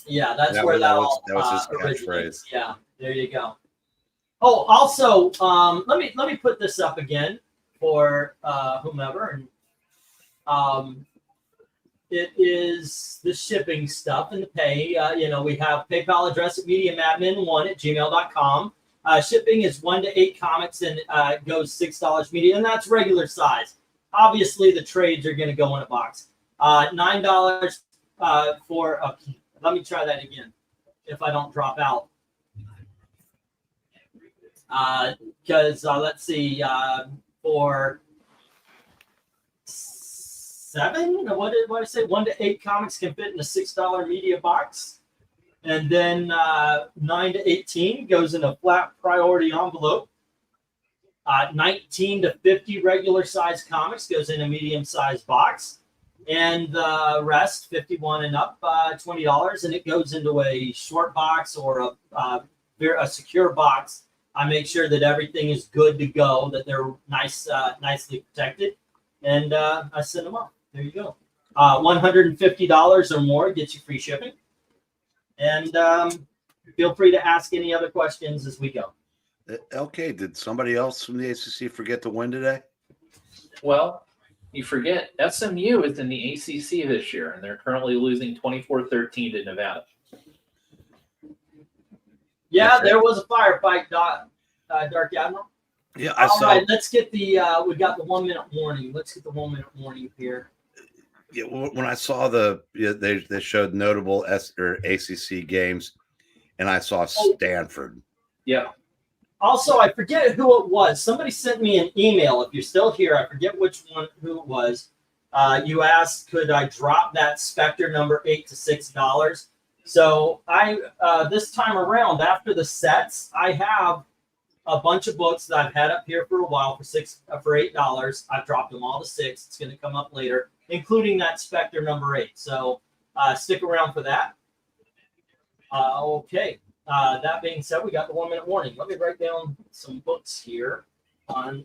Yeah, that's That where was- that, that was- all that was his originates. Yeah, there you go. Oh, also, let me put this up again for whomever, and it is the shipping stuff and the pay. We have PayPal address at MediaMadmin1@gmail.com. Shipping is 1 to 8 comics and goes $6 media, and that's regular size. Obviously, the trades are going to go in a box. $9 for. Let me try that again. If I don't drop out, because let's see, for 7, what did I say? 1 to 8 comics can fit in a $6 media box, and then 9 to 18 goes in a flat priority envelope. 19 to 50 regular size comics goes in a medium sized box, and the rest 51 and up $20, and it goes into a short box or a secure box. I make sure that everything is good to go, that they're nicely protected, and I send them off. There you go. $150 or more gets you free shipping, and feel free to ask any other questions as we go. Okay, did somebody else from the ACC forget to win today? Well, you forget SMU is in the ACC this year, and they're currently losing 24-13 to Nevada. Yeah, there was a firefight, Dark Admiral. Yeah, All right, let's get the. We got the 1 minute warning. Let's get the 1 minute warning here. Yeah, when I saw they showed notable ACC games, and I saw Stanford. Yeah. Also, I forget who it was. Somebody sent me an email. If you're still here, I forget who it was. You asked, could I drop that Spectre number 8 to $6? So I this time around, after the sets, I have a bunch of books that I've had up here for a while for $8. I've dropped them all to $6. It's going to come up later, including that Spectre number 8. So stick around for that. Okay. That being said, we got the 1 minute warning. Let me write down some books here. By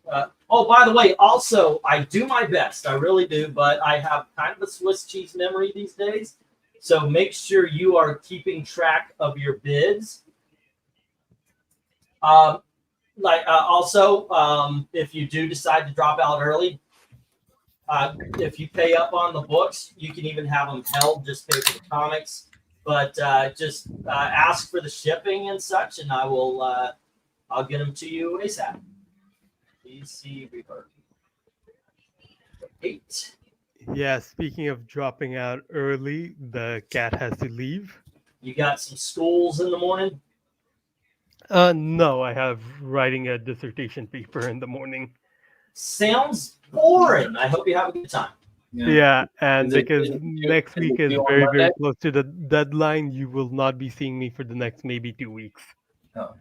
the way, also, I do my best. I really do, but I have kind of a Swiss cheese memory these days. So make sure you are keeping track of your bids. If you do decide to drop out early, if you pay up on the books, you can even have them held, just pay for the comics. But just ask for the shipping and such, and I'll get them to you ASAP. PC Reverb 8. Yeah, speaking of dropping out early, the cat has to leave. You got some schools in the morning? No, I have writing a dissertation paper in the morning. Sounds boring. I hope you have a good time. Yeah, and Is it- because is it due- next is it week is due on very, very Monday? close to the deadline, you will not be seeing me for the next maybe 2 weeks. Oh.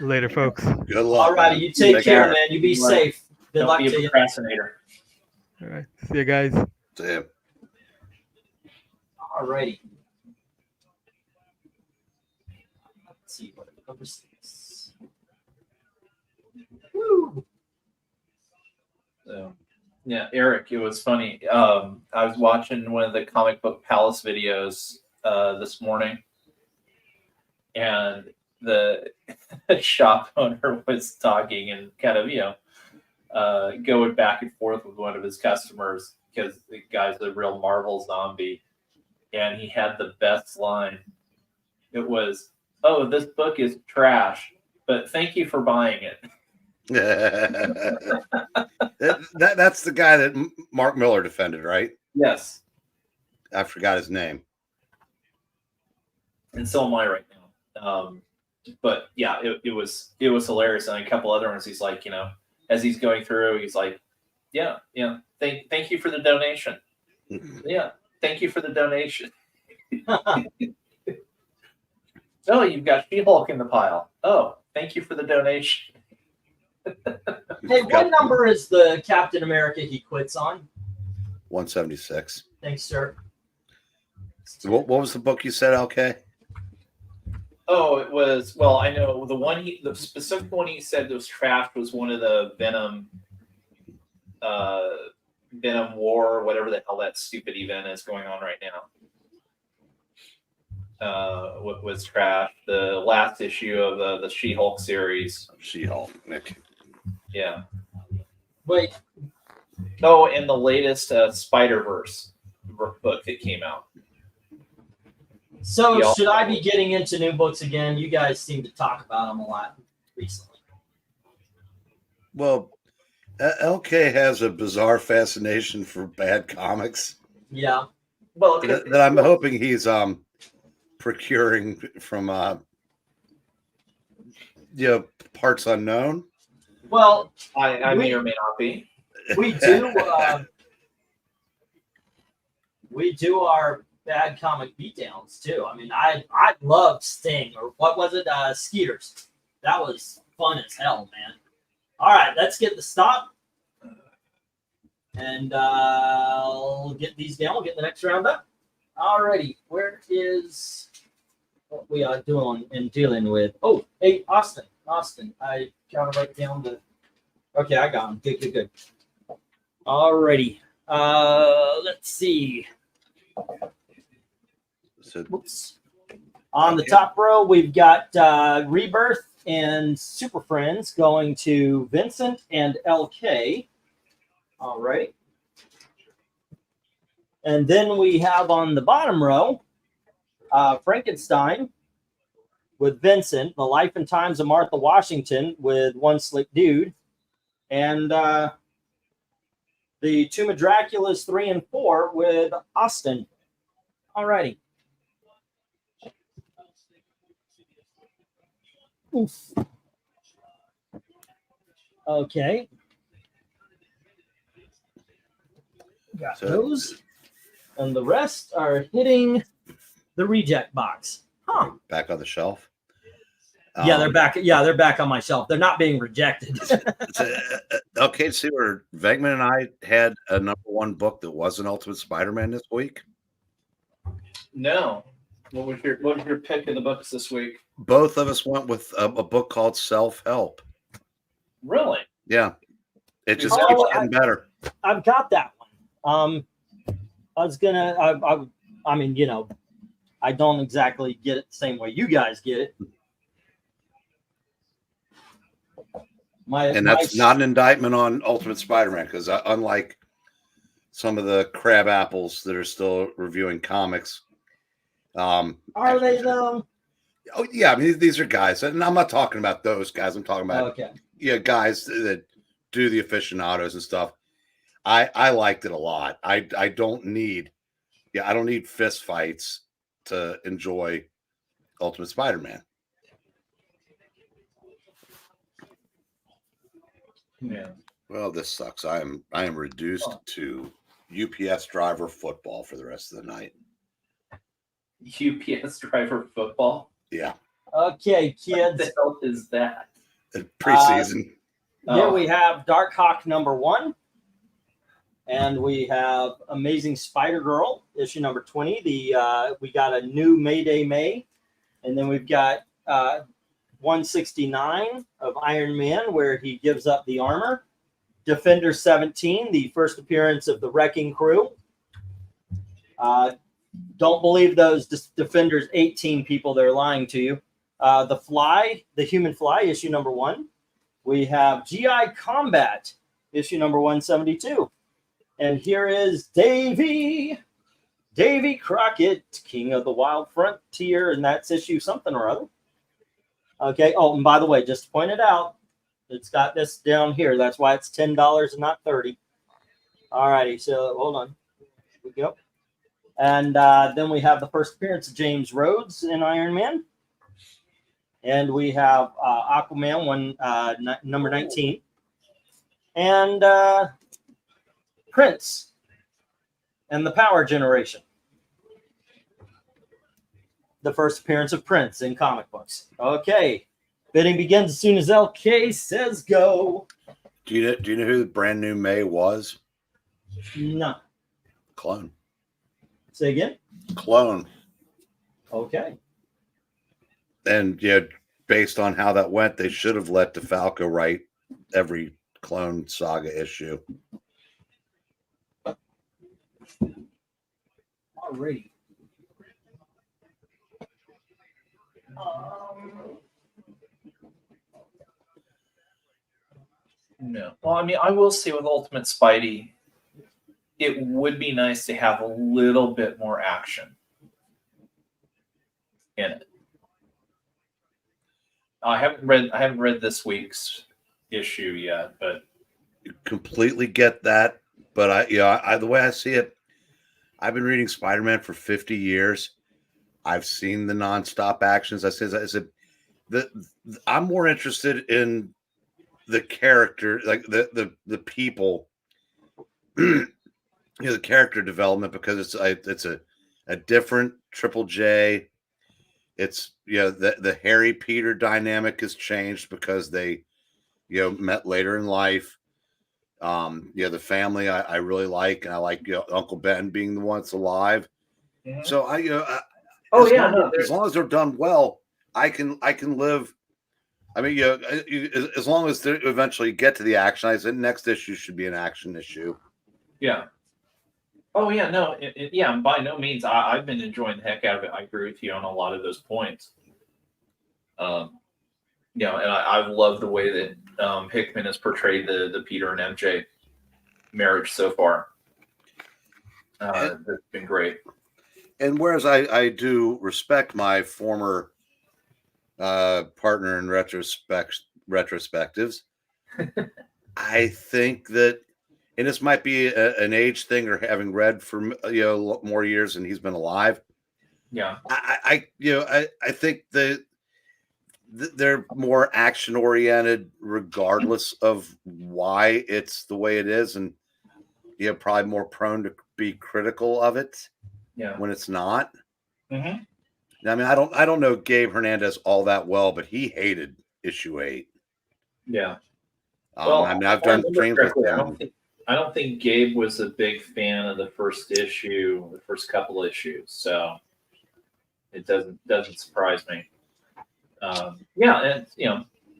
Later, folks. Good luck. All righty, man. you take care, man. You be safe. Good Don't luck be a to you. procrastinator. All right. See you guys. See ya. All righty. Let's see what number 6. Woo. So, yeah, Eric, it was funny. I was watching one of the Comic Book Palace videos this morning, and the shop owner was talking and kind of, going back and forth with one of his customers because the guy's a real Marvel zombie, and he had the best line. It was, "Oh, this book is trash, but thank you for buying it." That's the guy that Mark Miller defended, right? Yes, I forgot his name. and so am I right now. But yeah, it was hilarious, and a couple other ones. He's like, as he's going through, he's like, yeah, thank you for the donation. Yeah, thank you for the donation. Oh, you've got She-Hulk in the pile. Oh, thank you for the donation. Hey, what number is the Captain America he quits on? 176. Thanks, sir. What was the book you said, LK? Oh, it was, well, I know the specific one he said was trash was one of the Venom War, whatever the hell that stupid event is going on right now. was trash. The last issue of the She-Hulk series. She-Hulk, Nick. Yeah. Wait, Oh, and the latest Spider-Verse book that came out. so Yeah. should I be getting into new books again? You guys seem to talk about them a lot recently. Well, LK has a bizarre fascination for bad comics Yeah. Well, that I'm hoping he's procuring from parts unknown. Well, I may or may not be. we do our bad comic beatdowns too. I mean, I loved Sting, or what was it? Skeeters. That was fun as hell, man. All right, let's get the stop, and I'll get these down. We'll get the next round up. Alrighty, where is what we are doing and dealing with? Oh, hey, Austin, I gotta write down the. Okay, I got him. Good. Alrighty. Let's see. So, Whoops. On the top row, we've got Rebirth and Super Friends going to Vincent and LK. All right. And then we have on the bottom row, Frankenstein with Vincent, The Life and Times of Martha Washington with One Slick Dude, and the Tomb of Dracula's 3 and 4 with Austin. All righty. Oof. Okay. Got those. And the rest are hitting the reject box. Huh. back on the shelf. Yeah, they're back. Yeah, they're back on my shelf. They're not being rejected. Okay, see where Vegman and I had a #1 book that wasn't Ultimate Spider-Man this week. No. What was your pick in the books this week? Both of us went with a book called Self-Help. Really? Yeah, it just Oh, keeps getting better. I've got that one. I was gonna. I mean, I don't exactly get it the same way you guys get it. And that's not an indictment on Ultimate Spider-Man, because unlike some of the crab apples that are still reviewing comics, are they though? Oh yeah, I mean these are guys, and I'm not talking about those guys. I'm talking about guys that do the aficionados and stuff. I liked it a lot. I don't need fist fights to enjoy Ultimate Spider-Man. Yeah. Well, this sucks. I am reduced to UPS driver football for the rest of the night. UPS driver football? Yeah. Okay, What kids. the hell is that? Preseason. Here we have Dark Hawk #1. And we have Amazing Spider-Girl, issue number 20. We got a new Mayday May. And then we've got 169 of Iron Man, where he gives up the armor. Defender 17, the first appearance of the Wrecking Crew. Don't believe those Defenders 18 people, they're lying to you. The Fly, the Human Fly, issue number 1. We have GI Combat, issue number 172. And here is Davy Crockett, King of the Wild Frontier, and that's issue something or other. Okay. Oh, and by the way, just to point it out, it's got this down here. That's why it's $10 and not $30. All righty. So hold on. Here we go. And then we have the first appearance of James Rhodes in Iron Man. And we have Aquaman number 19. And Prince and the Power Generation. The first appearance of Prince in comic books. Okay. Bidding begins as soon as LK says go. Do you know who the brand new May was? No. Clone. Say again? Clone. Okay. And based on how that went, they should have let DeFalco write every Clone Saga issue. Alrighty. No. Well, I mean, I will say with Ultimate Spidey, it would be nice to have a little bit more action in it. I haven't read this week's issue yet, but Completely get that. But I the way I see it, I've been reading Spider-Man for 50 years. I've seen the nonstop actions. I said I'm more interested in the character, like the people, the character development, because it's a different Triple J. It's the Harry Peter dynamic has changed because they met later in life. The family I really like, and I like Uncle Ben being the one that's alive. Mhm. So as long as they're done well, I can live. I mean, as long as they eventually get to the action, I said next issue should be an action issue. yeah. Oh yeah, no, yeah. By no means, I've been enjoying the heck out of it. I agree with you on a lot of those points. And I've loved the way that Hickman has portrayed the Peter and MJ marriage so far. It's been great. And whereas I do respect my former partner in retrospectives, I think that, and this might be an age thing or having read for more years than he's been alive. Yeah. I think that they're more action oriented, regardless of why it's the way it is, and probably more prone to be critical of it. Yeah. When it's not. Mm-hmm. I mean, I don't know Gabe Hernandez all that well, but he hated issue 8. Yeah. I mean, I've done streams with him. I don't think Gabe was a big fan of the first issue, the first couple issues, so it doesn't surprise me. And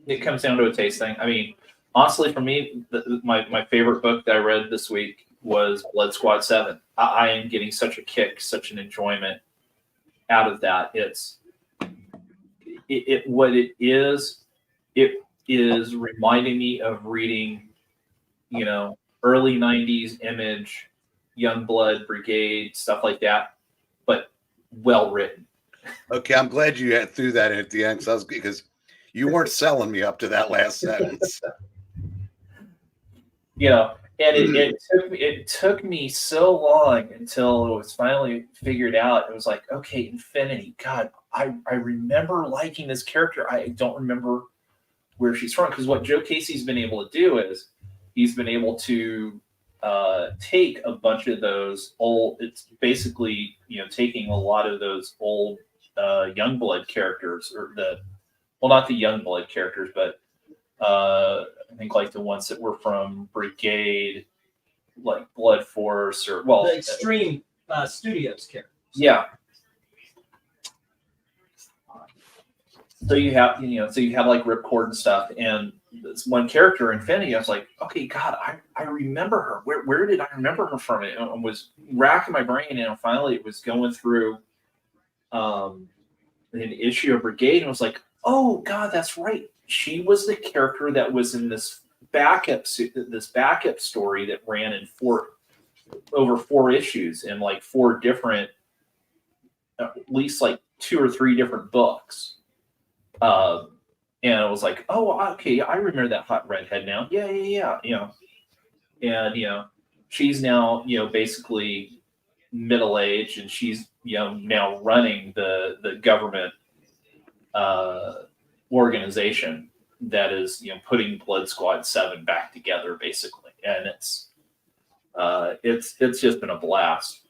it comes down to a taste thing. I mean, honestly, for me, my favorite book that I read this week was Blood Squad 7. I am getting such a kick, such an enjoyment out of that. It is reminding me of reading, early 90s Image, Youngblood Brigade, stuff like that, but well written. Okay, I'm glad you threw that in at the end because you weren't selling me up to that last sentence. And it took me so long until it was finally figured out. It was like, okay, Infinity. God, I remember liking this character. I don't remember where she's from, because what Joe Casey's been able to do is he's been able to take a bunch of those old. It's basically taking a lot of those old Youngblood characters, or not the Youngblood characters, but I think like the ones that were from Brigade, like Blood Force, or the Extreme Studios characters. Yeah. So you have like Ripcord and stuff, and this one character, Infinity. I was like, okay, God, I remember her. Where did I remember her from? It was racking my brain, and finally it was going through an issue of Brigade, and I was like, oh God, that's right. She was the character that was in this backup story that ran in over 4 issues in like 4 different, at least like 2 or 3 different books. And I was like, oh, okay, I remember that hot redhead now. Yeah. And she's now basically middle-aged, and she's now running the government organization that is putting Blood Squad 7 back together, basically, and it's just been a blast.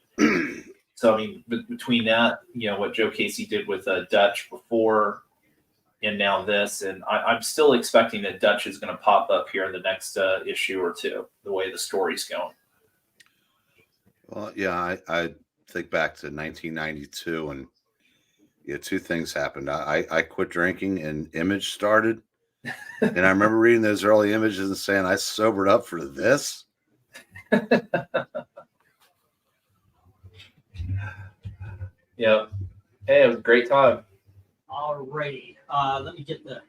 So I mean, between that, what Joe Casey did with Dutch before, and now this, and I'm still expecting that Dutch is going to pop up here in the next issue or 2, the way the story's going. Well, yeah, I think back to 1992, and 2 things happened. I quit drinking, and Image started, and I remember reading those early Images and saying, I sobered up for this. Yeah. Hey, it was a great time. Alrighty. Let me get the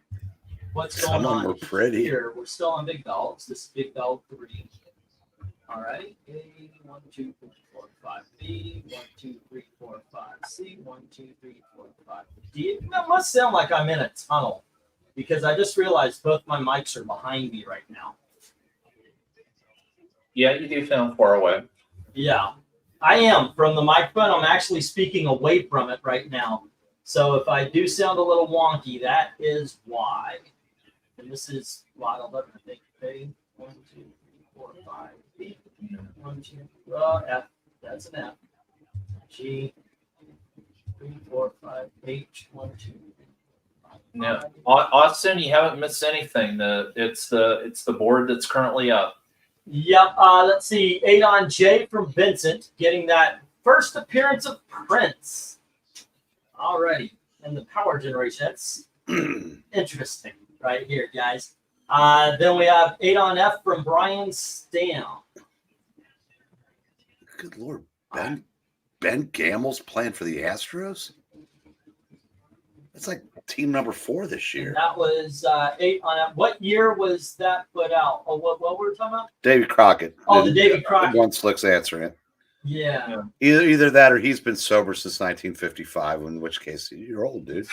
what's Some going of them on are pretty. here. We're still on big dogs. This is big dog 3. Alrighty. A 1, 2, 3, 4, 5. B 1, 2, 3, 4, 5. C 1, 2, 3, 4, 5. D. That must sound like I'm in a tunnel because I just realized both my mics are behind me right now. Yeah, you do sound far away. Yeah, I am from the microphone. I'm actually speaking away from it right now. So if I do sound a little wonky, that is why. And this is lot 11, I think. A 1, 2, 3, 4, 5. B 1, 2. F. That's an F. G 3, 4, 5. H 1, 2. 3, 5. Now, Austin, you haven't missed anything. It's the board that's currently up. Yep. Let's see. 8 on J from Vincent, getting that first appearance of Prince. Alrighty. And the power generation. That's interesting right here, guys. Then we have 8 on F from Brian Stam. Good Lord. Ben Gamel's playing for the Astros? That's like team number 4 this And year. that was 8 on F. What year was that put out? Oh, what were we talking about? Davy Crockett. Oh, the Davy Crockett. One Slick's answering it. Yeah. Either that or he's been sober since 1955, in which case you're old, dude.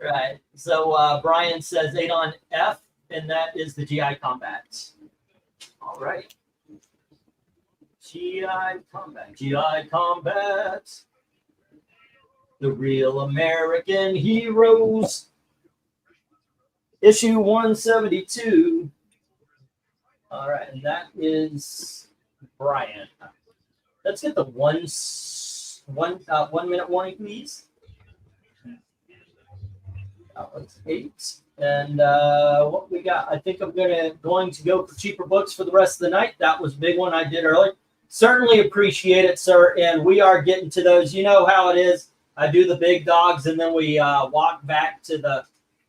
Right. So Brian says 8 on F, and that is the GI Combat. All right. GI Combat. GI Combat. The Real American Heroes. Issue 172. All right, and that is Brian. Let's get the 1 minute warning, please. That was 8. And what we got? I think I'm going to go for cheaper books for the rest of the night. That was a big one I did earlier. Certainly appreciate it, sir. And we are getting to those. You know how it is. I do the big dogs, and then we walk back to the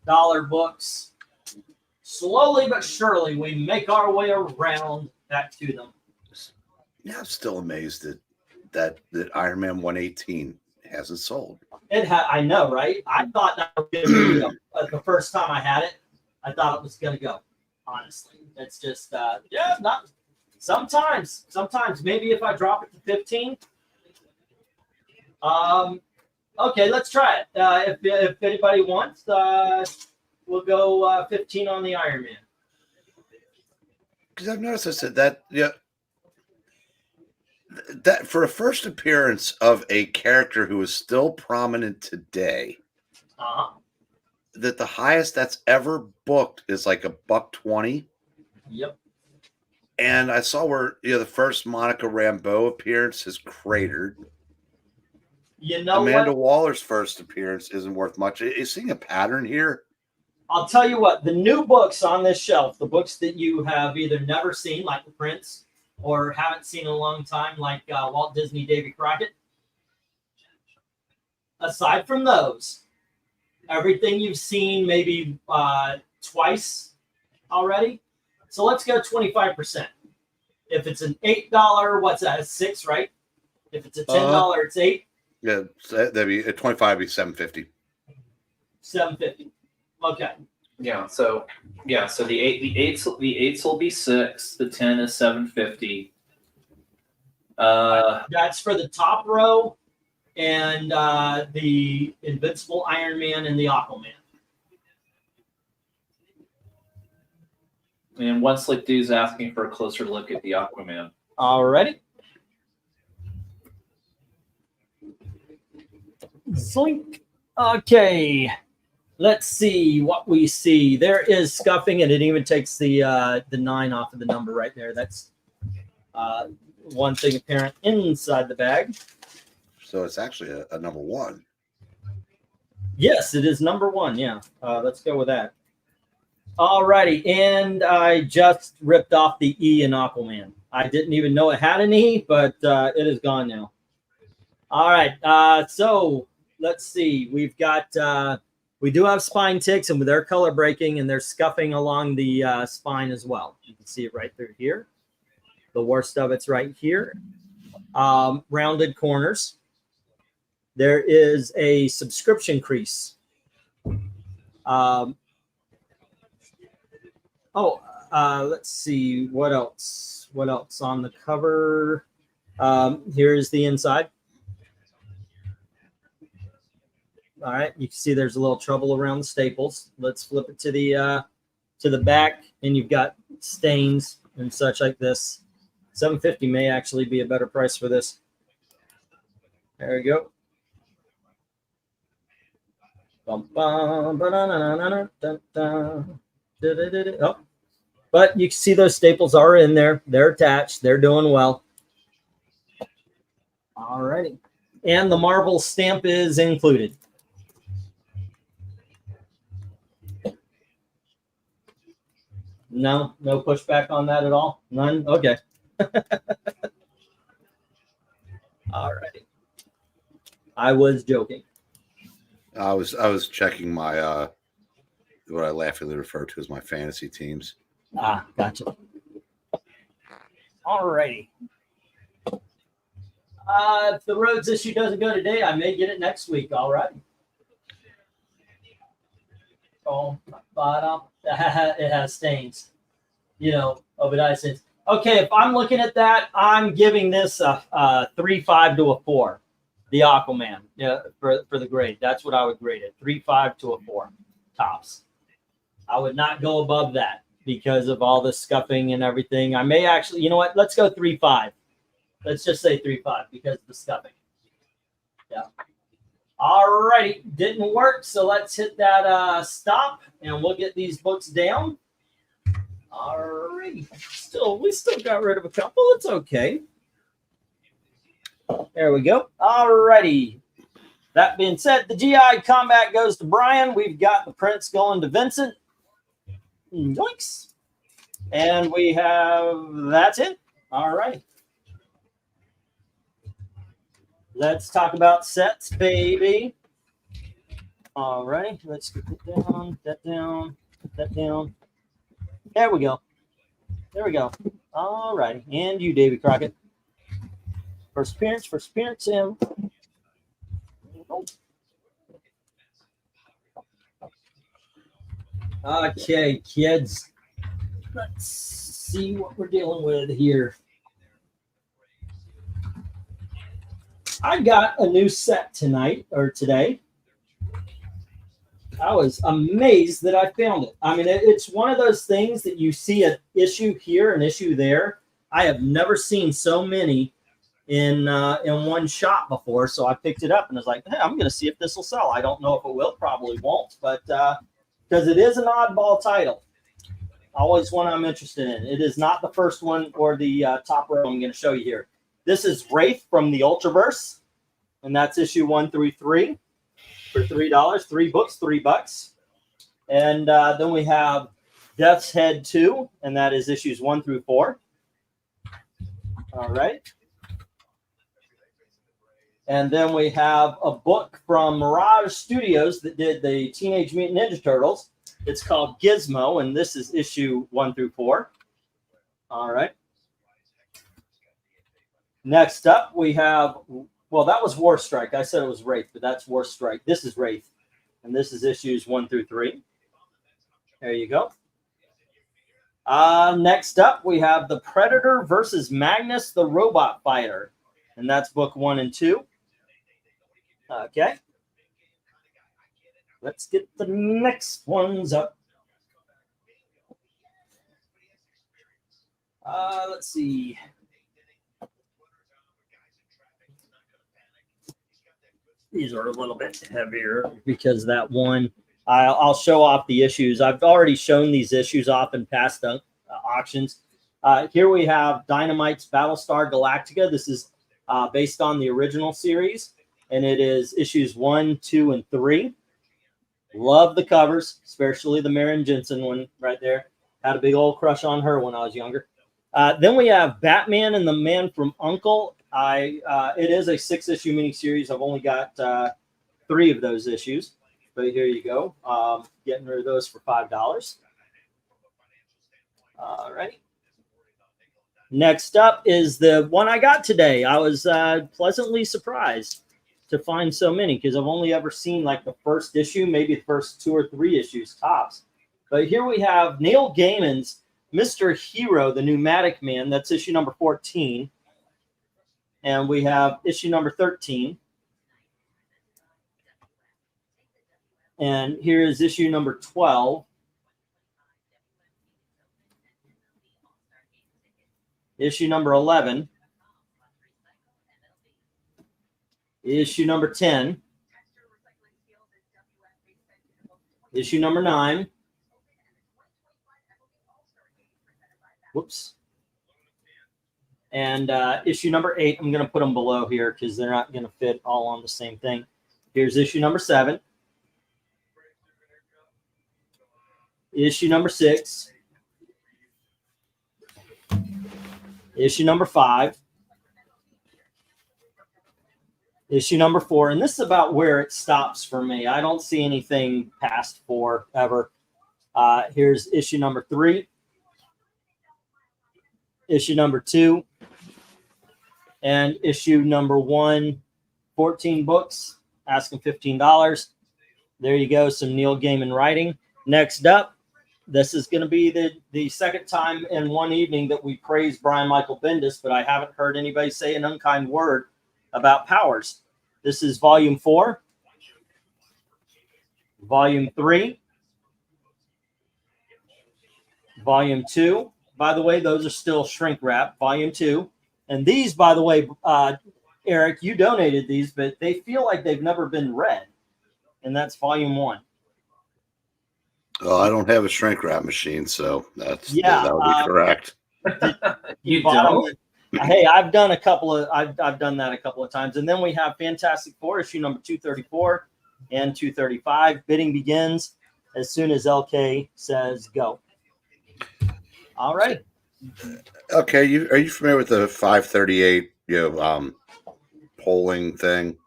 dollar books. Slowly but surely, we make our way around back to them. Yeah, I'm still amazed that Iron Man 118 hasn't sold. I know, right? I thought that was going to be the first time I had it. I thought it was going to go. Honestly, it's just not. Sometimes maybe if I drop it to 15. Okay, let's try it. If anybody wants, we'll go 15 on the Iron Man. Because I've noticed, I said that, that for a first appearance of a character who is still prominent today, that the highest that's ever booked is like $120. Yep. And I saw where the first Monica Rambeau appearance is cratered. You know Amanda what? Waller's first appearance isn't worth much. Are you seeing a pattern here? I'll tell you what, the new books on this shelf, the books that you have either never seen, like The Prince, or haven't seen in a long time, like Walt Disney, Davy Crockett. Aside from those, everything you've seen maybe twice already. So let's go 25%. If it's an $8, what's that? It's 6, right? If it's a $10, it's 8. Yeah, that'd be at 25. Be $750. $750. Okay. Yeah. So the eights will be 6. The 10 is $750. That's for the top row and the Invincible Iron Man and the Aquaman. And One Slick Dude's asking for a closer look at the Aquaman. Alrighty. Zoink. Okay. Let's see what we see. There is scuffing, and it even takes the 9 off of the number right there. That's one thing apparent inside the bag. So it's actually a number 1. Yes, it is number 1. Yeah. Let's go with that. Alrighty. And I just ripped off the E in Aquaman. I didn't even know it had an E, but it is gone now. All right. So let's see. We've got... we do have spine ticks, and they're color breaking, and they're scuffing along the spine as well. You can see it right through here. The worst of it's right here. Rounded corners. there is a subscription crease. Let's see what else. What else on the cover? Here's the inside. All right, you can see there's a little trouble around the staples. Let's flip it to the back, and you've got stains and such like this. $750 may actually be a better price for this. There we go. Oh, but you can see those staples are in there. They're attached. They're doing well. All righty. And the marble stamp is included. No pushback on that at all? None? Okay. All righty. I was joking. I was checking my what I laughingly refer to as my fantasy teams. Ah, gotcha. All righty. If the Rhodes issue doesn't go today, I may get it next week. All right. Oh, bottom. It has stains. Obadiah stains. Okay, if I'm looking at that, I'm giving this a 3.5 to a 4. The Aquaman, for the grade. That's what I would grade it. 3.5 to a 4 tops. I would not go above that because of all the scuffing and everything. I may actually, you know what? Let's go 3.5. Let's just say 3.5 because of the scuffing. Yeah. All righty. Didn't work, so let's hit that stop, and we'll get these books down. All righty. We still got rid of a couple. It's okay. There we go. All righty. That being said, the GI combat goes to Brian. We've got the Prince going to Vincent. Yoinks. And we have, that's it. All right. Let's talk about sets, baby. All right. Let's get that down, that down, that down. There we go. There we go. All righty. And you, Davy Crockett. First appearance, Sam. Okay, kids. Let's see what we're dealing with here. I got a new set today. I was amazed that I found it. I mean, it's one of those things that you see an issue here, an issue there. I have never seen so many in one shot before, so I picked it up and was like, hey, I'm going to see if this will sell. I don't know if it will, probably won't, but because it is an oddball title. Always one I'm interested in. It is not the first one or the top row I'm going to show you here. This is Wraith from the Ultraverse, and that's issue 1 through 3 for $3. 3 books, $3. And then we have Death's Head 2, and that is issues 1 through 4. All right. And then we have a book from Mirage Studios that did the Teenage Mutant Ninja Turtles. It's called Gizmo, and this is issue 1 through 4. All right. Next up, we have, well, that was War Strike. I said it was Wraith, but that's War Strike. This is Wraith, and this is issues 1 through 3. There you go. Next up, we have The Predator versus Magnus the Robot Fighter, and that's book 1 and 2. Okay. Let's get the next ones up. Let's see. These are a little bit heavier because that one, I'll show off the issues. I've already shown these issues off in past auctions. Here we have Dynamite's Battlestar Galactica. This is based on the original series, and it is issues 1, 2, and 3. Love the covers, especially the Maren Jensen one right there. Had a big old crush on her when I was younger. Then we have Batman and the Man from U.N.C.L.E. It is a 6-issue miniseries. I've only got 3 of those issues, but here you go. Getting rid of those for $5. All right. Next up is the one I got today. I was pleasantly surprised to find so many because I've only ever seen like the first issue, maybe the first 2 or 3 issues tops. But here we have Neil Gaiman's Mr. Hero, the Pneumatic Man. That's issue number 14. And we have issue number 13. And here is issue number 12. Issue number 11. Issue number 10. Issue number 9. Whoops. And issue number 8. I'm going to put them below here because they're not going to fit all on the same thing. Here's issue number 7. Issue number 6. Issue number 5. Issue number 4. And this is about where it stops for me. I don't see anything past 4 ever. Here's issue number 3. Issue number 2. And issue number 1. 14 books. Asking $15. There you go. Some Neil Gaiman writing. Next up, this is going to be the second time in one evening that we praise Brian Michael Bendis, but I haven't heard anybody say an unkind word about Powers. This is volume 4, volume 3, volume 2. By the way, those are still shrink wrap, volume 2. And these, by the way, Eric, you donated these, but they feel like they've never been read. And that's volume 1. Oh, I don't have a shrink wrap machine, so that would be correct. You don't? Hey, I've done that a couple of times. And then we have Fantastic Four, issue number 234 and 235. Bidding begins as soon as LK says go. All right. Okay, are you familiar with the 538 polling thing?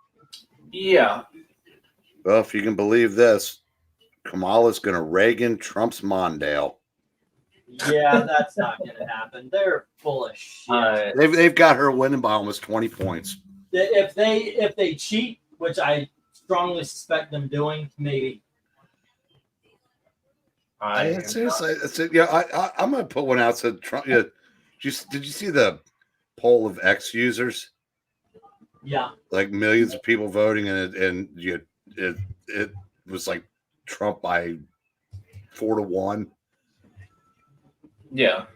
Yeah. Well, if you can believe this, Kamala's going to Reagan Trump's Mondale. Yeah, that's not going to happen. They're full of shit. They've got her winning by almost 20 points. If they cheat, which I strongly suspect them doing, maybe. Seriously, I'm going to put one out. Said Trump. Did you see the poll of X users? Yeah, like millions of people voting, and it was like Trump by 4-1. Yeah.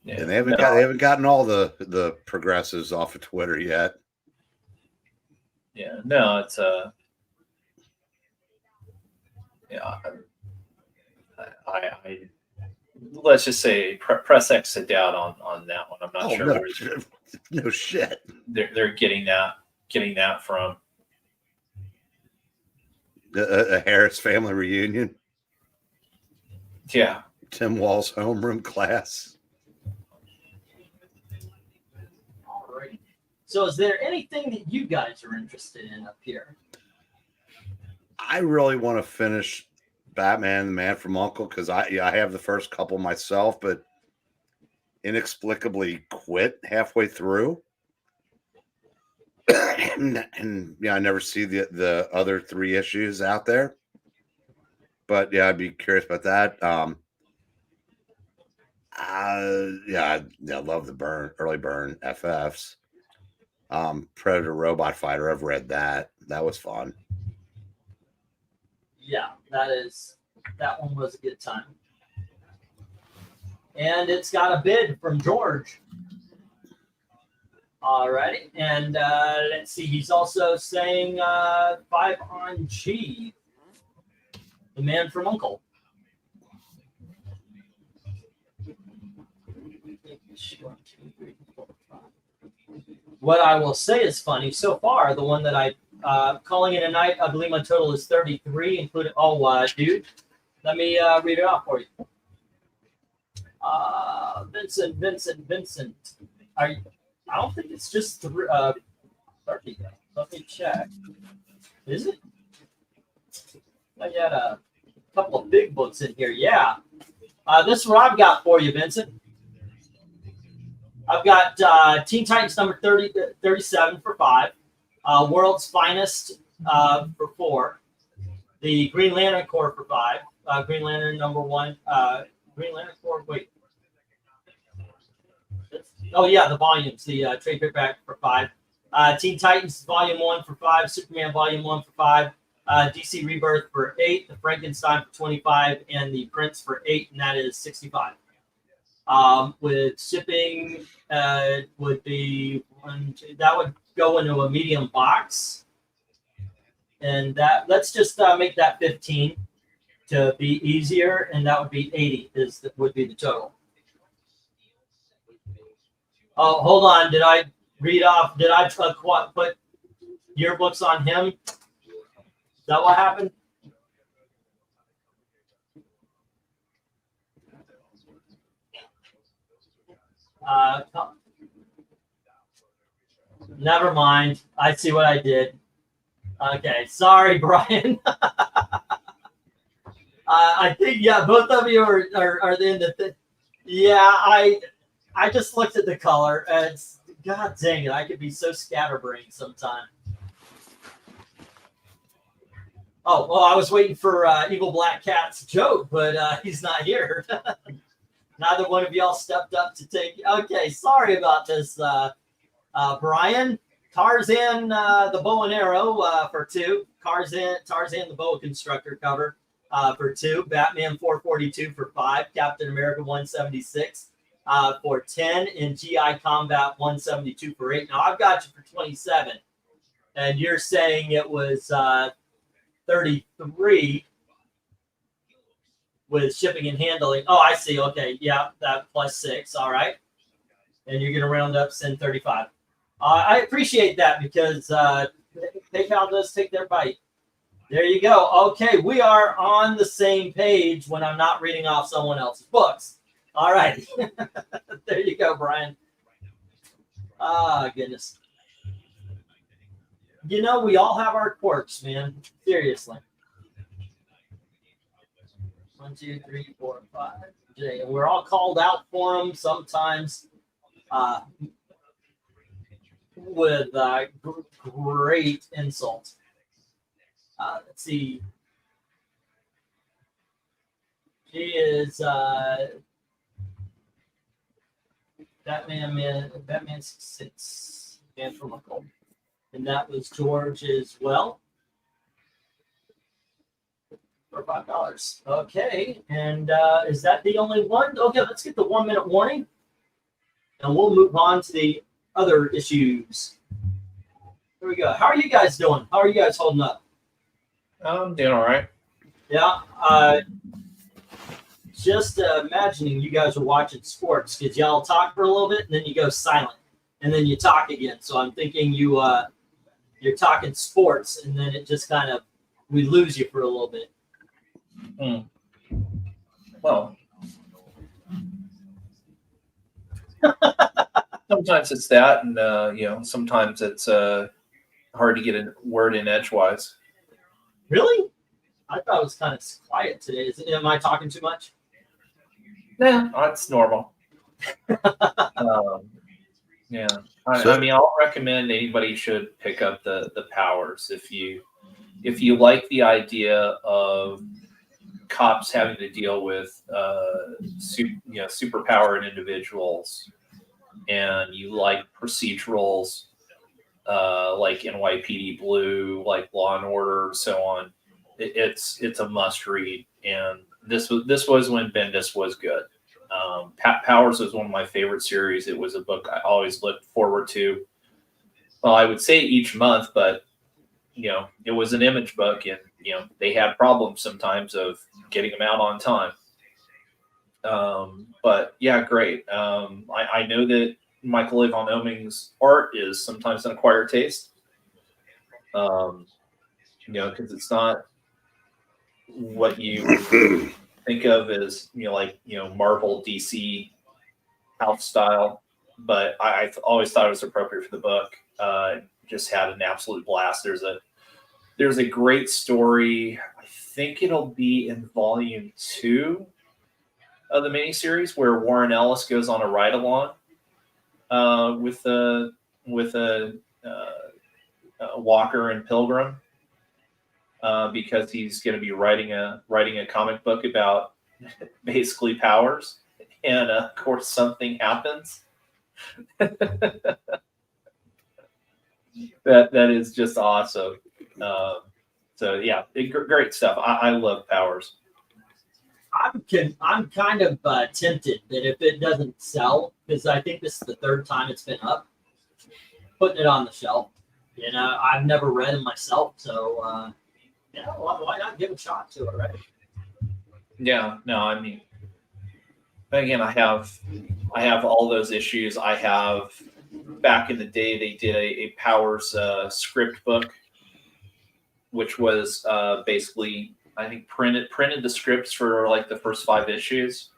And they haven't gotten all the progressives off of Twitter yet. Yeah, no, it's I let's just say press X to doubt on that one. I'm not sure. No shit. They're getting that from a Harris family reunion. Yeah. Tim Wall's homeroom class. All right. So is there anything that you guys are interested in up here? I really want to finish Batman, the Man from U.N.C.L.E. because I have the first couple myself, but inexplicably quit halfway through. and I never see the other 3 issues out there. But yeah, I'd be curious about that. I love the early burn FFs. Predator Robot Fighter, I've read that. That was fun. Yeah, that one was a good time. And it's got a bid from George. All righty. And let's see, he's also saying 5 on G. The Man from U.N.C.L.E. What I will say is funny so far. The one that I calling it a night. I believe my total is 33, including dude. Let me read it off for you. Vincent. I don't think it's just 30. Let me check. Is it? I got a couple of big books in here. Yeah. This is what I've got for you, Vincent. I've got Teen Titans number 37 for 5. World's Finest for 4. The Green Lantern Corps for 5. Green Lantern number 1. Green Lantern Corps, wait. Oh, yeah, the volumes. The trade paperback for 5. Teen Titans Volume 1 for 5. Superman Volume 1 for 5. DC Rebirth for 8. The Frankenstein for 25. And the Prince for 8. And that is 65. With shipping, would be that would go into a medium box, and that let's just make that 15 to be easier, and that would be 80 would be the total. Oh, hold on, did I read off? Did I put yearbooks on him? Is that what happened? Never mind. I see what I did. Okay, sorry, Brian. I think both of you are in the. Yeah, I just looked at the color, and God dang it, I could be so scatterbrained sometimes. Oh well, I was waiting for Evil Black Cat's joke, but he's not here. Neither one of y'all stepped up to take. Okay, sorry about this, Brian. Tarzan, the bow and arrow for 2. Tarzan, the boa constructor cover for 2. Batman 442 for 5. Captain America 176 for 10. And GI Combat 172 for 8. Now I've got you for 27, and you're saying it was 33. With shipping and handling. Oh, I see. Okay. Yeah, that plus 6. All right. And you're going to round up, send 35. I appreciate that because PayPal does take their bite. There you go. Okay. We are on the same page when I'm not reading off someone else's books. All right. There you go, Brian. Ah, goodness. You know, we all have our quirks, man. Seriously. 1, 2, 3, 4, 5. And we're all called out for them sometimes with great insult. Let's see. She is Batman 6, and from Uncle. And that was George as well. For $5. Okay, and is that the only one? Okay, let's get the 1 minute warning, and we'll move on to the other issues. Here we go. How are you guys doing? How are you guys holding up? I'm doing all right. Yeah. Just imagining you guys are watching sports because y'all talk for a little bit and then you go silent and then you talk again. So I'm thinking you're talking sports and then it just kind of we lose you for a little bit. Well, sometimes it's that, and sometimes it's hard to get a word in edgewise. Really? I thought it was kind of quiet today. Am I talking too much? Nah, that's normal. Yeah. I mean, I'll recommend anybody should pick up the Powers if you like the idea of cops having to deal with superpowered individuals, and you like procedurals like NYPD Blue, like Law and Order, and so on. It's a must read, and this was when Bendis was good. Powers was one of my favorite series. It was a book I always looked forward to. Well, I would say each month, but it was an Image book, and they had problems sometimes of getting them out on time. But yeah, great. I know that Michael A. von Oeming's art is sometimes an acquired taste. Because it's not what you think of as Marvel, DC house style, but I always thought it was appropriate for the book. Just had an absolute blast. There's a great story. I think it'll be in volume 2 of the miniseries where Warren Ellis goes on a ride along with a Walker and Pilgrim because he's going to be writing a comic book about basically powers, and of course something happens. that is just awesome. So yeah, great stuff. I love powers. I'm kind of tempted that if it doesn't sell, because I think this is the third time it's been up, putting it on the shelf. You know, I've never read it myself, so why not give a shot to it, right? Yeah, no, I mean, again, I have all those issues. I have back in the day they did a Powers script book, which was basically, I think, printed the scripts for like the first 5 issues.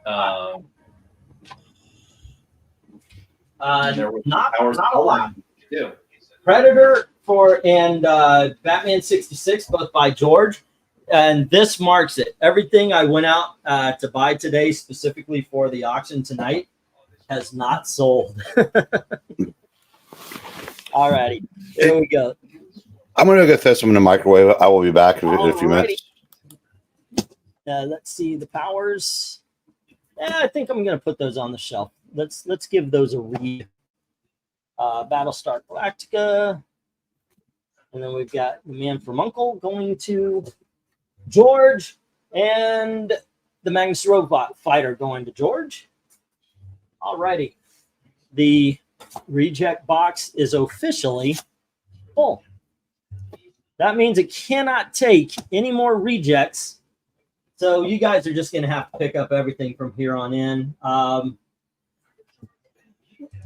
There was Not Powers a lot. too. Predator and Batman 66, both by George, and this marks it. Everything I went out to buy today, specifically for the auction tonight, has not sold. Alrighty, here we go. I'm going to go throw some in the microwave. I will be back in a few minutes. Let's see the powers. I think I'm going to put those on the shelf. Let's give those a read. Battlestar Galactica, and then we've got the Man from Uncle going to George, and the Magnus Robot Fighter going to George. Alrighty, the reject box is officially full. That means it cannot take any more rejects. So you guys are just going to have to pick up everything from here on in.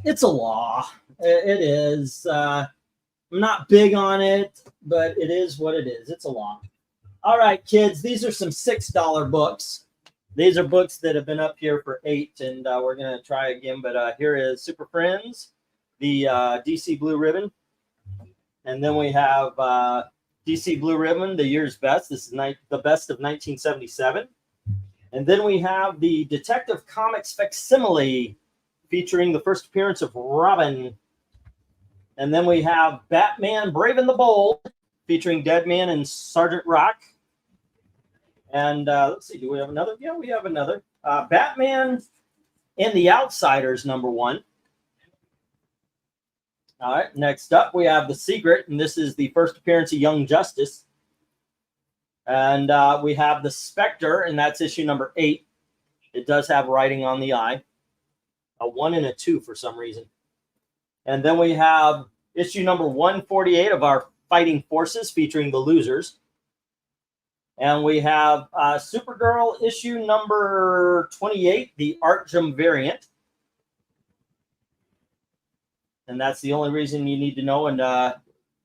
It's a law. It is. I'm not big on it, but it is what it is. It's a law. All right, kids, these are some $6 books. These are books that have been up here for $8, and we're going to try again. But here is Super Friends, the DC Blue Ribbon. And then we have DC Blue Ribbon, the year's best. This is the best of 1977. And then we have the Detective Comics Facsimile, featuring the first appearance of Robin. And then we have Batman Brave and the Bold, featuring Deadman and Sergeant Rock. And let's see, do we have another? Yeah, we have another. Batman and the Outsiders, #1. All right, next up, we have The Secret, and this is the first appearance of Young Justice. And we have The Spectre, and that's issue #8. It does have writing on the eye. A 1 and a 2 for some reason. And then we have issue number 148 of our Fighting Forces, featuring the Losers. And we have Supergirl issue number 28, the Arkham variant. And that's the only reason you need to know and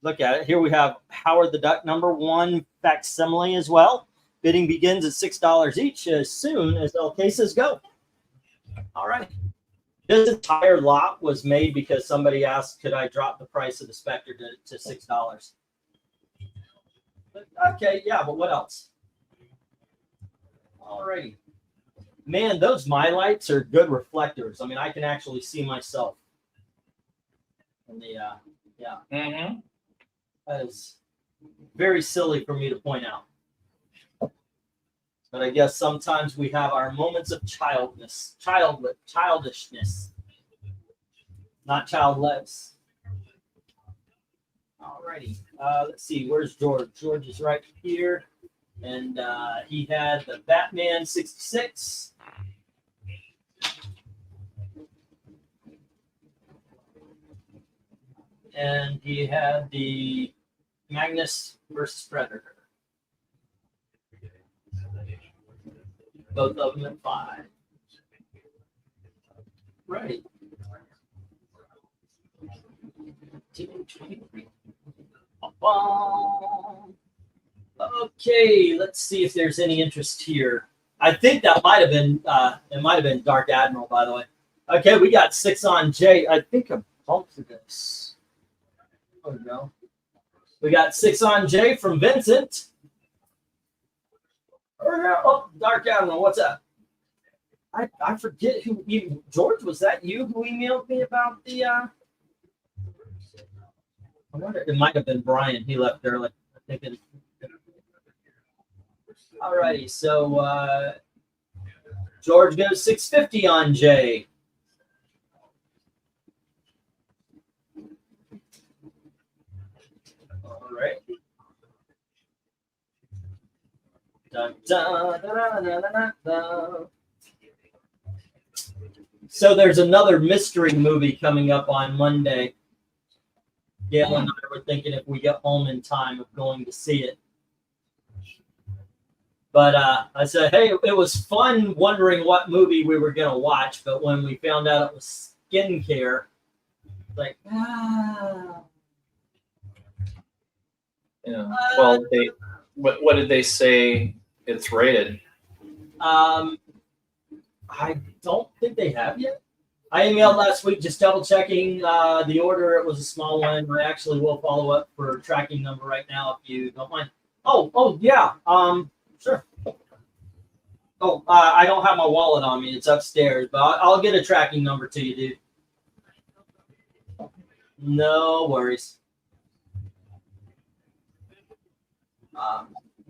look at it. Here we have Howard the Duck #1 facsimile as well. Bidding begins at $6 each as soon as all cases go. All right. This entire lot was made because somebody asked, could I drop the price of the Spectre to $6? Okay, yeah, but what else? All righty. Man, those My Lights are good reflectors. I mean, I can actually see myself. And yeah. Mm-hmm. That is very silly for me to point out. But I guess sometimes we have our moments of childishness, not childless. Alrighty, let's see. Where's George? George is right here, and he had the Batman 66. And he had the Magnus versus Predator. Both of them at 5. Right. Okay, let's see if there's any interest here. I think that might have been Dark Admiral, by the way. Okay, we got 6 on J. I think I'm bumped to this. There we go. We got 6 on J from Vincent. Oh, Dark Admiral, what's up? I forget who George, was that you who emailed me about the I wonder, it might have been Brian. He left early. I think it. Alrighty, so George goes 650 on Jay. All right. Dun, dun, dun, dun, dun, dun. So there's another mystery movie coming up on Monday. Gail and I were thinking if we get home in time of going to see it. But I said, hey, it was fun wondering what movie we were going to watch. But when we found out it was skincare, like, Yeah. Well, what did they say it's rated? I don't think they have yet. I emailed last week just double checking the order. It was a small one. I actually will follow up for tracking number right now if you don't mind. Oh yeah. Sure. Oh, I don't have my wallet on me. It's upstairs, but I'll get a tracking number to you, dude. No worries.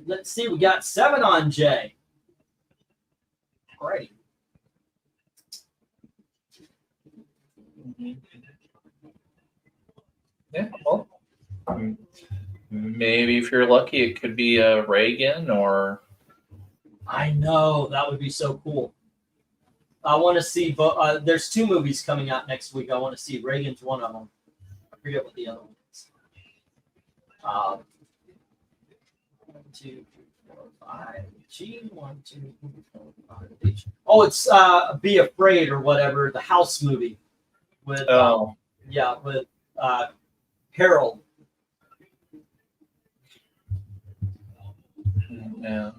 Let's see. We got 7 on Jay. Alrighty. Yeah, well, maybe if you're lucky, it could be a Reagan or. I know, that would be so cool. I want to see. There's 2 movies coming out next week. I want to see. Reagan's one of them. I forget what the other one is. 1, 2, 3, 4, 5. G 1, 2, 3, 4, 5. H. Oh, it's Be Afraid or whatever. The House movie with with Harold. Yeah.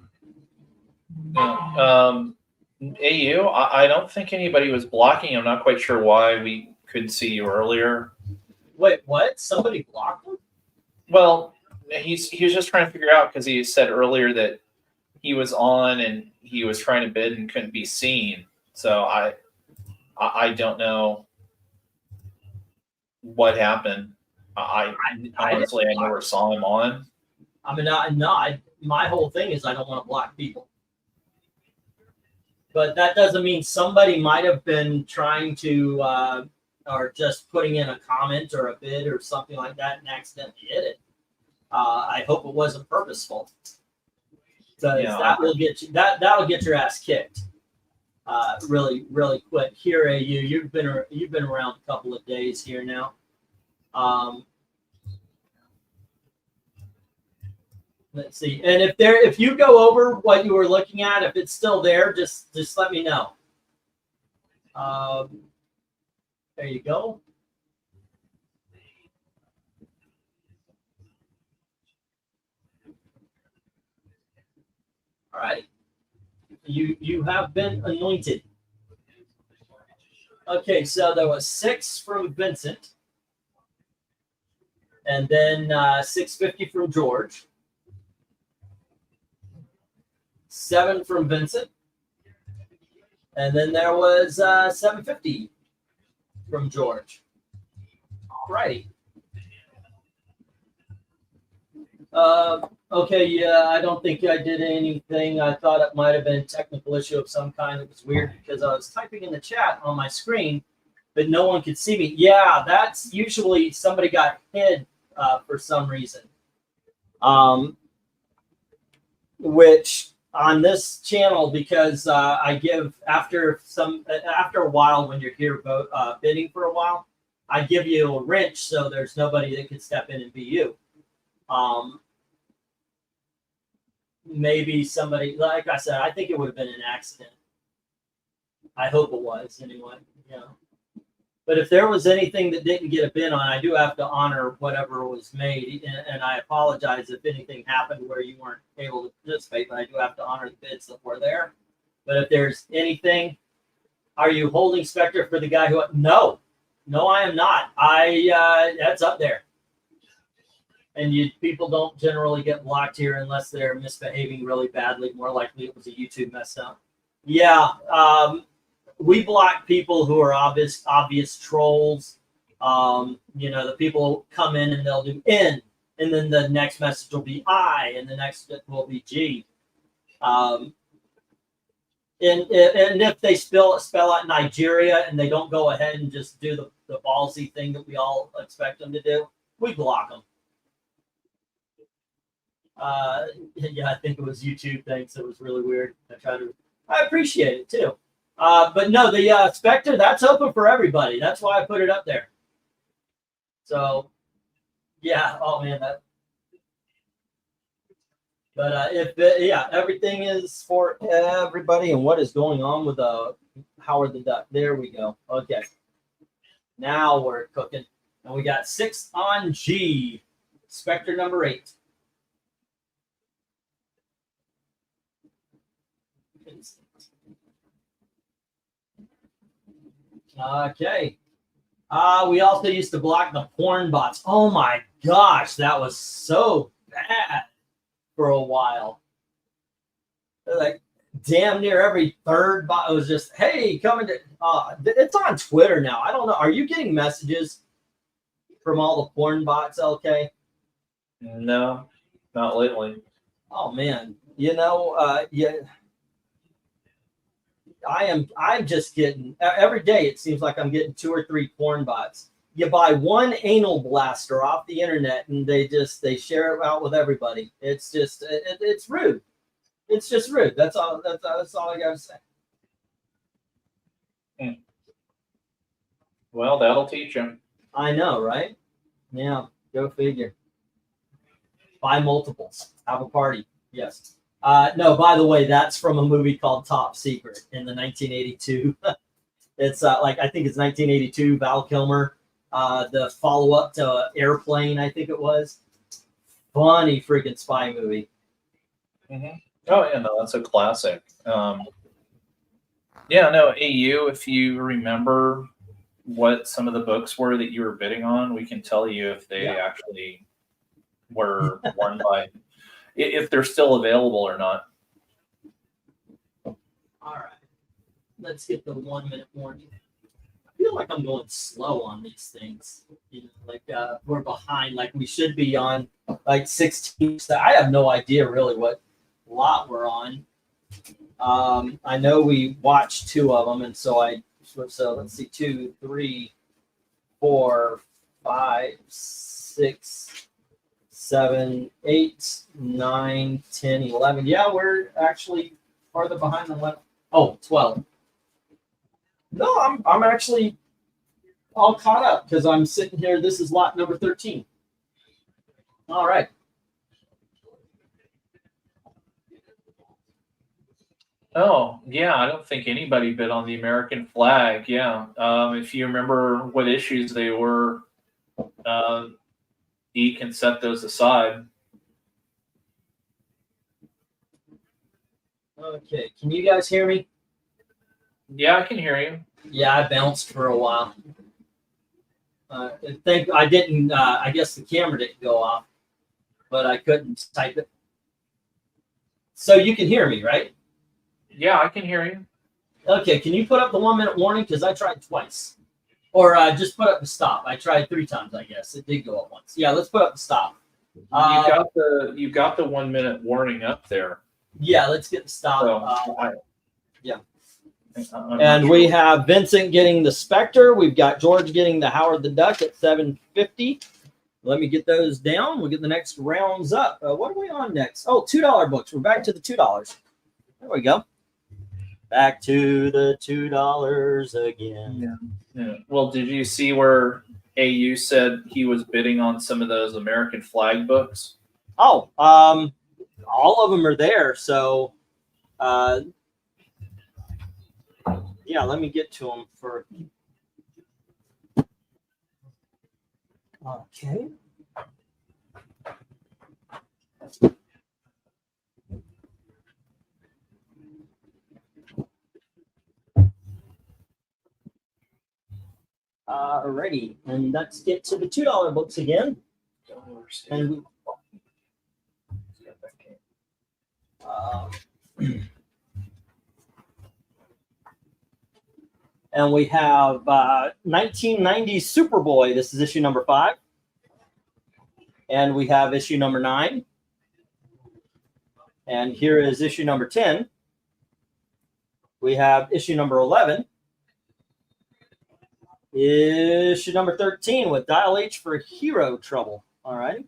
AU, I don't think anybody was blocking. I'm not quite sure why we couldn't see you earlier. Wait, what? Somebody blocked him? Well, he was just trying to figure out because he said earlier that he was on and he was trying to bid and couldn't be seen. So I don't know what happened. I honestly I never saw him on. I mean, my whole thing is I don't want to block people. But that doesn't mean somebody might have been trying to, or just putting in a comment or a bid or something like that and accidentally hit it. I hope it wasn't purposeful. Because that will get you, that'll get your ass kicked. Really, really quick. Here, AU, you've been around a couple of days here now. Let's see. And if you go over what you were looking at, if it's still there, just let me know. There you go. All right. You have been anointed. Okay, so there was 6 from Vincent. And then 650 from George. 7 from Vincent. And then there was 750 from George. All righty. Okay, yeah, I don't think I did anything. I thought it might have been a technical issue of some kind. It was weird because I was typing in the chat on my screen, but no one could see me. Yeah, that's usually somebody got hid for some reason. Which on this channel, because I give after a while when you're here bidding for a while, I give you a wrench so there's nobody that can step in and be you. Maybe somebody, like I said, I think it would have been an accident. I hope it was anyway. Yeah. But if there was anything that didn't get a bid on, I do have to honor whatever was made, and I apologize if anything happened where you weren't able to participate. But I do have to honor the bids that were there. But if there's anything, are you holding Spectre for the guy who? No, I am not. That's up there. And people don't generally get blocked here unless they're misbehaving really badly. More likely it was a YouTube mess up. Yeah. we block people who are obvious trolls. The people come in and they'll do N, and then the next message will be I, and the next will be G. And if they spell out Nigeria and they don't go ahead and just do the ballsy thing that we all expect them to do, we block them. Yeah, I think it was YouTube. Thanks. It was really weird. I appreciate it too. But no, the Spectre, that's open for everybody. That's why I put it up there. So, yeah. Oh man, that. But everything is for everybody. And what is going on with Howard the Duck? There we go. Okay. Now we're cooking. And we got 6 on G. Spectre number 8. Okay. We also used to block the porn bots. Oh my gosh, that was so bad for a while. Like damn near every third bot was just, hey, coming to. It's on Twitter now. I don't know. Are you getting messages from all the porn bots, LK? No, not lately. Oh man, yeah. I'm just getting every day. It seems like I'm getting 2 or 3 porn bots. You buy one anal blaster off the internet, and they share it out with everybody. It's just it's rude. It's just rude. That's all. That's all I gotta say. Well, that'll teach him. I know, right? Yeah. Go figure. Buy multiples. Have a party. Yes. No, by the way, that's from a movie called Top Secret in the 1982. It's I think it's 1982. Val Kilmer, the follow-up to Airplane, I think it was. Funny freaking spy movie. Mm-hmm. Oh yeah, no, that's a classic. Yeah, no, AU. If you remember what some of the books were that you were bidding on, we can tell you if they actually were won by. If they're still available or not. All right. Let's get the 1 minute warning. I feel like I'm going slow on these things. We're behind, like we should be on like 16. I have no idea really what lot we're on. I know we watched 2 of them, and so let's see, 2, 3, 4, 5, 6, 7, 8, 9, 10, 11. Yeah, we're actually farther behind than 11. Oh, 12. No, I'm actually all caught up because I'm sitting here. This is lot number 13. All right. Oh, yeah, I don't think anybody bid on the American flag. Yeah. If you remember what issues they were, E can set those aside. Okay, can you guys hear me? Yeah, I can hear you. Yeah, I bounced for a while. I think I didn't. I guess the camera didn't go off, but I couldn't type it. So you can hear me, right? Yeah, I can hear you. Okay, can you put up the 1 minute warning? Because I tried twice. Or just put up the stop. I tried 3 times, I guess. It did go up once. Yeah, let's put up the stop. You got the 1 minute warning up there. Yeah, let's get the stop. So, yeah. I'm we have Vincent getting the Spectre. We've got George getting the Howard the Duck at 750. Let me get those down. We'll get the next rounds up. What are we on next? Oh, $2 books. We're back to the $2. There we go. Back to the $2 again. Yeah. Well, did you see where AU said he was bidding on some of those American flag books? Oh, all of them are there. So, yeah, let me get to them for. Okay. Alrighty, and let's get to the $2 books again. And And we have 1990 Superboy. This is issue number 5. And we have issue number 9. And here is issue number 10. We have issue number 11. Issue number 13 with Dial H for Hero Trouble. All right.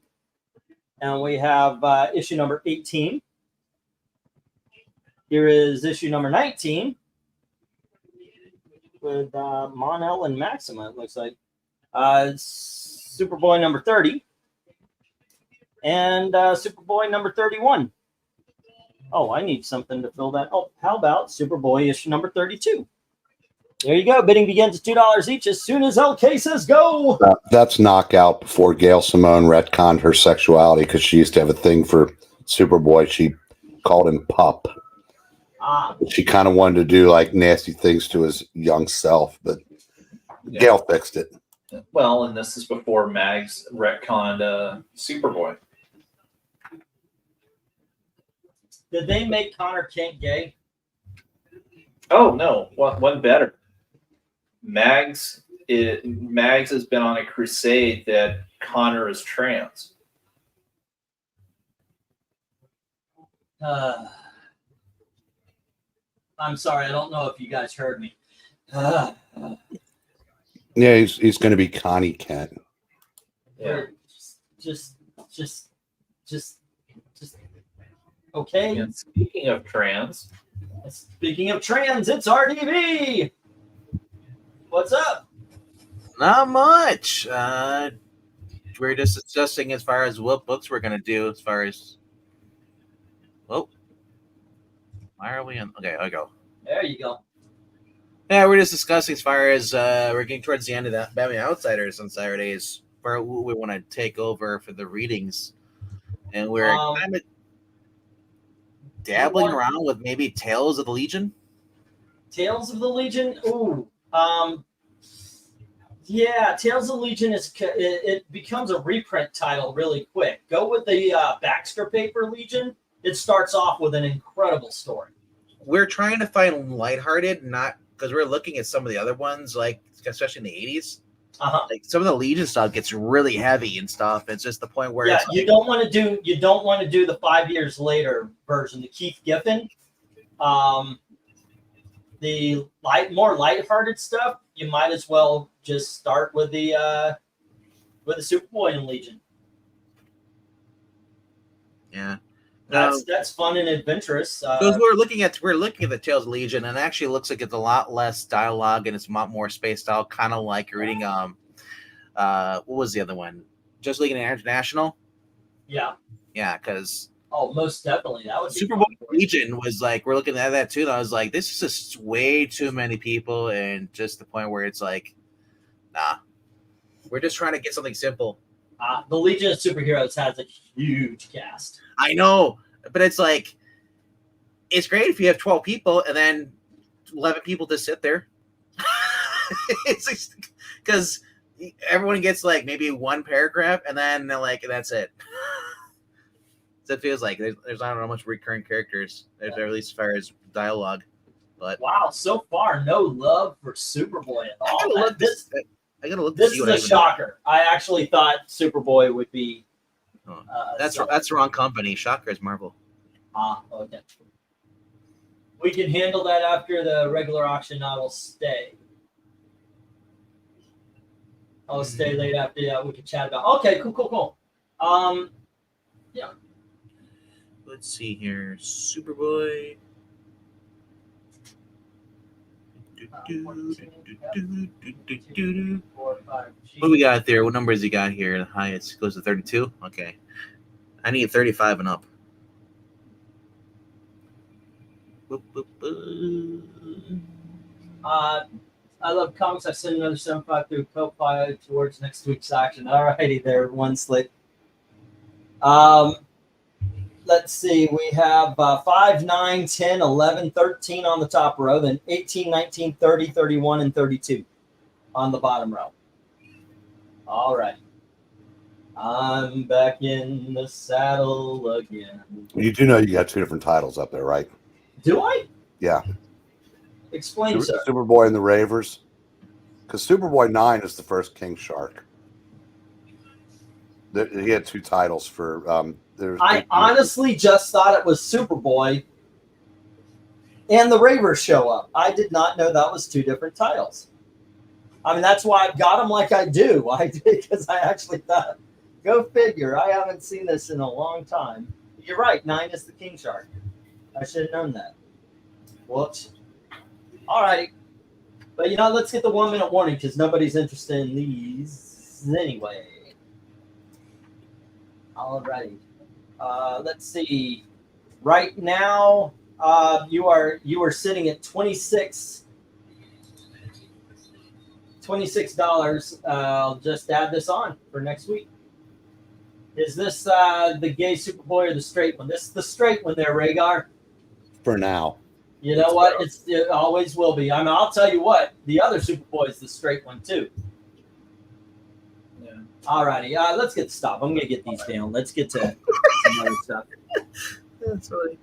And we have issue number 18. Here is issue number 19 with Mon-El and Maxima, it looks like. Superboy number 30. And Superboy number 31. Oh, I need something to fill that. Oh, how about Superboy issue number 32? There you go. Bidding begins at $2 each as soon as LK says go. That's knockout before Gail Simone retconned her sexuality because she used to have a thing for Superboy. She called him Pup. She kind of wanted to do like nasty things to his young self, but Gail fixed it. Well, and this is before Mags retconned Superboy. Did they make Connor Kent gay? Oh no, one better. Mags has been on a crusade that Connor is trans. I'm sorry, I don't know if you guys heard me. Yeah, he's going to be Connie Kent. Yeah. Just okay. And speaking of trans, it's RDB. What's up? Not much. We're just discussing as far as what books we're going to do as far as. Whoa. Why are we on? Okay, I go. There you go. Yeah, we're just discussing as far as we're getting towards the end of that Batman Outsiders on Saturdays, where who we want to take over for the readings. And we're kind of dabbling around with maybe Tales of the Legion. Tales of the Legion? Ooh. Yeah, Tales of the Legion it becomes a reprint title really quick. Go with the Baxter paper Legion. It starts off with an incredible story. We're trying to find lighthearted, not because we're looking at some of the other ones, like especially in the 80s. Like some of the Legion stuff gets really heavy and stuff. It's just the point where it's you don't want to do the 5 years later version, the Keith Giffen. The more lighthearted stuff, you might as well just start with the Superboy and Legion. Yeah. That's fun and adventurous. Because we're looking at the Tales of Legion, and it actually looks like it's a lot less dialogue and it's a lot more spaced out, kind of like reading what was the other one? Just League International. Yeah. Yeah, because most definitely that would be Superboy Legion was like we're looking at that too, and I was like, this is just way too many people, and just the point where it's like, nah, we're just trying to get something simple. The Legion of Superheroes has a huge cast. I know, but it's like, it's great if you have 12 people and then 11 people just sit there. It's because everyone gets like maybe one paragraph and then they're like, that's it. So it feels like there's not much recurring characters, at least as far as dialogue. But wow, so far no love for Superboy at all. I gotta look. This is a shocker. I actually thought Superboy would be. That's the wrong company. Shocker is Marvel. Okay. We can handle that after the regular auction. I will stay. I'll stay late after that. We can chat about. Okay, cool. Yeah. Let's see here, Superboy. What do we got there? What numbers you got here? The highest goes to 32. Okay, I need 35 and up. I love comics. I sent another 75 through Ko-Fi towards next week's action. All righty there, one slit. Let's see. We have 5, 9, 10, 11, 13 on the top row, then 18, 19, 30, 31, and 32 on the bottom row. All right. I'm back in the saddle again. You do know you got two different titles up there, right? Do I? Yeah. Explain, sir. Superboy and the Ravers. Because Superboy 9 is the first King Shark. He had 2 titles for. I honestly just thought it was Superboy and the Ravers show up. I did not know that was 2 different titles. I mean, that's why I got them like I do. I did because I actually thought, go figure. I haven't seen this in a long time. You're right. 9 is the King Shark. I should have known that. Whoops. All right. But, let's get the 1-minute warning because nobody's interested in these anyway. All righty. Let's see. Right now, you are sitting at $26. I'll just add this on for next week. Is this the gay Superboy or the straight one? This is the straight one there, Rhaegar. For now. You know what? It always will be. I mean, I'll tell you what. The other Superboy is the straight one too. Yeah. All righty. Let's get stopped. I'm gonna get these down. Let's get to some other stuff. That's funny.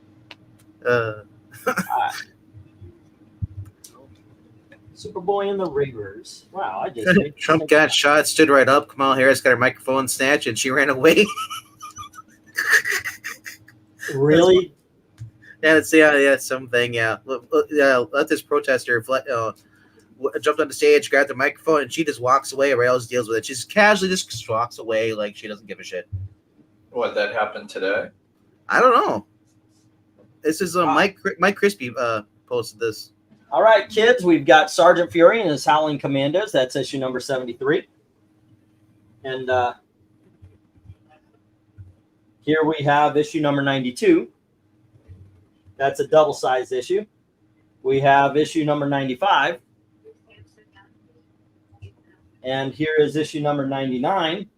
Superboy and the Ravers. Wow, I just Trump got shot, stood right up. Kamala Harris got her microphone snatched, and she ran away. Really? Something. Yeah, let this protester jumped on the stage, grabbed the microphone, and she just walks away. Rails deals with it. She just casually just walks away like she doesn't give a shit. What, that happened today? I don't know. This is Mike Crispy posted this. All right, kids, we've got Sergeant Fury and his Howling Commandos. That's issue number 73. And here we have issue number 92. That's a double-sized issue. We have issue number 95. And here is issue number 99.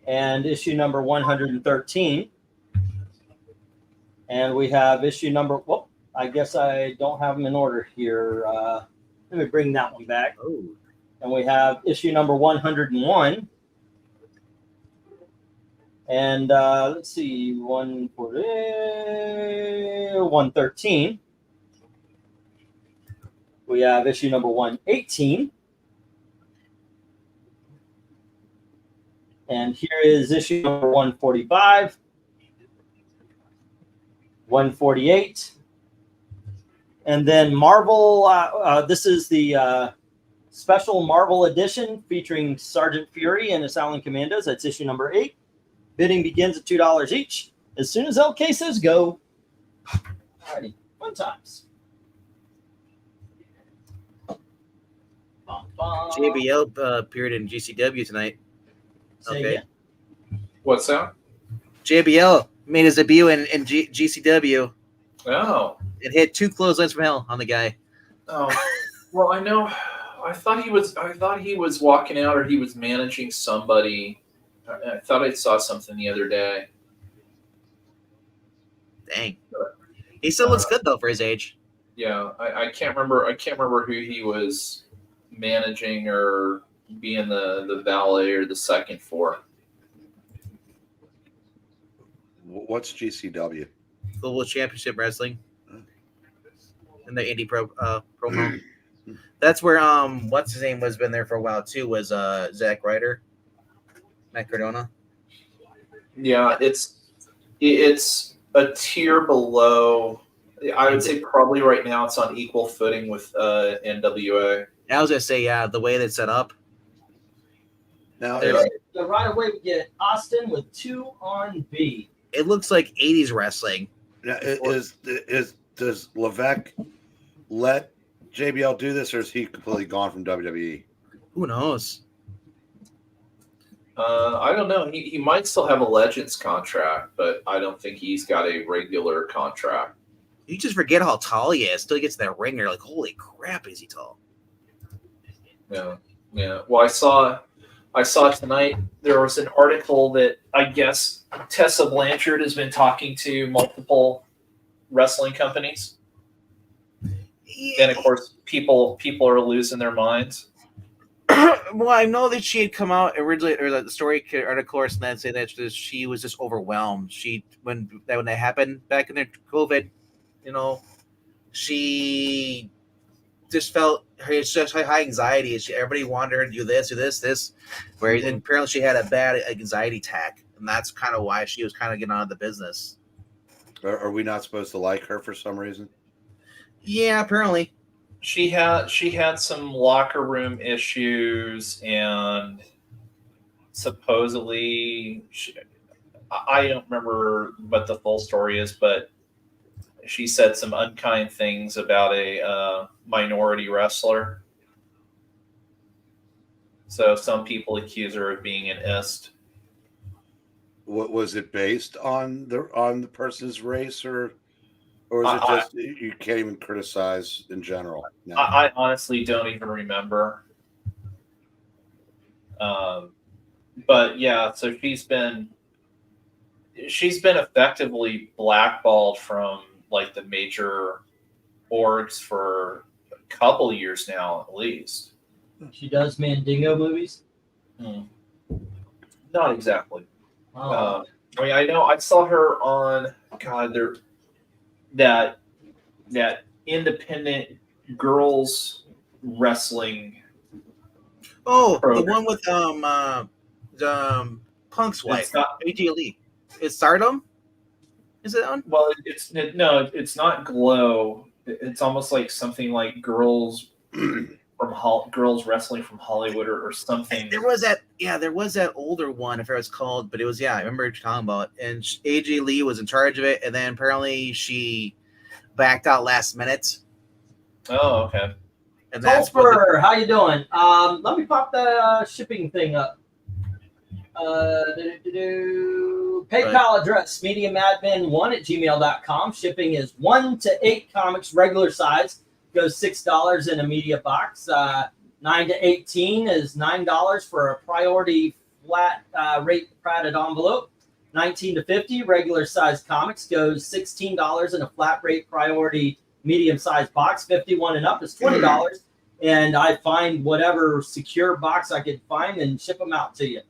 And issue number 113. And we have issue number, well, I guess I don't have them in order here. Let me bring that one back. Oh. And we have issue number 101. And let's see, 113. We have issue number 118. And here is issue number 145. 148. And then Marvel, this is the special Marvel edition featuring Sergeant Fury and his Howling Commandos. That's issue number 8. Bidding begins at $2 each. As soon as LK says go. Alrighty, fun times. JBL appeared in GCW tonight. Say Okay. again. What's that? JBL made his debut in GCW Oh. and hit 2 clotheslines from hell on the guy. Oh. Well, I know. I thought he was walking out, or he was managing somebody. I thought I saw something the other day. Dang. He still looks good though for his age. Yeah, I can't remember. I can't remember who he was managing or being the valet or the second for. What's GCW? Global Championship Wrestling. And the indie promo. That's where what's his name was been there for a while too, was Zack Ryder. Matt Cardona. Yeah, it's a tier below. I would say probably right now it's on equal footing with NWA. I was gonna say, yeah, the way that's set up. Now, So right away we get Austin with 2 on B. It looks like 80s wrestling. does Levesque let JBL do this, or is he completely gone from WWE? Who knows? I don't know. He might still have a Legends contract, but I don't think he's got a regular contract. You just forget how tall he is. Still gets in that ring, you're like, holy crap, is he tall? Yeah, yeah. Well, I saw tonight there was an article that I guess Tessa Blanchard has been talking to multiple wrestling companies, and of course, people are losing their minds. Well, I know that she had come out originally, or the story article, and then say that she was just overwhelmed. When that happened back in the COVID, she just felt her such high anxiety. Everybody wanted her to do this, where and apparently she had a bad anxiety attack, and that's kind of why she was kind of getting out of the business. Are we not supposed to like her for some reason? Yeah, apparently. She had some locker room issues, and supposedly I don't remember what the full story is, but she said some unkind things about a minority wrestler. So some people accuse her of being an ist. What was it based on the person's race, or is it just you can't even criticize in general? No. I honestly don't even remember. But yeah, so she's been effectively blackballed from like the major orgs for a couple of years now, at least. She does Mandingo movies. Not exactly. Oh. I mean, I know I saw her on that independent girls wrestling. Oh, program. the one with Punk's wife, It's not, AJ Lee. Is Stardom? Is it on? well, it's not Glow. It's almost like something like girls girls wrestling from Hollywood or something. There was that older one, if it was called, but it was I remember what you're talking about. And AJ Lee was in charge of it, and then apparently she backed out last minute. Oh, okay. And that's what Tolfer, how you doing? Let me pop the shipping thing up. PayPal address, MediaMadmen1@gmail.com. Shipping is 1 to 8 comics, regular size. Goes $6 in a media box. 9 to 18 is $9 for a priority flat rate padded envelope. 19 to 50 regular size comics goes $16 in a flat rate priority medium sized box. 51 and up is $20. And I find whatever secure box I could find and ship them out to you.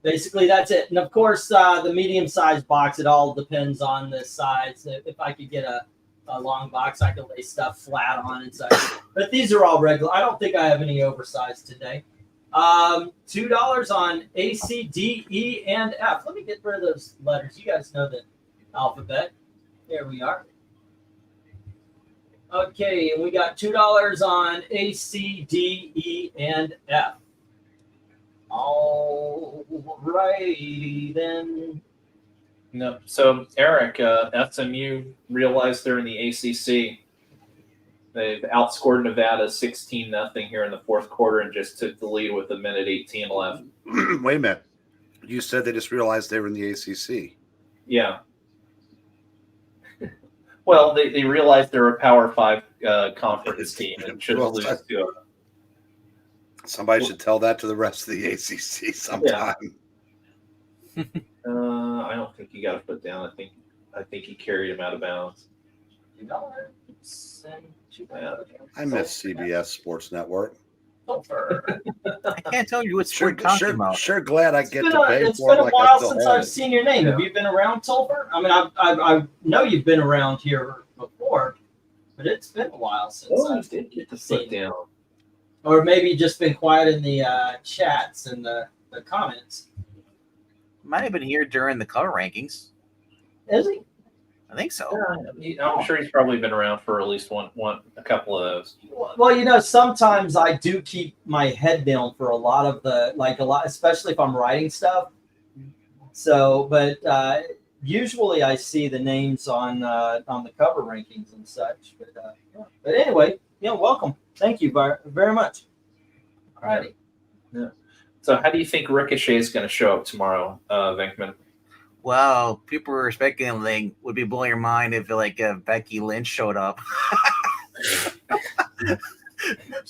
Basically, that's it. And of course, the medium sized box, it all depends on the size. If I could get a long box, I could lay stuff flat on and such. But these are all regular. I don't think I have any oversized today. $2 on A, C, D, E, and F. Let me get rid of those letters. You guys know the alphabet. There we are. Okay, and we got $2 on A, C, D, E, and F. All righty then. No. So, Eric, SMU realized they're in the ACC. They've outscored Nevada 16-0 here in the fourth quarter and just took the lead with 1:18 left. Wait a minute. You said they just realized they were in the ACC. Yeah. Well, they realized they're a Power 5 conference team and shouldn't lose to it. Somebody should tell that to the rest of the ACC sometime. Yeah. I don't think he got a foot down. I think he carried him out of bounds. I miss CBS Sports Network. I can't tell you what Sure, sport you're talking about. sure, glad I get to pay It's for been it. a Like while I still since have I've it. seen your name. Yeah. Have you been around, Tolfer? I mean, I know you've been around here before, but it's been a while since I did get the seen foot down. Or maybe just been quiet in the chats and the comments. Might have been here during the cover rankings. Is he? I think so. I'm sure he's probably been around for at least a couple of those. Well, sometimes I do keep my head down for a lot of especially if I'm writing stuff. So, but usually I see the names on the cover rankings and such. But anyway, welcome. Thank you very much. All righty. Yeah. So, how do you think Ricochet is going to show up tomorrow, Venkman? Well, people were speculating would be blowing your mind if Becky Lynch showed up.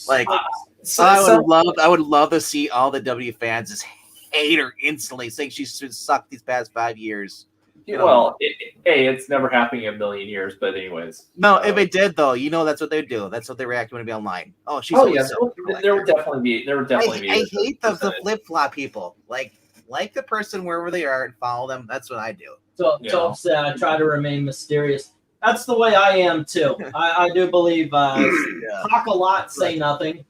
I would love to see all the W fans just hate her instantly, saying she's sucked these past 5 years. Well, it's never happened in a million years, but anyways. No, if it did though, that's what they would do. That's what they react when it be online. Oh, she's yes. There would definitely be. I hate the flip flop people. Like the person wherever they are and follow them. That's what I do. So I try to remain mysterious. That's the way I am too. I do believe Yeah. talk a lot, say nothing,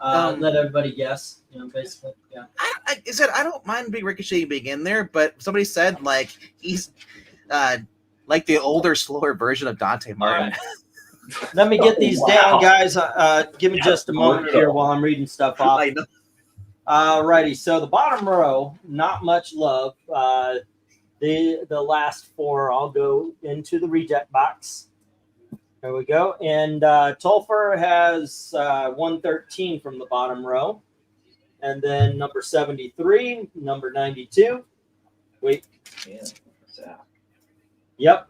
let everybody guess. Basically, yeah. I said I don't mind Big Ricochet being in there, but somebody said like he's like the older, slower version of Dante Martin. Right. Let me get these down, guys. Give me just a moment here while I'm reading stuff off. I know. Alrighty, so the bottom row, not much love. The last four, I'll go into the reject box. There we go. And Tolfer has 113 from the bottom row. And then number 73, number 92. Wait. Yeah, what's that? Yep.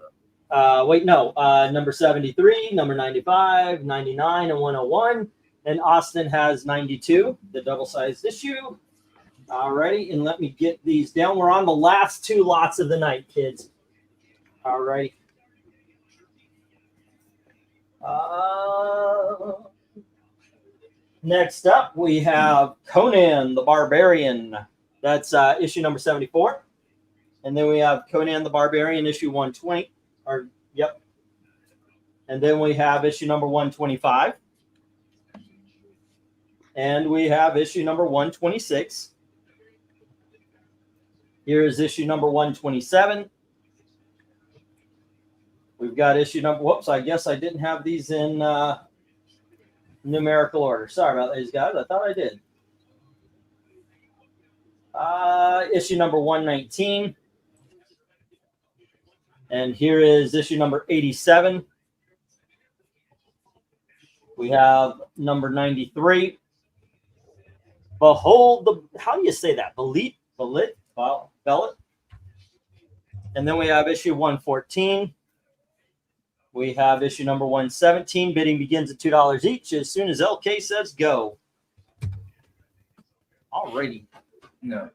Number 73, number 95, 99, and 101. And Austin has 92, the double-sized issue. Alrighty, and let me get these down. We're on the last two lots of the night, kids. Alrighty. Next up, we have Conan the Barbarian. That's issue number 74. And then we have Conan the Barbarian, issue 120. And then we have issue number 125. And we have issue number 126. Here is issue number 127. We've got issue number, whoops, I guess I didn't have these in numerical order. Sorry about these guys. I thought I did. Issue number 119. And here is issue number 87. We have number 93. Behold the, how do you say that? Bellet. And then we have issue 114. We have issue number 117. Bidding begins at $2 each as soon as LK says go. Alrighty. No.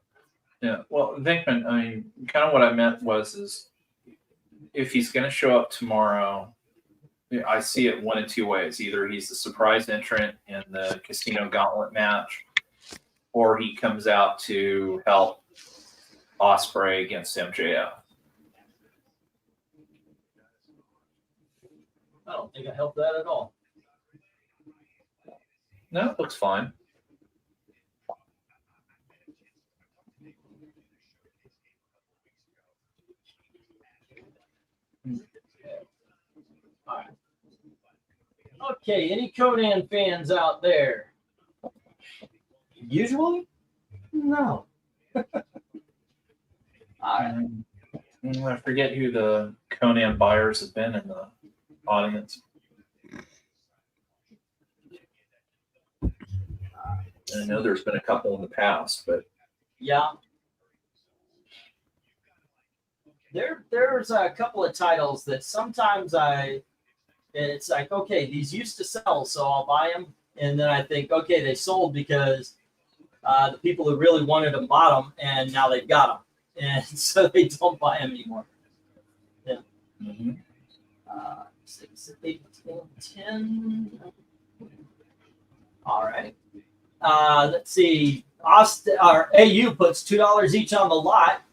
Yeah. Well, Vinkman, I mean, kind of what I meant is if he's going to show up tomorrow, I see it one of two ways. Either he's the surprise entrant in the Casino Gauntlet match, or he comes out to help Ospreay against MJF. I don't think I helped that at all. No, it looks fine. All right. Okay, any Conan fans out there? Usually? No. All right. I forget who the Conan buyers have been in the audience. I know there's been a couple in the past, but Yeah. There's a couple of titles that sometimes it's like, okay, these used to sell, so I'll buy them. And then I think, okay, they sold because the people who really wanted them bought them, and now they've got them. And so they don't buy them anymore. Yeah. mm-hmm. 6, 8, 10. All right. Let's see. Austin or AU puts $2 each on the lot,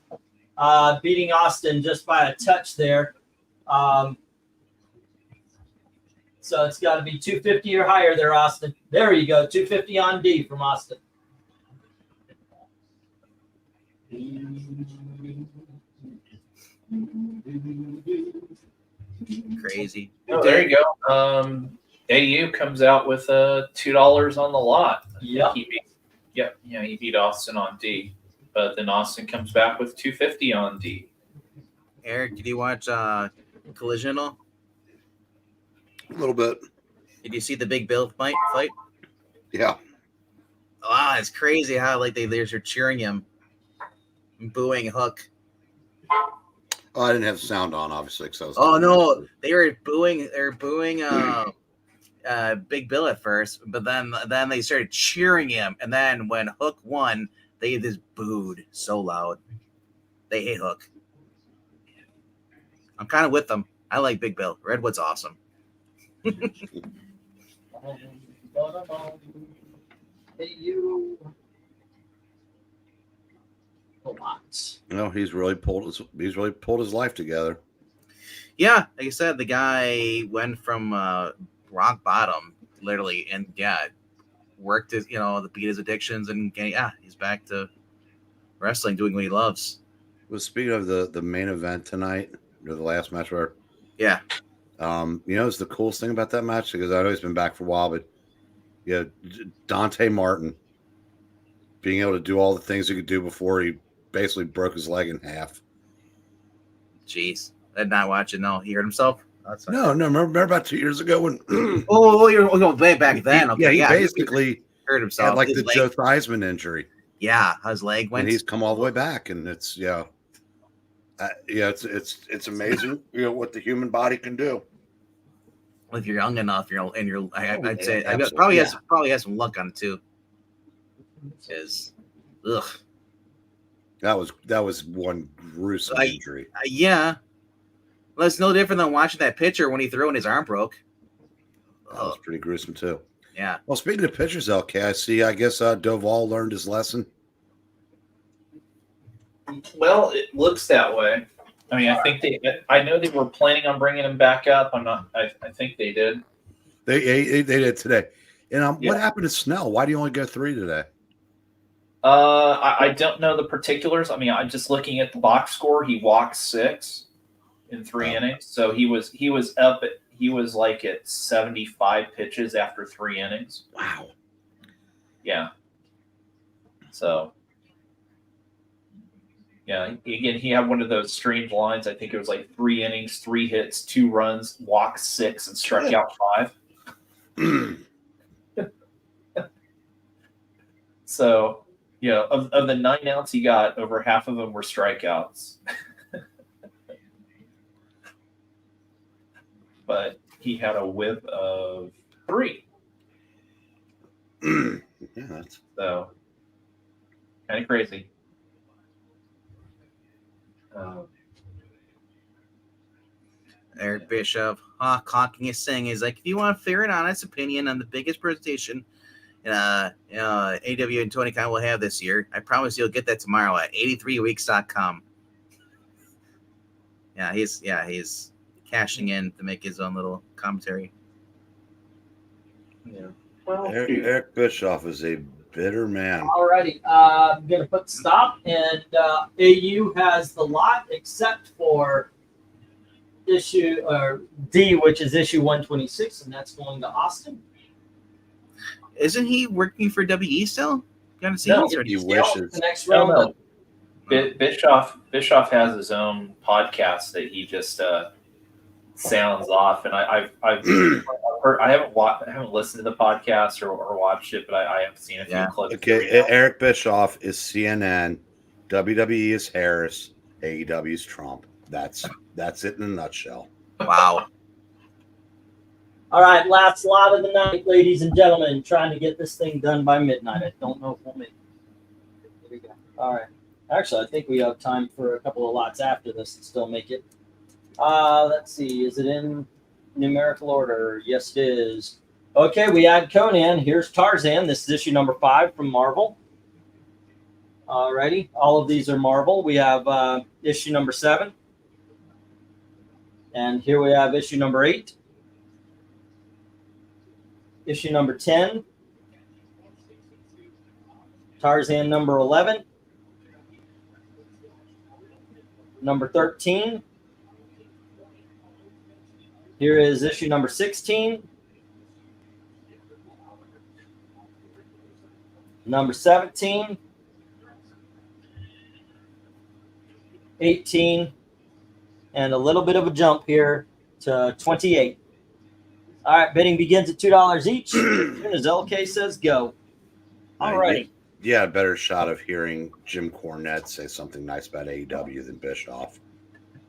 beating Austin just by a touch there. So it's got to be 250 or higher there, Austin. There you go, 250 on D from Austin. Crazy. Oh, there you go. AU comes out with $2 on the lot. Yep. He beat Austin on D, but then Austin comes back with $250 on D. Eric, did you watch Collision at all? A little bit. Did you see the Big Bill fight? Yeah. Wow, it's crazy how like they're cheering him, and booing Hook. Oh, I didn't have sound on, obviously. Cause I was Oh no, they were booing. They're booing Big Bill at first, but then they started cheering him, and then when Hook won, they just booed so loud. They hate Hook. I'm kind of with them. I like Big Bill. Redwood's awesome. A lot. No, he's really pulled his life together. Yeah, like I said, the guy went from rock bottom, literally, and worked his, beat his addictions, and he's back to wrestling, doing what he loves. Well, speaking of the main event tonight, or the last match, where Yeah, it's the coolest thing about that match, because I've always been back for a while, but Dante Martin being able to do all the things he could do before he basically broke his leg in half. jeez, I did not watch it. No, he hurt himself. That's fine. No, remember about 2 years ago when You're going way back then. Okay, he basically he hurt himself. had like His the leg, Joe Theismann injury. Yeah, his leg went. And he's come all the way back, and it's it's amazing, what the human body can do. If you're young enough, I'd say absolutely. probably has some luck on it too. Is That was one gruesome injury. Yeah. Well, it's no different than watching that pitcher when he threw and his arm broke. That was pretty gruesome too. Yeah. Well, speaking of pitchers, LK, I guess Doval learned his lesson. Well, it looks that way. I mean, I know they were planning on bringing him back up. I think they did. They did today. And what happened to Snell? Why do you only go 3 today? I don't know the particulars. I mean, I'm just looking at the box score. He walked 6 in 3 innings, so he was like at 75 pitches after 3 innings. Wow. Yeah. So. Yeah, again, he had one of those strange lines. I think it was like 3 innings, 3 hits, 2 runs, walked 6, and struck out 5. So, of the 9 outs he got, over half of them were strikeouts. But he had a whip of 3. So, kind of crazy. Eric Bischoff, cocking his thing. He's like, if you want a fair and honest opinion on the biggest presentation AW and Tony Khan will have this year, I promise you'll get that tomorrow at 83weeks.com. Yeah, he's cashing in to make his own little commentary. Yeah. Well, Eric Bischoff is a bitter man. Alrighty, I'm gonna put stop, and AU has the lot except for issue D, which is issue 126, and that's going to Austin. Isn't he working for WE still? Gotta see. He wishes. The next round. Bischoff has his own podcast that he just sounds off, and I've heard. I haven't listened to the podcast or watched it, but I have seen a few clips. Okay, Eric Bischoff is CNN, WWE is Harris, AEW is Trump. That's it in a nutshell. Wow. All right, last lot of the night, ladies and gentlemen. Trying to get this thing done by midnight. I don't know if we'll make it. Here we go. All right. Actually, I think we have time for a couple of lots after this and still make it. Let's see. Is it in numerical order? Yes, it is. Okay, we add Conan. Here's Tarzan. This is issue number 5 from Marvel. Alrighty. All of these are Marvel. We have issue number 7. And here we have issue number 8. Issue number 10. Tarzan number 11. Number 13. Here is issue number 16. Number 17. 18. And a little bit of a jump here to 28. All right, bidding begins at $2 each. As soon as LK says go. All right. Yeah, a better shot of hearing Jim Cornette say something nice about AEW than Bischoff.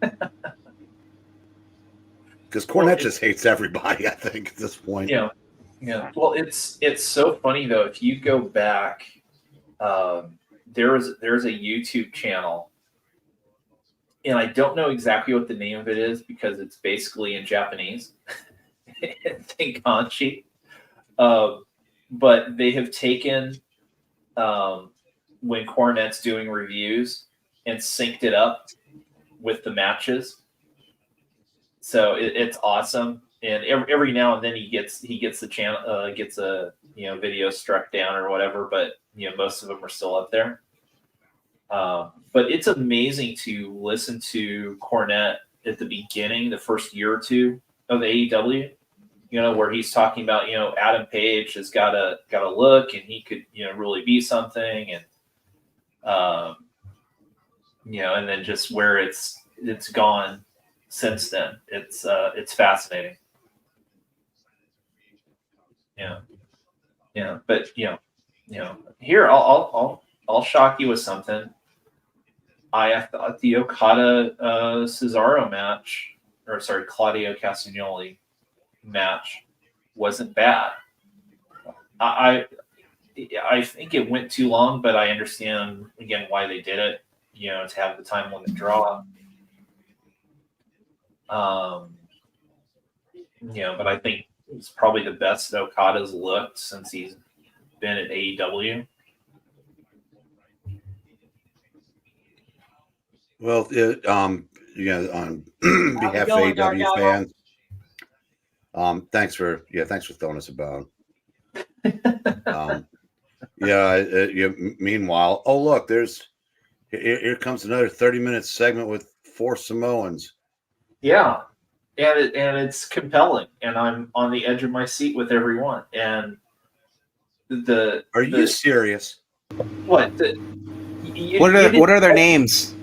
Because Cornette just hates everybody, I think, at this point. Yeah. Well, it's so funny though. If you go back, there's a YouTube channel, and I don't know exactly what the name of it is because it's basically in Japanese. Tenkanchi. But they have taken when Cornette's doing reviews and synced it up with the matches. So it's awesome. And every now and then he gets the channel gets a video struck down or whatever, but most of them are still up there. But it's amazing to listen to Cornette at the beginning, the first year or two of AEW. Where he's talking about Adam Page has got a look and he could really be something, and and then just where it's gone since then. It's fascinating. Yeah, but here I'll shock you with something. I thought the Okada Cesaro match, or sorry, Claudio Castagnoli match wasn't bad. I think it went too long, but I understand again why they did it. To have the time limit draw. But I think it's probably the best that Okada's looked since he's been at AEW. Well, on behalf of AEW fans, thanks for throwing us a bone. Meanwhile, oh look, here comes another 30-minute segment with 4 Samoans. Yeah, and it's compelling, and I'm on the edge of my seat with everyone. And Are you serious? What? What are their names?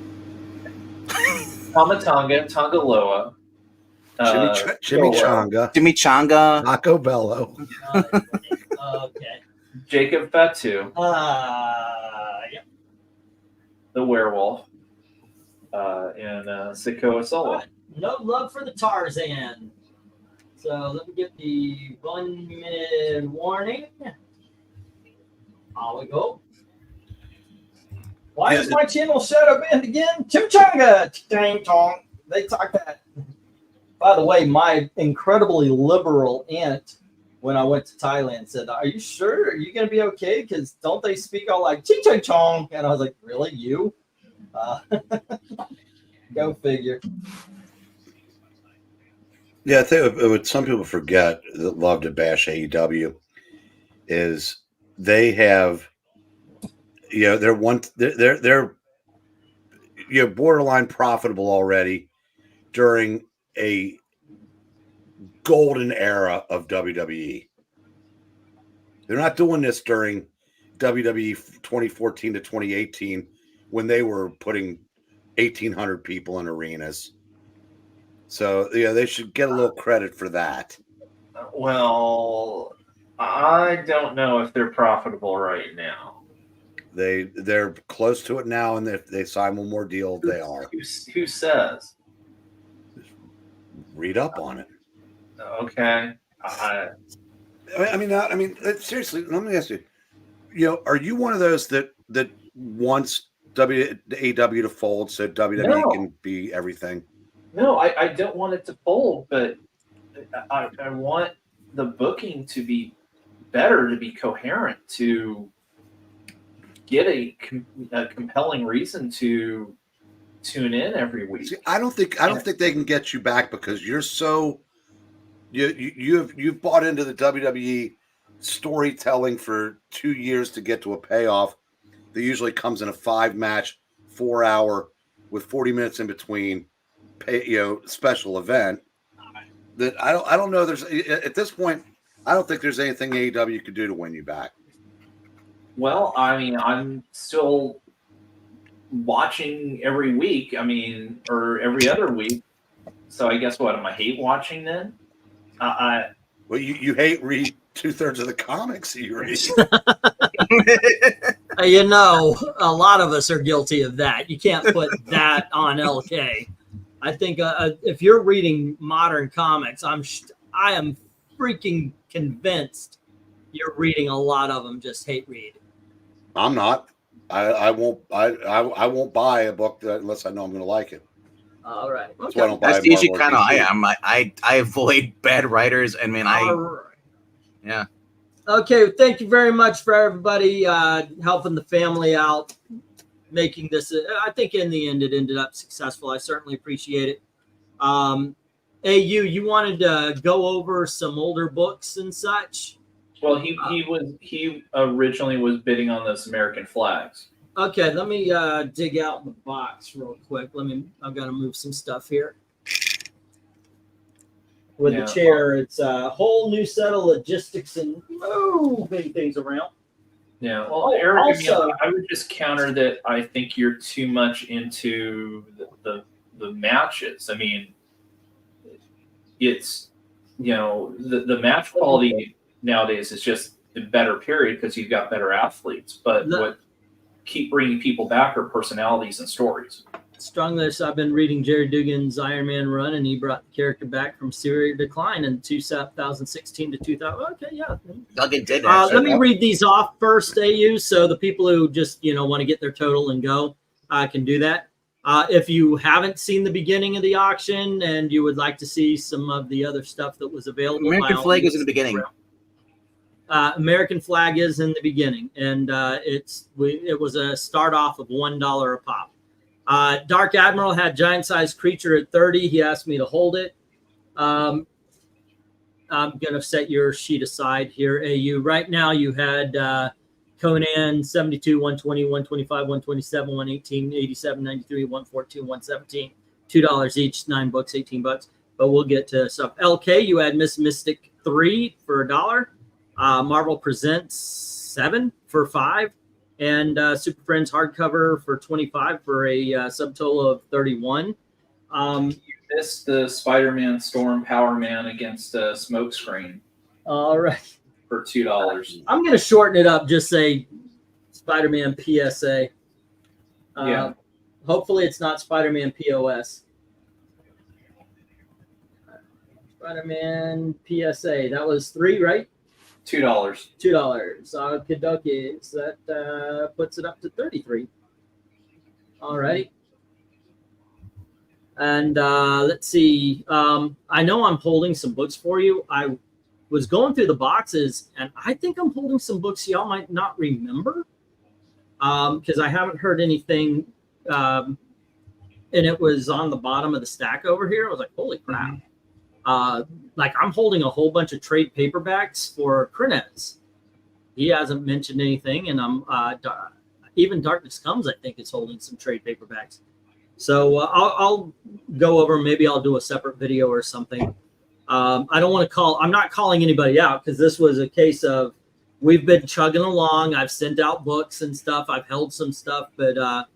Tamatanga, Tangaloa, Chimichanga, Taco Bello, Okay. Jacob Fatu, Yep. the werewolf, and Sikoa Solo. Right. No love for the Tarzan. So let me get the 1-minute warning. Here we go. Why is my channel shadow banned again? Chimichanga! Dang tong. They talk that. By the way, my incredibly liberal aunt, when I went to Thailand, said, "Are you sure? Are you going to be okay? Because don't they speak all like ching chong chong?" And I was like, "Really, you?" Go figure. Yeah, I think what some people forget that love to bash AEW is they have, they're borderline profitable already during a golden era of WWE. They're not doing this during WWE 2014 to 2018 when they were putting 1,800 people in arenas. So they should get a little credit for that. Well, I don't know if they're profitable right now. They're close to it now, and if they sign one more deal, they are. Who says? Read up on it. Okay. I mean, seriously, let me ask you. Are you one of those that wants AEW to fold so WWE can be everything? No, I don't want it to fold, but I want the booking to be better, to be coherent, to get a compelling reason to tune in every week. See, I don't think they can get you back because you're so you've bought into the WWE storytelling for 2 years to get to a payoff that usually comes in a 5-match, 4-hour with 40 minutes in between. Special event that I don't know. There's at this point, I don't think there's anything AEW could do to win you back. Well, I mean, I'm still watching every week. I mean, or every other week. So I guess what am I hate watching then? Well, you hate read 2/3 of the comics you read. A lot of us are guilty of that. You can't put that on LK. I think if you're reading modern comics, I am freaking convinced you're reading a lot of them just hate read. I'm not. I won't buy a book unless I know I'm going to like it. All right. That's why I don't buy That's usually Marvel kind of or DC. I avoid bad writers. I mean, yeah. Okay. Thank you very much for everybody helping the family out, making this. I think in the end it ended up successful. I certainly appreciate it. AU, you wanted to go over some older books and such. Well, he originally was bidding on those American flags. Okay, let me dig out the box real quick. I've got to move some stuff here. With the chair, it's a whole new set of logistics and moving things around. Yeah. Well, Eric, also, I would just counter that. I think you're too much into the matches. I mean, it's the match quality nowadays is just a better period because you've got better athletes. But what keep bringing people back are personalities and stories. Strongest, I've been reading Jerry Dugan's Iron Man run, and he brought the character back from severe decline in 2016 to 2000. Okay, yeah. Duggan did. Let me read these off first, AU, so the people who just want to get their total and go can do that. If you haven't seen the beginning of the auction and you would like to see some of the other stuff that was available, American Flag is in the beginning. American Flag is in the beginning, and it was a start off of $1 a pop. Dark Admiral had giant sized creature at 30. He asked me to hold it. I'm gonna set your sheet aside here, AU. Right now you had Conan 72, 120, 125, 127, 118, 87, 93, 114, 117, $2 each, 9 books, 18 bucks. But we'll get to stuff. LK, you had Miss Mystic 3 for $1. Marvel Presents 7 for $5. And Super Friends hardcover for $25 for a subtotal of $31. You missed the Spider-Man Storm Power Man against Smokescreen. All right. For $2. I'm going to shorten it up. Just say Spider-Man PSA. Yeah. Hopefully it's not Spider-Man POS. Spider-Man PSA. That was $3, right? $2. Okie dokie. So that puts it up to 33. All right. And let's see. I know I'm holding some books for you. I was going through the boxes, and I think I'm holding some books y'all might not remember because I haven't heard anything. And it was on the bottom of the stack over here. I was like, holy crap. Like I'm holding a whole bunch of trade paperbacks for Krenez. He hasn't mentioned anything, and I'm even Darkness Comes, I think, is holding some trade paperbacks. So I'll go over. Maybe I'll do a separate video or something. I don't want to call. I'm not calling anybody out because this was a case of we've been chugging along. I've sent out books and stuff. I've held some stuff, but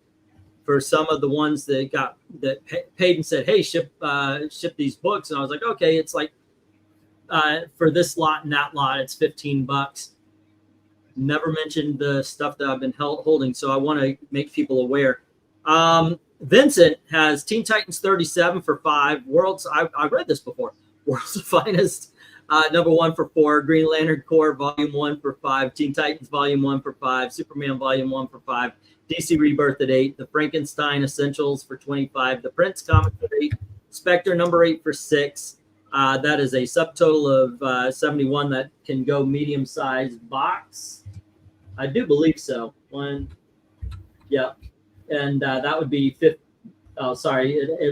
for some of the ones that paid and said, "Hey, ship these books," and I was like, "Okay." It's like for this lot and that lot, it's $15. Never mentioned the stuff that I've been holding, so I want to make people aware. Vincent has Teen Titans 37 for $5. Worlds. I read this before. World's Finest, #1 for $4. Green Lantern Corps Volume 1 for $5. Teen Titans Volume 1 for $5. Superman Volume 1 for $5. DC Rebirth at $8. The Frankenstein Essentials for $25. The Prince comic for $8. Spectre #8 for $6. That is a subtotal of 71 that can go medium-sized box. I do believe so. Yeah. And that would be it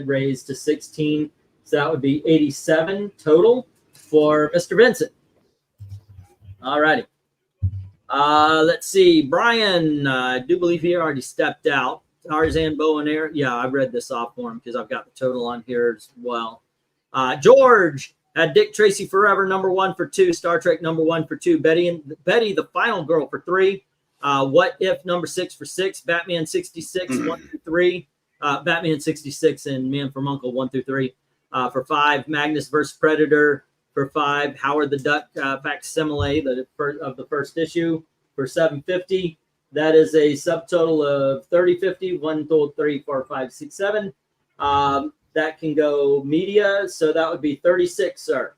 raised to 16. So that would be 87 total for Mr. Vincent. All righty. Let's see. Brian, I do believe he already stepped out. Tarzan, Bow and Arrow. Yeah, I read this off for him because I've got the total on here as well. George had Dick Tracy Forever #1 for $2. Star Trek #1 for $2. Betty the Final Girl for $3. What If #6 for $6. Batman 66 1 through 3. Batman 66 and Man from Uncle 1 through 3 for $5. Magnus vs. Predator for $5. Howard the Duck facsimile of the first issue for $7.50. That is a subtotal of $30.50. 1, 2, 3, 4, 5, 6, 7. That can go media, so that would be 36, sir.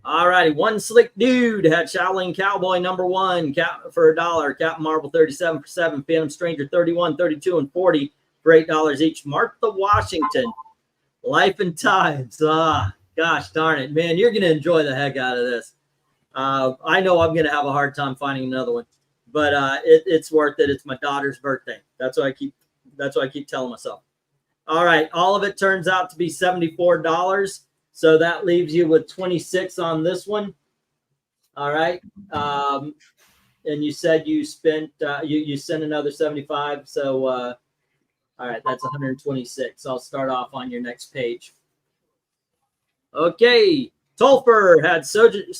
All righty, One Slick Dude had Shaolin Cowboy #1 for $1. Captain Marvel 37 for $7. Phantom Stranger 31, 32, and 40 for $8 each. Martha Washington, Life and Times. Gosh darn it, man, you're gonna enjoy the heck out of this. I know I'm gonna have a hard time finding another one, but it's worth it. It's my daughter's birthday. That's what I keep telling myself. All right, all of it turns out to be $74. So that leaves you with 26 on this one. All right. And you said you spent you sent another 75. So all right, that's 126. I'll start off on your next page. Okay. Tolfer had Sergeant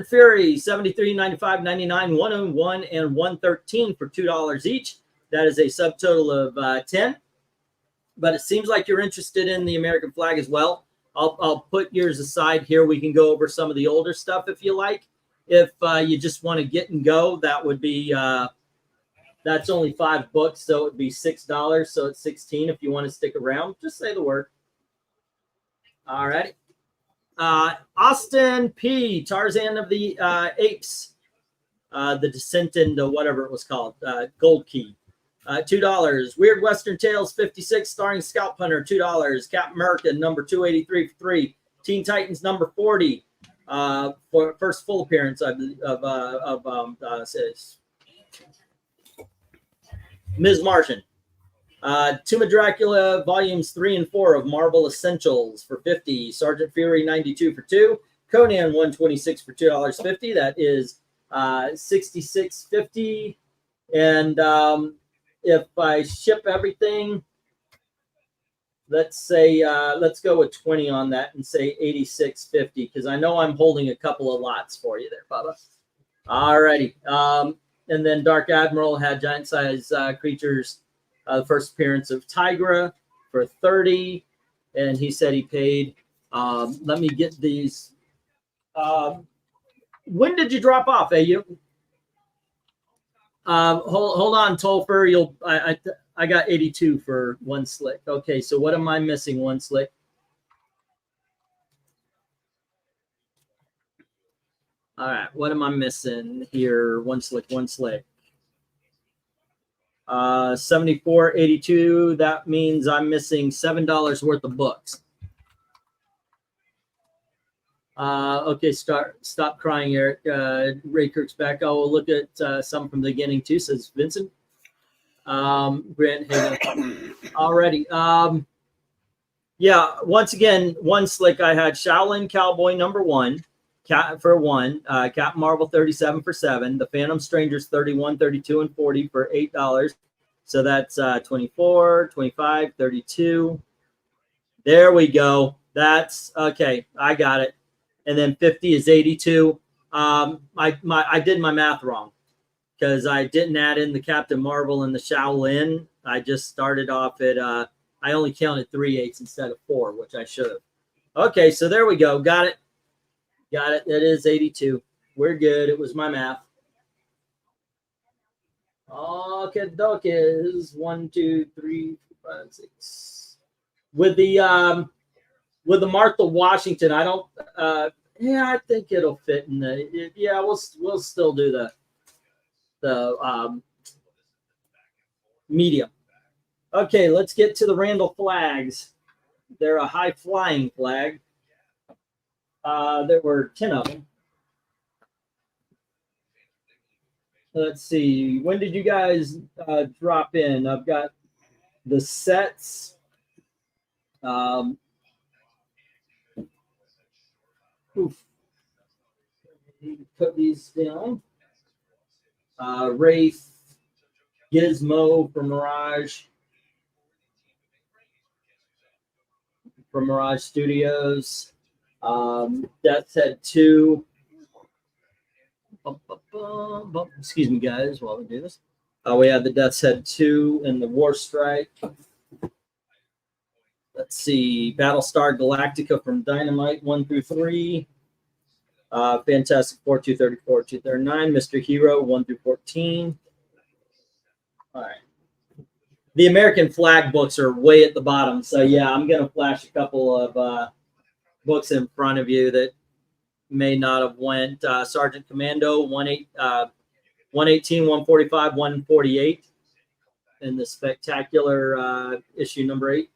Fury 73, 95, 99, 101, and 113 for $2 each. That is a subtotal of 10. But it seems like you're interested in the American flag as well. I'll put yours aside here. We can go over some of the older stuff if you like. If you just want to get and go, that would be that's only 5 books, so it would be $6. So it's 16 if you want to stick around. Just say the word. All right. Austin P. Tarzan of the Apes. The Descent into whatever it was called. Gold Key. $2. Weird Western Tales 56 starring Scalp Hunter, $2. Captain America number 283 for $3. Teen Titans number 40 for first full appearance of Ms. Martian. Tomb of Dracula volumes 3 and 4 of Marvel Essentials for $50. Sergeant Fury 92 for $2. Conan 126 for $2.50. That is $66.50. And if I ship everything, let's say let's go with 20 on that and say $86.50 because I know I'm holding a couple of lots for you there, Bubba. All righty. And then Dark Admiral had giant size creatures. First appearance of Tigra for 30, and he said he paid. Let me get these. When did you drop off, AU? Hold on, Tolfer. I got 82 for one slick. Okay, so what am I missing? One slick. All right, what am I missing here? One slick, one slick. 74.82. That means I'm missing $7 worth of books. Okay, stop crying, Eric. Ray Kirk's back. I will look at some from the beginning too, says Vincent. Grant Hagen. Alrighty. Yeah, once again, one slick I had Shaolin Cowboy number 1 for 1, Captain Marvel 37 for 7, The Phantom Strangers 31, 32, and 40 for $8. So that's 24, 25, 32. There we go. That's okay. I got it. And then 50 is 82. I did my math wrong because I didn't add in the Captain Marvel and the Shaolin. I just started off at I only counted 3/8 instead of 4, which I should have. Okay, so there we go. Got it. Got it. That is 82. We're good. It was my math. Okay, dokes. 1, 2, 3, 4, 5, 6. With the Martha Washington, I don't. Yeah, I think it'll fit in the. Yeah, we'll still do the medium. Okay, let's get to the Randall flags. They're a high flying flag. There were 10 of them. Let's see. When did you guys drop in? I've got the sets. Put these down. Wraith, Gizmo from Mirage. From Mirage Studios. Death's Head 2. Excuse me, guys, while we do this. We have the Death's Head 2 and the War Strike. Let's see. Battlestar Galactica from Dynamite 1 through 3. Fantastic Four 234, 239. Mr. Hero 1 through 14. All right. The American flag books are way at the bottom. So, yeah, I'm going to flash a couple of books in front of you that may not have went. Sergeant Commando 118, 145, 148 in the spectacular issue number 8.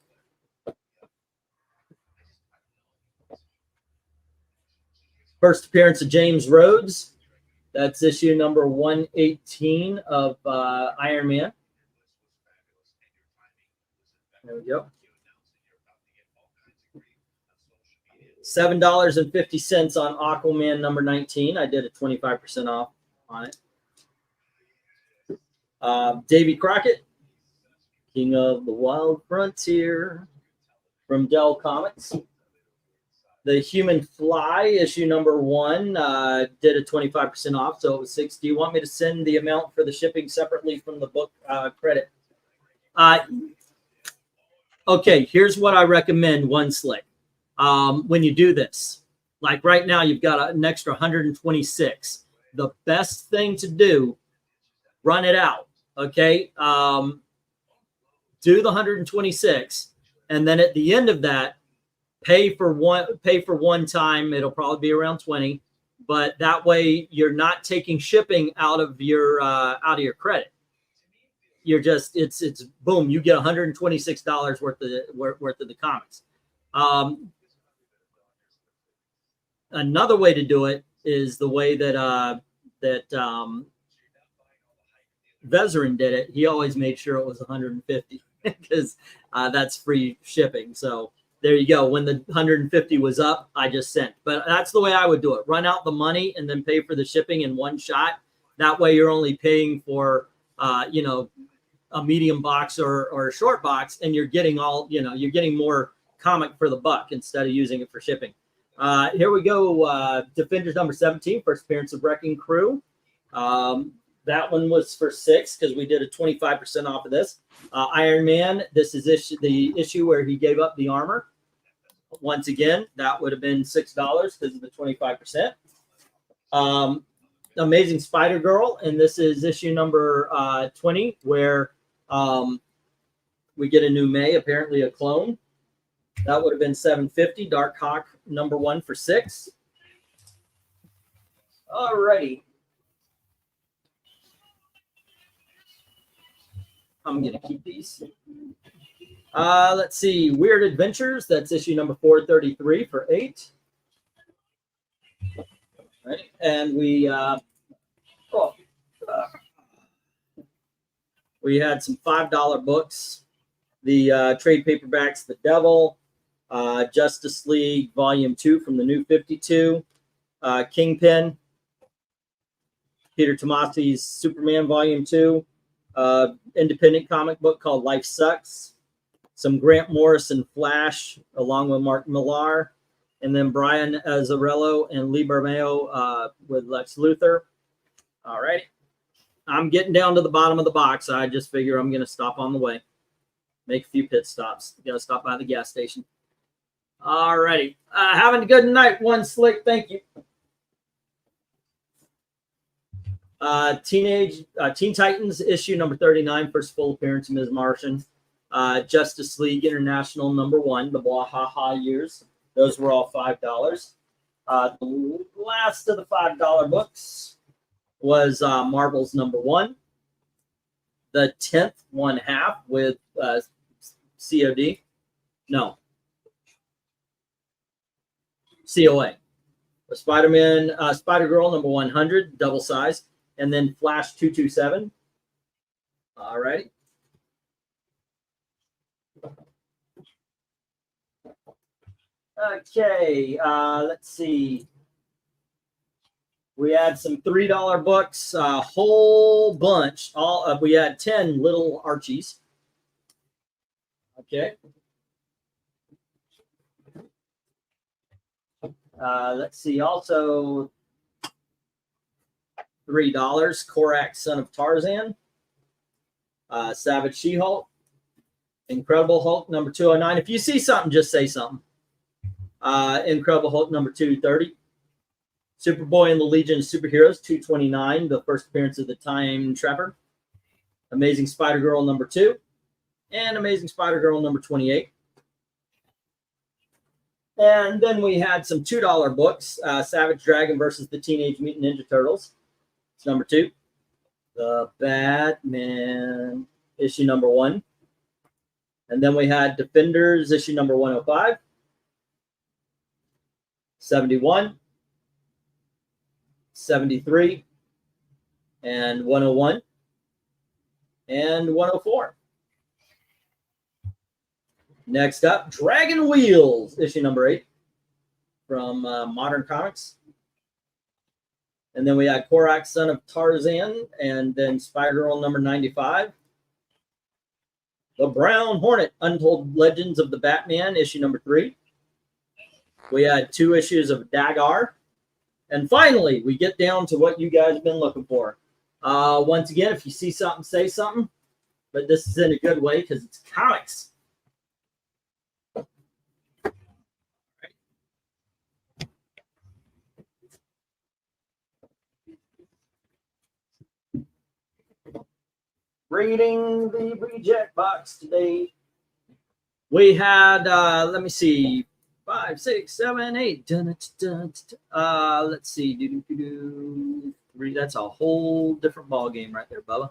First appearance of James Rhodes. That's issue number 118 of Iron Man. There we go. $7.50 on Aquaman number 19. I did a 25% off on it. Davy Crockett, King of the Wild Frontier from Dell Comics. The Human Fly, issue number 1, did a 25% off, so it was $6. Do you want me to send the amount for the shipping separately from the book credit? Okay, here's what I recommend, One Slick. When you do this, like right now, you've got an extra 126. The best thing to do, run it out, okay? Do the 126, and then at the end of that, pay for one time. It'll probably be around 20, but that way you're not taking shipping out of your credit. You're just it's boom, you get $126 worth of the comics. Another way to do it is the way that Vezerin did it. He always made sure it was 150 because that's free shipping. So there you go. When the 150 was up, I just sent. But that's the way I would do it. Run out the money and then pay for the shipping in one shot. That way you're only paying for, a medium box or a short box, and you're getting you're getting more comic for the buck instead of using it for shipping. Here we go. Defenders number 17, first appearance of Wrecking Crew. That one was for $6 because we did a 25% off of this. Iron Man, this is the issue where he gave up the armor. Once again, that would have been $6 because of the 25%. Amazing Spider-Girl, and this is issue number 20, where we get a new May, apparently a clone. That would have been $7.50. Dark Hawk number 1 for $6. All righty. I'm going to keep these. Let's see. Weird Adventures. That's issue number 433 for $8. Right. And we had some $5 books. The trade paperbacks, The Devil, Justice League Volume 2 from the New 52, Kingpin, Peter Tomasi's Superman Volume 2, independent comic book called Life Sucks, some Grant Morrison Flash along with Mark Millar, and then Brian Azzarello and Lee Bermeo with Lex Luthor. All right. I'm getting down to the bottom of the box. I just figure I'm going to stop on the way, make a few pit stops. Got to stop by the gas station. All righty. Having a good night, One Slick. Thank you. Teen Titans issue number 39, first full appearance of Ms. Martian. Justice League International number 1, the Bwahaha years. Those were all $5. The last of the $5 books was Marvel's number 1. The 10th 1/2 with COD. No. COA. Spider-Man, Spider-Girl number 100, double size. And then Flash 227. All righty. Okay, let's see. We had some $3 books, a whole bunch. We had 10 little Archies. Okay. Let's see. Also, $3. Korak, Son of Tarzan. Savage She-Hulk. Incredible Hulk number 209. If you see something, just say something. Incredible Hulk number 230. Superboy and the Legion of Superheroes 229, the first appearance of the Time Trapper. Amazing Spider-Girl number 2. And Amazing Spider-Girl number 28. And then we had some $2 books. Savage Dragon versus the Teenage Mutant Ninja Turtles. It's number 2. The Batman issue number 1. And then we had Defenders issue number 105. 71. 73. And 101. And 104. Next up, Dragon Wheels, issue number 8 from Modern Comics. And then we had Korak, Son of Tarzan, and then Spider-Girl number 95. The Brown Hornet, Untold Legends of the Batman, issue number 3. We had 2 issues of Dagar. And finally, we get down to what you guys have been looking for. Once again, if you see something, say something. But this is in a good way because it's comics. Reading the reject box today. We had, let me see, 5, 6, 7, 8. Let's see, 3. That's a whole different ball game right there, Bubba.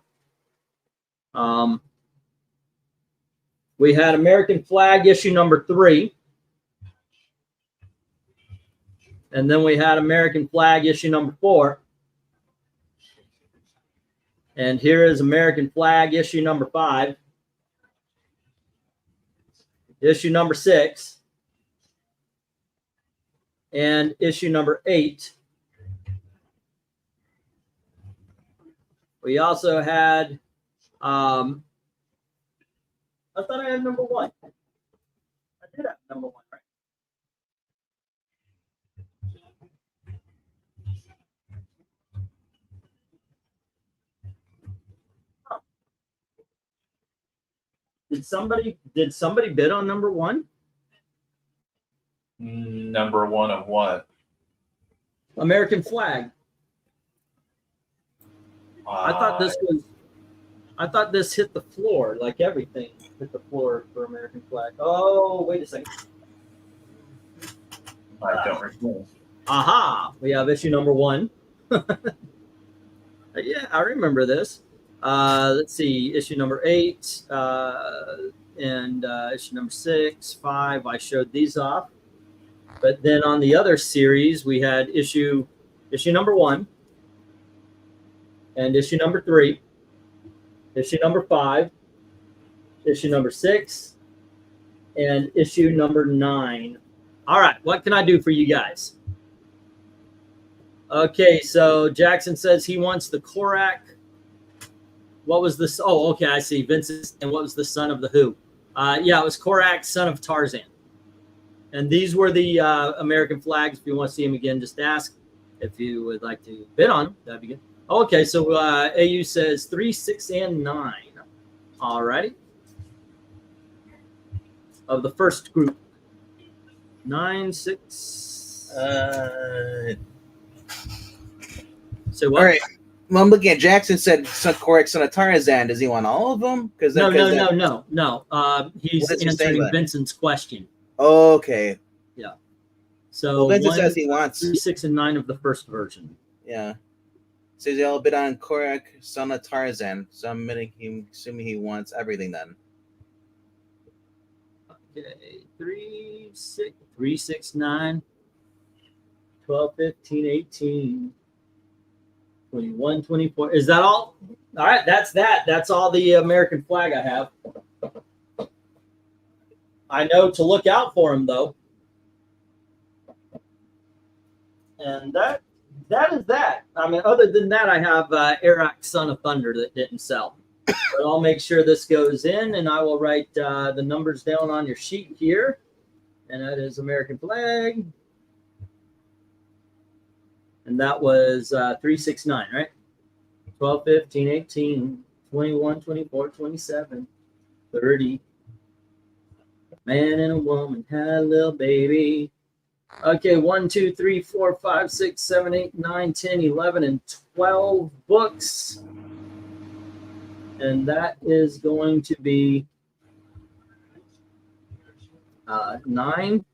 We had American Flag issue number 3. And then we had American Flag issue number 4. And here is American Flag issue number 5. Issue number 6. And issue number 8. We also had, I thought I had number 1. I did have number 1, right? Did somebody bid on number 1? Number 1 of what? American Flag. I thought this hit the floor, like everything hit the floor for American Flag. Oh, wait a second. I don't recall. Aha! We have issue number 1. Yeah, I remember this. Let's see, issue number 8 and issue number 6, 5. I showed these off. But then on the other series, we had issue number 1 and issue number 3, issue number 5, issue number 6, and issue number 9. All right, what can I do for you guys? Okay, so Jackson says he wants the Korak. What was this? Oh, okay, I see. Vincent, and what was the Son of the Who? Yeah, it was Korak, Son of Tarzan. And these were the American flags. If you want to see them again, just ask. If you would like to bid on, that'd be good. Okay, so AU says 3, 6, and 9. All righty. Of the first group. 9, 6. So what? All right. Well, I'm looking at Jackson said Korak, Son of Tarzan. Does he want all of them? No. He's What is he answering saying then? Vincent's question. Okay. Yeah. So Vincent 1, says he wants. 3, 6, and 9 of the first version. Yeah. Says he all bid on Korak, Son of Tarzan. So I'm assuming he wants everything then. Okay, 3, 6, 9, 12, 15, 18, 21, 24. Is that all? All right, that's that. That's all the American flag I have. I know to look out for him, though. And that is that. I mean, other than that, I have Arak, Son of Thunder that didn't sell. But I'll make sure this goes in, and I will write the numbers down on your sheet here. And that is American flag. And that was 369, right? 12, 15, 18, 21, 24, 27, 30. Man and a woman had a little baby. Okay, 1, 2, 3, 4, 5, 6, 7, 8, 9, 10, 11, and 12 books. And that is going to be 9.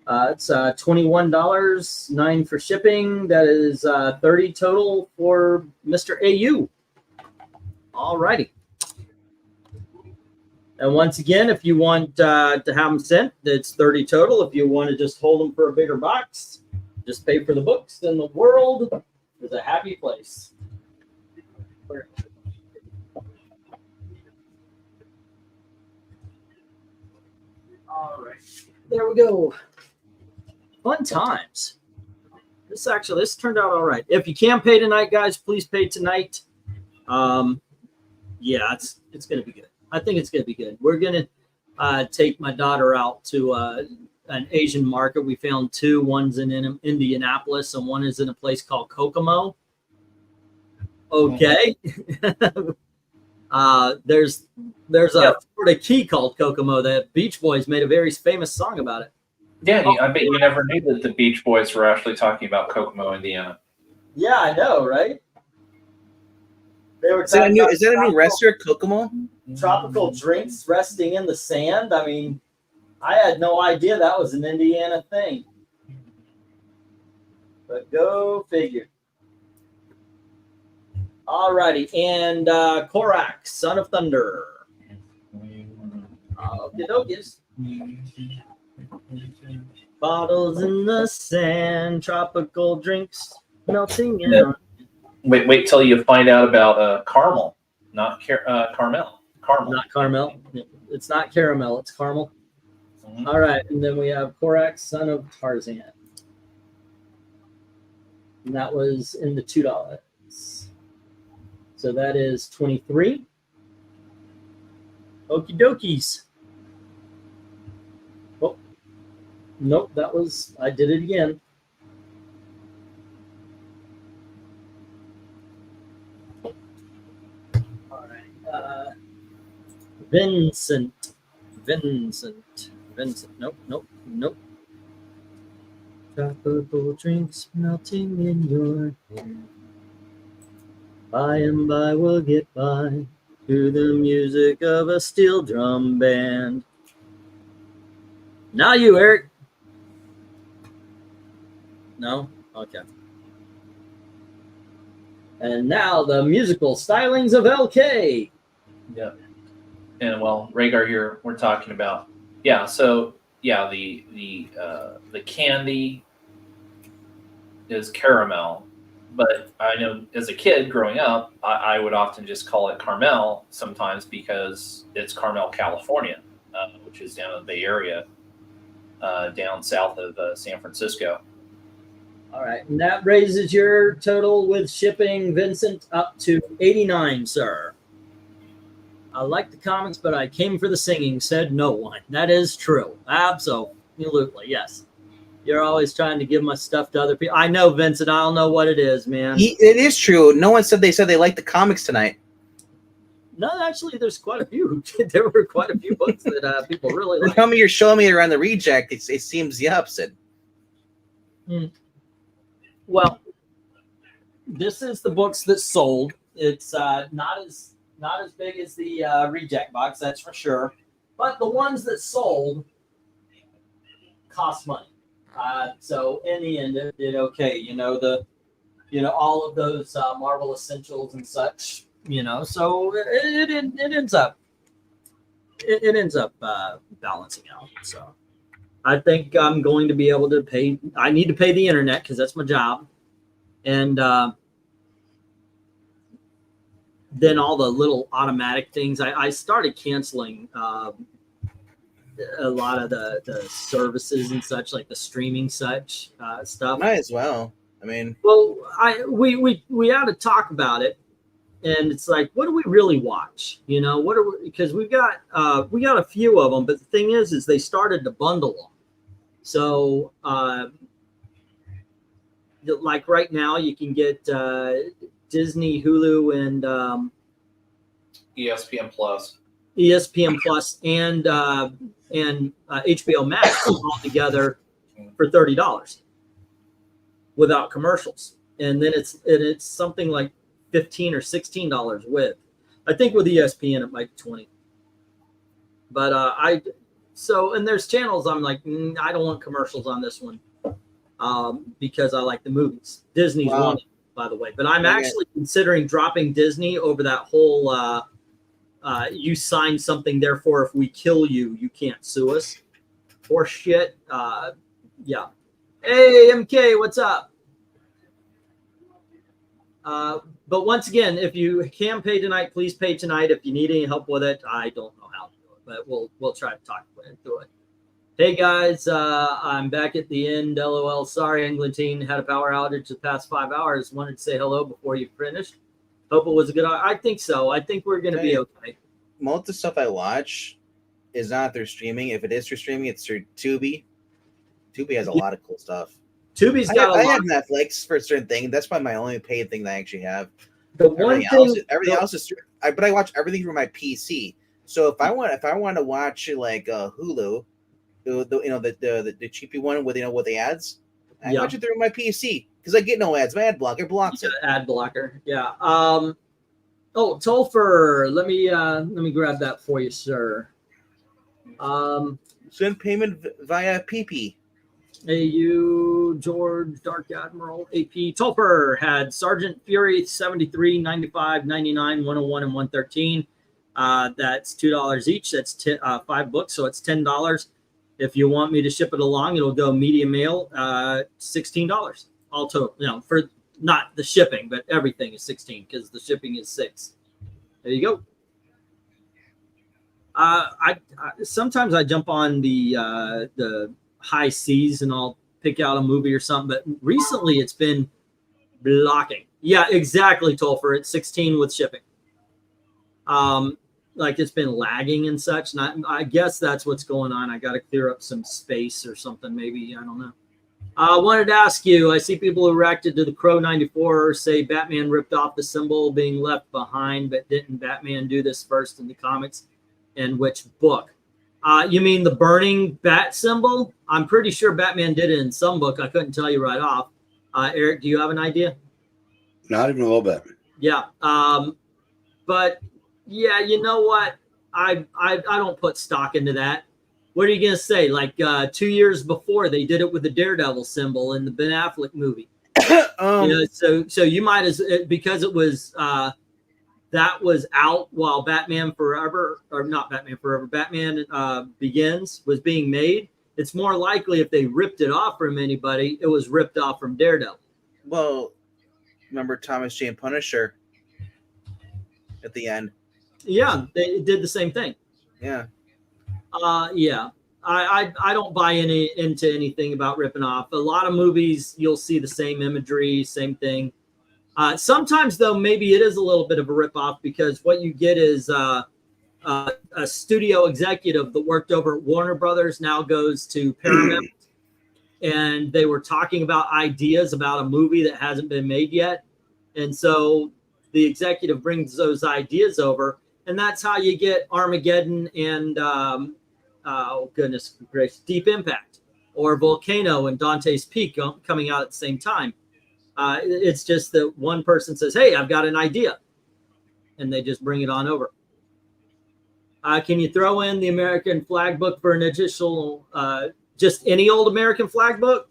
It's $21, 9 for shipping. That is 30 total for Mr. AU. All righty. And once again, if you want to have them sent, it's 30 total. If you want to just hold them for a bigger box, just pay for the books. Then the world is a happy place. All right. There we go. Fun times. This turned out all right. If you can't pay tonight, guys, please pay tonight. Yeah, it's gonna be good. I think it's gonna be good. We're gonna take my daughter out to an Asian market. We found two. One's in Indianapolis, and one is in a place called Kokomo. Okay. There's a Florida key called Kokomo that Beach Boys made a very famous song about it. Yeah, I bet you never knew that the Beach Boys were actually talking about Kokomo, Indiana. Yeah, I know, right? They were Is that a new restaurant, Kokomo? tropical drinks resting in the sand. I mean, I had no idea that was an Indiana thing. But go figure. Alrighty, and Korak, Son of Thunder. Okey-dokies. Bottles in the sand, tropical drinks melting in. Yeah. Wait till you find out about caramel, not Carmel. Caramel. Not caramel. It's not caramel, it's caramel. Mhm. All right, and then we have Korak, Son of Tarzan. And that was in the $2. So that is 23. Okie dokies. Oh, nope, I did it again. All right. Vincent. Nope. Tropical drinks melting in your hand. By and by we'll get by to the music of a steel drum band. Now you, Eric. No? Okay. And now the musical stylings of LK. Yeah. And well, Rhaegar here, we're talking about the candy is caramel, but I know as a kid growing up, I would often just call it Carmel sometimes because it's Carmel, California, which is down in the Bay Area, down south of San Francisco. All right, and that raises your total with shipping, Vincent, up to 89, sir. I like the comics, but I came for the singing, said no one. That is true. Absolutely, yes. You're always trying to give my stuff to other people. I know, Vincent. I don't know what it is, man. It is true. No one said they liked the comics tonight. No, actually, there's quite a few. There were quite a few books that people really like. Tell me you're showing me around the reject. It seems the opposite. Well, this is the books that sold. It's not as big as the reject box, that's for sure. But the ones that sold cost money. So in the end, it did okay. All of those Marvel Essentials and such. So it ends up balancing out. So I think I'm going to be able to pay. I need to pay the internet because that's my job, and then all the little automatic things. I started canceling a lot of the services and such, like the streaming such stuff. Might as well. I mean, well, we ought to talk about it, and it's like, what do we really watch? What are we? Because we got a few of them, but the thing is they started to bundle them. So, like right now, you can get Disney, Hulu, and ESPN Plus, and HBO Max all together for $30 without commercials, and then it's something like $15 or $16 with. I think with ESPN it might be 20. But and there's channels I'm like, I don't want commercials on this one because I like the movies. Disney's one, by the way. But I'm actually considering dropping Disney over that whole you sign something, therefore if we kill you, you can't sue us. Or shit. Yeah. Hey, MK, what's up? But once again, if you can pay tonight, please pay tonight. If you need any help with it, I don't know how to do it, but we'll try to talk through it. Hey guys, I'm back at the end. LOL. Sorry, England team had a power outage the past 5 hours. Wanted to say hello before you finished. Hope it was a good. I think so. I think we're gonna be okay. Most of the stuff I watch is not through streaming. If it is through streaming, it's through Tubi. Tubi has a lot of cool stuff. Tubi's got I a lot. have Netflix for a certain thing. That's probably my only paid thing that I actually have. The one thing, Everything else is through, but I watch everything through my PC. So if I want to watch like Hulu, the cheapy one with with the ads, I watch it through my PC because I get no ads. My ad blocker blocks it. Ad blocker, yeah. Oh, Tolfer, let me grab that for you, sir. Send payment via PP. AU George Dark Admiral AP Tolfer had Sergeant Fury 73, 95, 99, 101, and 113. That's $2 each. That's 5 books, so it's $10. If you want me to ship it along, it'll go media mail, $16 all total. For not the shipping, but everything is 16 because the shipping is 6. There you go. I sometimes I jump on the high seas and I'll pick out a movie or something, but recently it's been blocking. Yeah, exactly, Tolfer. It's 16 with shipping. Like it's been lagging and such. And I guess that's what's going on. I got to clear up some space or something. Maybe, I don't know. I wanted to ask you, I see people who reacted to the Crow 94 say Batman ripped off the symbol being left behind, but didn't Batman do this first in the comics? And which book? You mean the burning bat symbol? I'm pretty sure Batman did it in some book. I couldn't tell you right off. Eric, do you have an idea? Not even a little bit. Yeah. But yeah, you know what? I don't put stock into that. What are you gonna say? Like 2 years before, they did it with the Daredevil symbol in the Ben Affleck movie. So you might as because it was that was out while Batman Forever, or not Batman Forever, Batman Begins was being made. It's more likely if they ripped it off from anybody, it was ripped off from Daredevil. Well, remember Thomas Jane Punisher at the end? Yeah, they did the same thing. Yeah. Yeah. I don't buy into anything about ripping off. A lot of movies, you'll see the same imagery, same thing. Sometimes, though, maybe it is a little bit of a ripoff because what you get is a studio executive that worked over at Warner Brothers now goes to Paramount, and they were talking about ideas about a movie that hasn't been made yet. And so the executive brings those ideas over, and that's how you get Armageddon and, oh, goodness gracious, Deep Impact, or Volcano and Dante's Peak coming out at the same time. It's just that one person says, hey, I've got an idea. And they just bring it on over. Can you throw in the American flag book for an additional, just any old American flag book?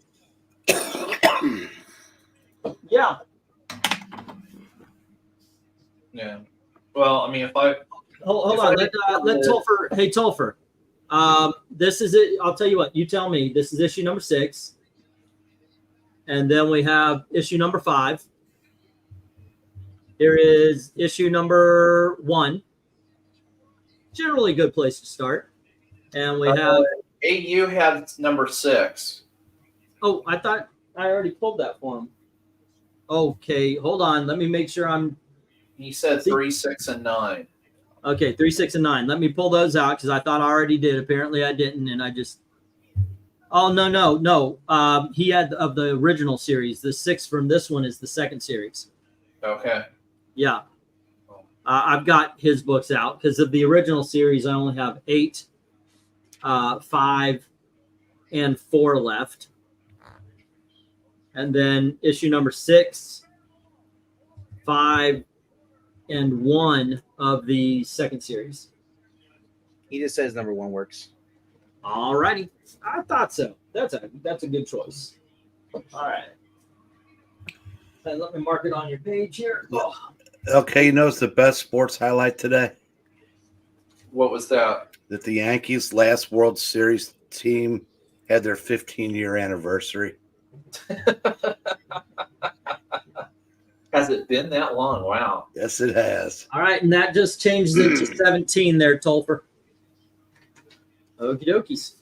Yeah. Yeah. Well, I mean, if I Hold on. Let Tolfer. Hey, Tolfer. This is it. I'll tell you what. You tell me. This is issue number 6. And then we have issue number 5. Here is issue number 1. Generally a good place to start. And we have AU had number 6. Oh, I thought I already pulled that for him. Okay, hold on. Let me make sure I'm. He said 3, 6, and 9. Okay, 3, 6, and 9. Let me pull those out because I thought I already did. Apparently I didn't, and I just. Oh, no. He had of the original series. The 6 from this one is the second series. Okay. Yeah. I've got his books out because of the original series. I only have 8, 5, and 4 left. And then issue number 6, 5, and 1 of the second series. He just says number 1 works. All righty. I thought so. That's a good choice. All right. And let me mark it on your page here. Oh. Okay, you know it's the best sports highlight today? What was that? That the Yankees' last World Series team had their 15-year anniversary. Has it been that long? Wow. Yes, it has. All right, and that just changes it to 17 there, Tolfer. Okie dokies.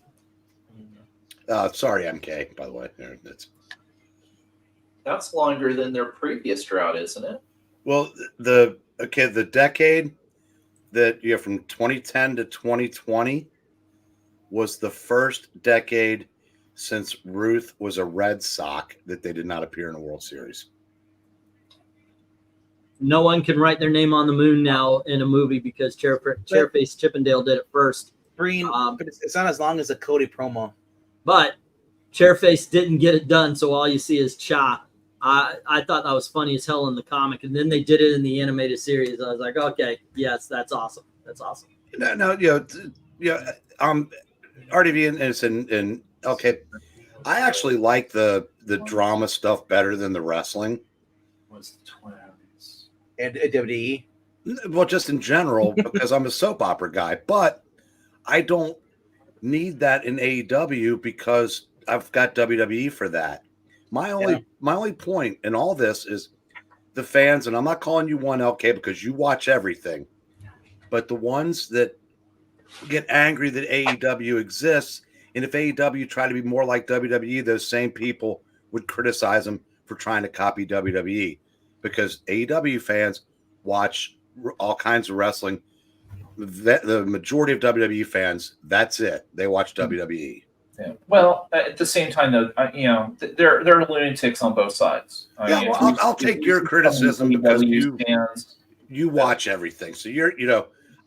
Sorry, MK, by the way. That's longer than their previous drought, isn't it? Well, the decade that from 2010 to 2020 was the first decade since Ruth was a Red Sox that they did not appear in a World Series. No one can write their name on the moon now in a movie because Chairface Chippendale did it first. Green, but it's not as long as the Cody promo. But Chairface didn't get it done, so all you see is Cha. I thought that was funny as hell in the comic, and then they did it in the animated series. I was like, okay, yes, that's awesome. That's awesome. No, RDV and okay. I actually like the drama stuff better than the wrestling. Was the twins and WWE? Well, just in general, because I'm a soap opera guy, but I don't need that in AEW because I've got WWE for that. My only point in all this is the fans, and I'm not calling you one, LK, because you watch everything, but the ones that get angry that AEW exists, and if AEW tried to be more like WWE, those same people would criticize them for trying to copy WWE, because AEW fans watch all kinds of wrestling. The majority of WWE fans, that's it. They watch WWE. Yeah. Well, at the same time, though, there are lunatics on both sides. I'll take your criticism because you watch everything, so you're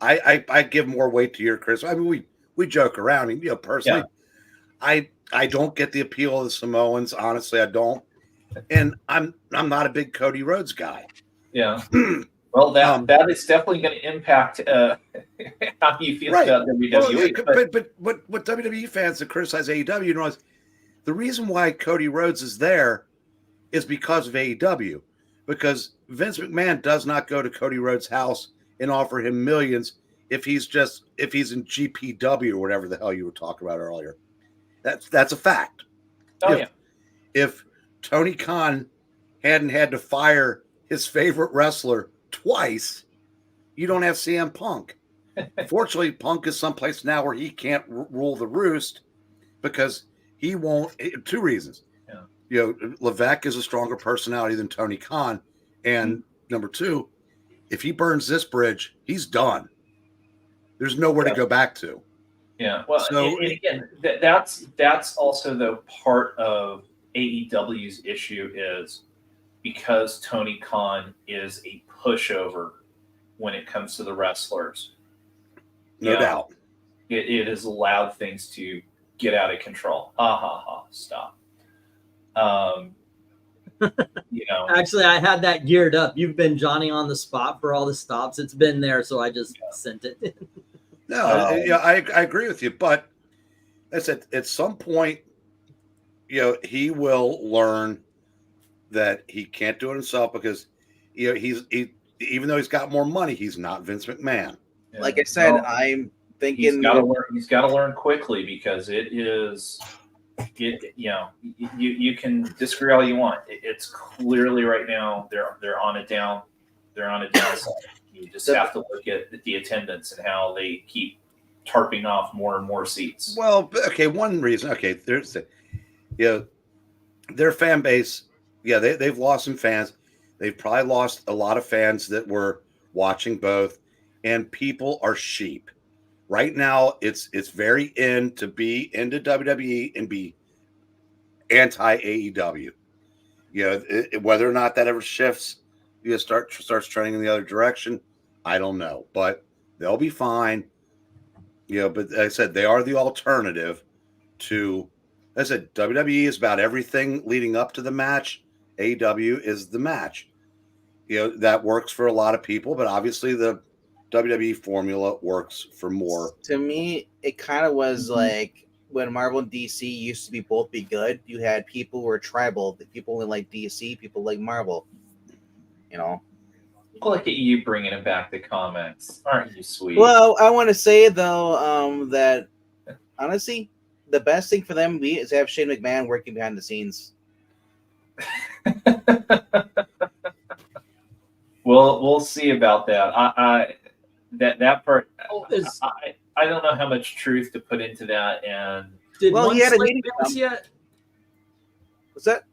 I give more weight to your criticism. I mean, we joke around, and personally, yeah. I don't get the appeal of the Samoans. Honestly, I don't, and I'm not a big Cody Rhodes guy. Yeah. Well, that is definitely going to impact how you feel about WWE. Well, but what WWE fans that criticize AEW know is the reason why Cody Rhodes is there is because of AEW. Because Vince McMahon does not go to Cody Rhodes' house and offer him millions if he's in GPW or whatever the hell you were talking about earlier. That's a fact. Oh, If Tony Khan hadn't had to fire his favorite wrestler twice, you don't have CM Punk. Fortunately, Punk is someplace now where he can't rule the roost because he won't. 2 reasons. Yeah. Levesque is a stronger personality than Tony Khan, and number 2, if he burns this bridge, he's done. There's nowhere to go back to. Yeah. Well, and again, that's also the part of AEW's issue is because Tony Khan is a pushover when it comes to the wrestlers. No doubt. It has allowed things to get out of control. Stop. Actually, I had that geared up. You've been Johnny on the spot for all the stops. It's been there, so I just sent it. No, I agree with you, but I said at some point, he will learn that he can't do it himself because he's even though he's got more money, he's not Vince McMahon. Yeah. Like I said, I'm thinking he's got to learn quickly because it is. You can disagree all you want. It's clearly right now they're on a downside. You just have to look at the attendance and how they keep tarping off more and more seats. Well, okay, one reason. Okay, there's their fan base. Yeah, they've lost some fans. They've probably lost a lot of fans that were watching both, and people are sheep. Right now, it's very in to be into WWE and be anti-AEW. Whether or not that ever shifts, starts trending in the other direction, I don't know. But they'll be fine. But like I said, they are the alternative to. I said WWE is about everything leading up to the match. AEW is the match. That works for a lot of people, but obviously the WWE formula works for more. To me, it kind of was like when Marvel and DC used to both be good. You had people who were tribal. The people only like DC, people like Marvel. Look at you bringing it back to comics. Aren't you sweet? Well, I want to say, though, that honestly, the best thing for them is to have Shane McMahon working behind the scenes. We'll see about that. That part. I don't know how much truth to put into that, and Did Well, one he had a slate meeting pass yet? What's that?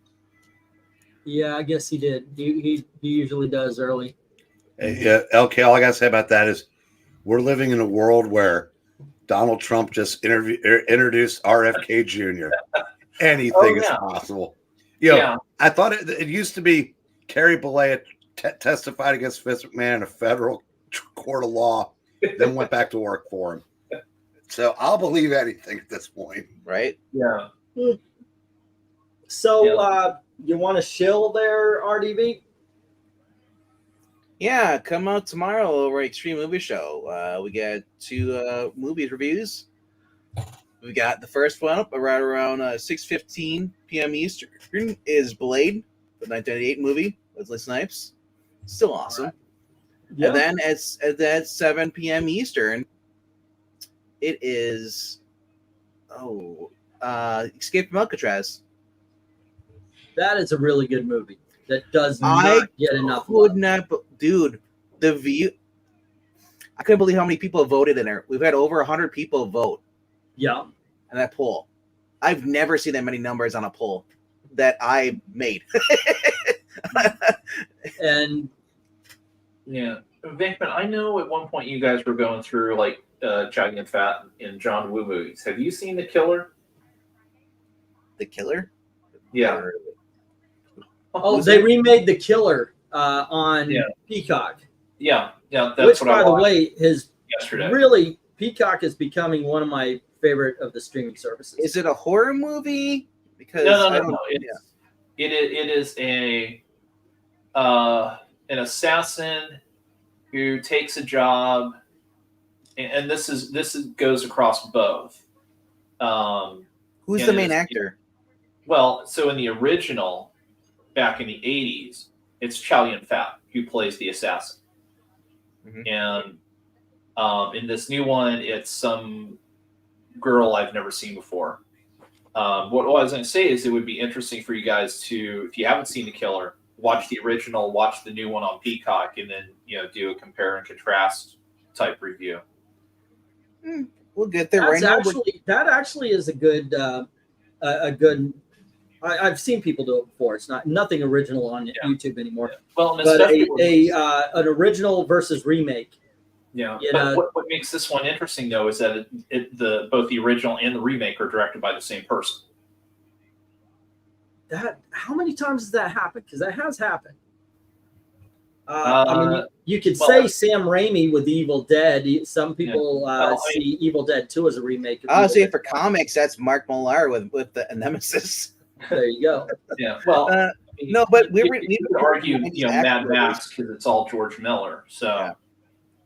Yeah, I guess he did. He usually does early. Yeah, LK. All I gotta say about that is, we're living in a world where Donald Trump just introduced RFK Jr. Anything is yeah. possible. You know, Yeah. I thought it used to be Carrie Belay testified against Vince McMahon in a federal court of law, then went back to work for him. So I'll believe anything at this point. Right? Yeah. So you want to shill there, RDB? Yeah, come out tomorrow over at Extreme Movie Show. We got 2 movie reviews. We got the first one up right around 6:15 p.m. Eastern is Blade, the 1998 movie with Wesley Snipes. Still awesome. Yeah. And then at 7 p.m. Eastern, it is Escape from Alcatraz. That is a really good movie. That does I not get enough Could love. not, dude. The view. I couldn't believe how many people voted in there. We've had over 100 people vote Yeah. in that poll. I've never seen that many numbers on a poll that I made. And Yeah. Venkman, I know at one point you guys were going through like Jogging and Fat and John Woo movies. Have you seen The Killer? The Killer? Yeah. they remade The Killer on Yeah. Peacock, Yeah. That's which, what I by the watched way, is yesterday. really Peacock is becoming one of my favorite of the streaming services. Is it a horror movie? Because No. I don't. It is an assassin who takes a job, and this goes across both. Who's and the main it's- actor? Well, so in the original, back in the 80s, it's Chow Yun-fat who plays the assassin. Mhm. And in this new one, it's some girl I've never seen before. What I was going to say is it would be interesting for you guys to, if you haven't seen The Killer, watch the original, watch the new one on Peacock, and then do a compare and contrast type review. We'll get there right now. That actually is a good I've seen people do it before. It's nothing original on YouTube anymore. Yeah. Well, and But especially an original versus remake. Yeah, You but know- what makes this one interesting though is that both the original and the remake are directed by the same person. How many times has that happened? Because that has happened. I mean, you could say Sam Raimi with Evil Dead. Some people see Evil Dead 2 as a remake. Of Evil I'll say Dead. for comics, that's Mark Millar with the Nemesis. There you go. Yeah, well, No, but we could argue, Mad Max because it's all George Miller. So, Yeah.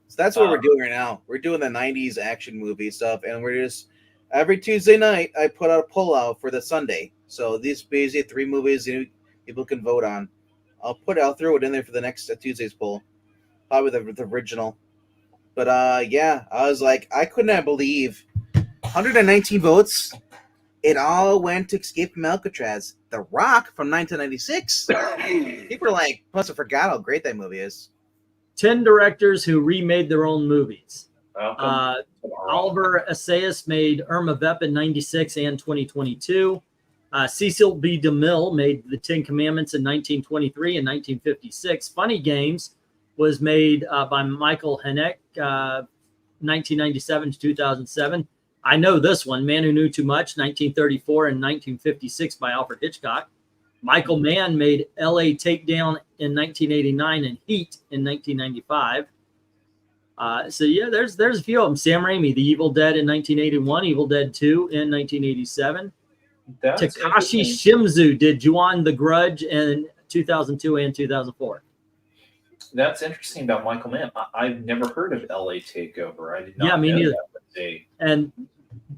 So that's what we're doing right now. We're doing the 90s action movie stuff, and we're just every Tuesday night I put out a poll out for the Sunday. So these basically 3 movies people can vote on. I'll throw it in there for the next Tuesday's poll, probably the original. But yeah, I was like, I could not believe 119 votes. It all went to Escape from Alcatraz, The Rock from 1996. People are like, must have forgot how great that movie is. 10 directors who remade their own movies. tomorrow. Oliver Assayas made Irma Vep in 96 and 2022. Cecil B. DeMille made The 10 Commandments in 1923 and 1956. Funny Games was made by Michael Haneke, 1997 to 2007. I know this one, Man Who Knew Too Much, 1934 and 1956 by Alfred Hitchcock. Michael Mann made L.A. Takedown in 1989 and Heat in 1995. So yeah, there's a few of them. Sam Raimi, The Evil Dead in 1981, Evil Dead 2 in 1987. That's Takashi interesting. Shimizu did Ju-on the Grudge in 2002 and 2004. That's interesting about Michael Mann. I've never heard of LA Takeover. I did not Yeah, me know neither. that was a- And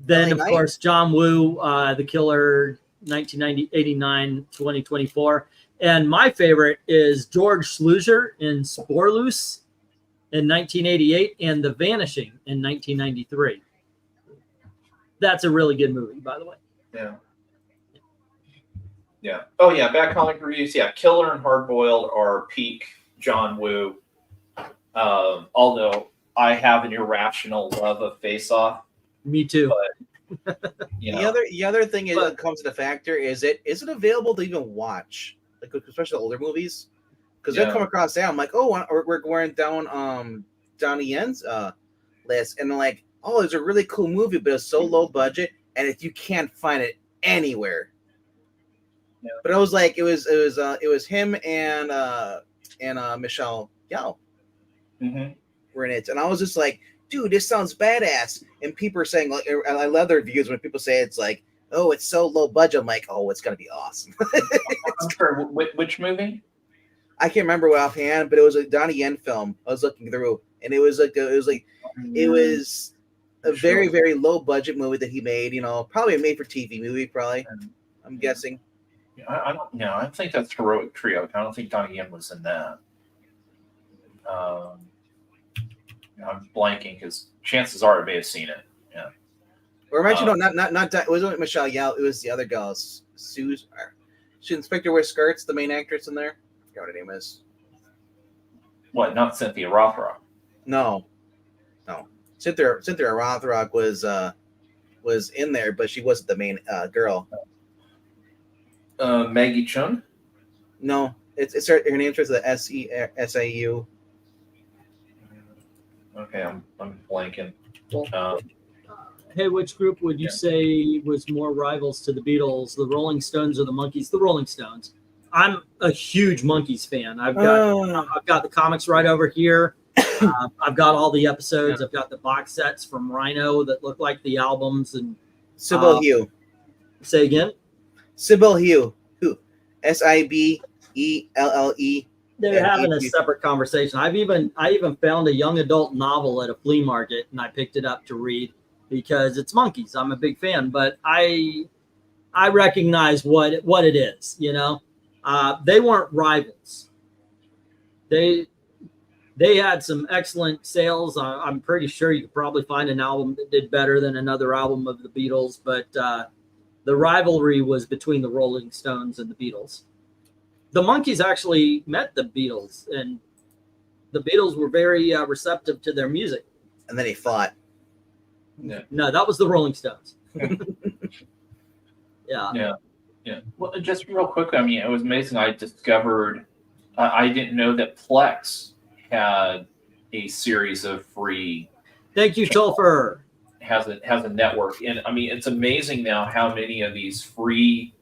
then, LA of Knight? course, John Woo, The Killer, 1989, 2024. And my favorite is George Sluizer in Sporloose in 1988 and The Vanishing in 1993. That's a really good movie, by the way. Yeah. Yeah. Oh yeah. Back comic reviews. Yeah. Killer and Hardboiled are peak John Woo. Although I have an irrational love of Face Off. Me too. You The know, other thing is, But- that comes into factor is it available to even watch, like especially older movies? Because I Yeah. come across that, I'm like, oh, we're going down Donnie Yen's list, and I'm like, oh, there's a really cool movie, but it's so low budget, and if you can't find it anywhere. Yeah. But I was like, it was him and Michelle Yao Mhm. were in it, and I was just like, dude, this sounds badass. And people are saying, like, and I love their reviews when people say it's like, oh, it's so low budget. I'm like, oh, it's gonna be awesome. I'm sorry, which movie? I can't remember what offhand, but it was a Donnie Yen film. I was looking through, and it was a very, very low budget movie that he made. You know, probably a made for TV movie. Probably, I'm guessing. I don't know. I think that's Heroic Trio. I don't think Donnie Yen was in that. I'm blanking because chances are I may have seen it. Yeah. Or actually, no, not it wasn't Michelle Yao. It was the other girl, Sue's. She Inspector Wears Skirts, the main actress in there. I forget what her name is. What? Not Cynthia Rothrock. No. Cynthia Rothrock was in there, but she wasn't the main girl. Maggie Chun. No, it's her name starts with SAU. Okay, I'm blanking. Hey, which group would you say was more rivals to the Beatles, the Rolling Stones or the Monkees? The Rolling Stones. I'm a huge Monkees fan. I've got the comics right over here. I've got all the episodes. Yeah. I've got the box sets from Rhino that look like the albums. And Sybil Hugh. say again. Sybil Hugh. Who? SIBELLE. They're having a separate conversation. I even found a young adult novel at a flea market, and I picked it up to read because it's Monkees. I'm a big fan, but I recognize what it is. You know, they weren't rivals. They had some excellent sales. I'm pretty sure you could probably find an album that did better than another album of the Beatles, but the rivalry was between the Rolling Stones and the Beatles. The Monkees actually met the Beatles, and the Beatles were very receptive to their music. And then he fought. Yeah. No, that was the Rolling Stones. Yeah. Yeah. Well, just real quick, I mean, it was amazing. I discovered, I didn't know that Plex had a series of free. Thank you, Tolfer. Has a network, and I mean, it's amazing now how many of these free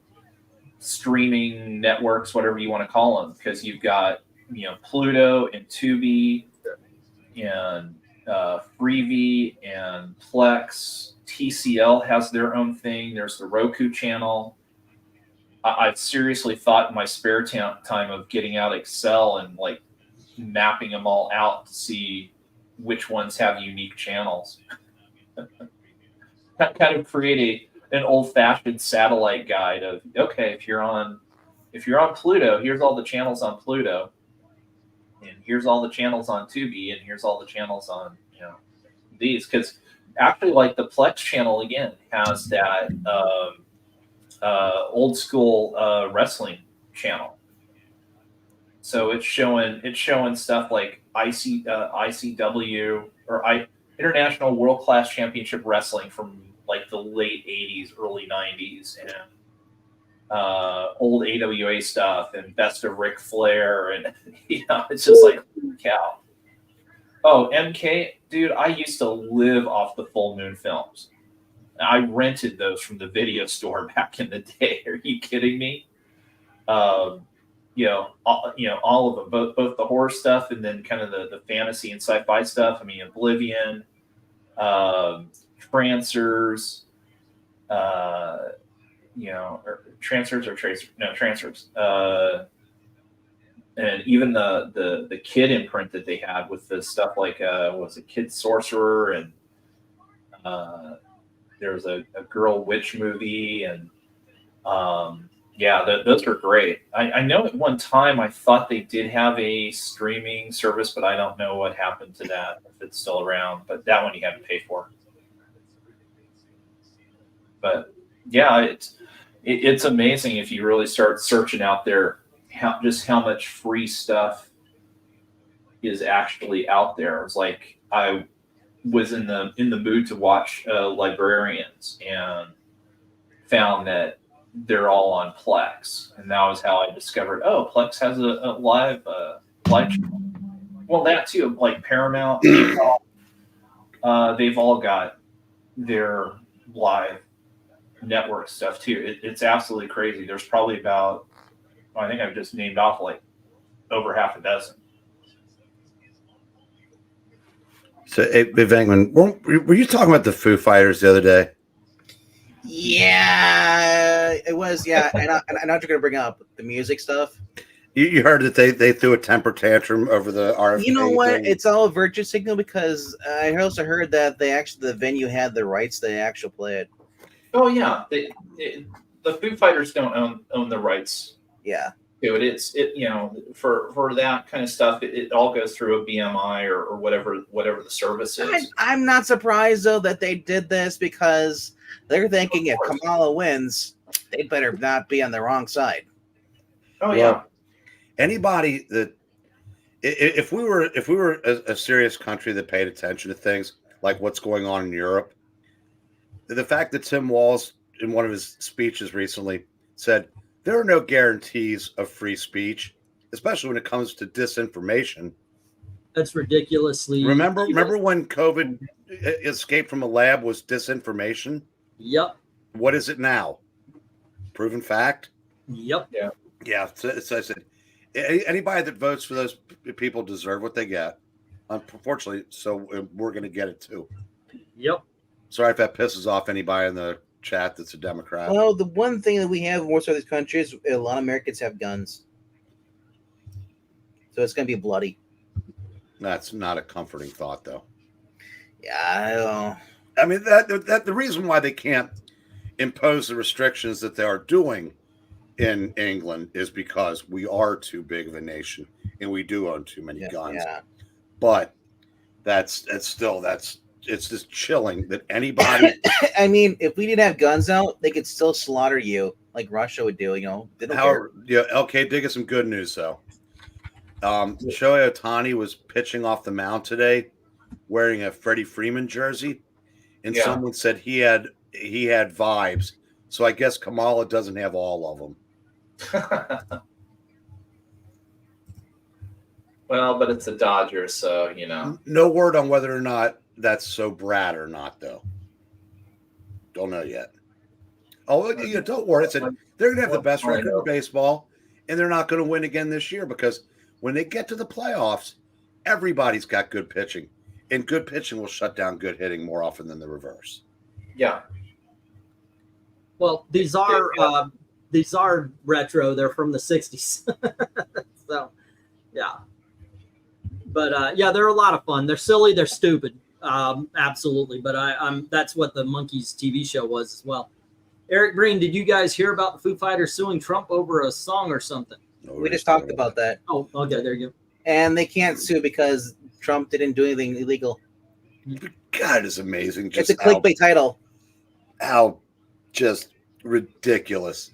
streaming networks, whatever you want to call them, because you've got Pluto and Tubi and Freevee and Plex. TCL has their own thing. There's the Roku channel. I've seriously thought in my spare time of getting out Excel and like mapping them all out to see which ones have unique channels. Kind of create an old-fashioned satellite guide of, okay, if you're on Pluto, here's all the channels on Pluto, and here's all the channels on Tubi, and here's all the channels on these. Because actually, like the Plex channel again has that old school wrestling channel, so it's showing stuff like ICW or International World Class Championship Wrestling from like the late 80s, early 90s, and old AWA stuff and Best of Ric Flair, and it's just like, cow. Oh, MK, dude, I used to live off the Full Moon films. I rented those from the video store back in the day. Are you kidding me? All of them, both the horror stuff and then kind of the fantasy and sci-fi stuff. I mean, Oblivion, Trancers, Trancers or Tracers? No, Trancers. And even the kid imprint that they had with the stuff like was a Kid Sorcerer, and there was a girl witch movie, and those are great. I know at one time I thought they did have a streaming service, but I don't know what happened to that, if it's still around. But that one you had to pay for. But yeah, it's amazing if you really start searching out there how much free stuff is actually out there. It's like I was in the mood to watch Librarians, and found that they're all on Plex, and that was how I discovered. Oh, Plex has a live live. Well, that too, like Paramount, they've all got their live network stuff too. It's absolutely crazy. There's probably about, I think I've just named off like over half a dozen. So, hey, Venkman, were you talking about the Foo Fighters the other day? Yeah, it was. Yeah, and I know what you're gonna bring up the music stuff. You heard that they threw a temper tantrum over the RFA. You know what? thing? It's all a virtue signal because I also heard that the venue had the rights to actually play it. Oh yeah, the Foo Fighters don't own the rights Yeah. to it. It's for that kind of stuff. It all goes through a BMI or whatever the service is. I'm not surprised though that they did this because they're thinking if Kamala wins, they better not be on the wrong side. Oh yeah. Anybody that if we were a serious country that paid attention to things like what's going on in Europe, the fact that Tim Walz in one of his speeches recently said there are no guarantees of free speech, especially when it comes to disinformation. That's ridiculously. Remember when COVID escape from a lab was disinformation? Yep. What is it now? Proven fact? Yep. Yeah. So I said, anybody that votes for those people deserve what they get. Unfortunately, so we're going to get it too. Yep. Sorry if that pisses off anybody in the chat that's a Democrat. Well, the one thing that we have more so in this country is a lot of Americans have guns. So it's going to be bloody. That's not a comforting thought, though. Yeah, I don't know. I mean, that the reason why they can't impose the restrictions that they are doing in England is because we are too big of a nation and we do own too many guns. Yeah. But it's just chilling that anybody. I mean, if we didn't have guns out, they could still slaughter you like Russia would do. They don't care. Yeah, okay. Dig us some good news though. Shohei Ohtani was pitching off the mound today, wearing a Freddie Freeman jersey, and someone said he had vibes. So I guess Kamala doesn't have all of them. Well, but it's the Dodgers, so No word on whether or not that's so Brad or not, though. Don't know yet. Oh, don't worry. It said they're going to have the best record in baseball, and they're not going to win again this year because when they get to the playoffs, everybody's got good pitching, and good pitching will shut down good hitting more often than the reverse. Yeah. Well, these are retro. They're from the 60s. So, yeah. But they're a lot of fun. They're silly. They're stupid. Absolutely. But that's what the Monkees TV show was as well. Eric Green, did you guys hear about the Foo Fighters suing Trump over a song or something? We just talked about that. Oh, okay. There you go. And they can't sue because Trump didn't do anything illegal. God, it's amazing. It's a clickbait title. How just ridiculous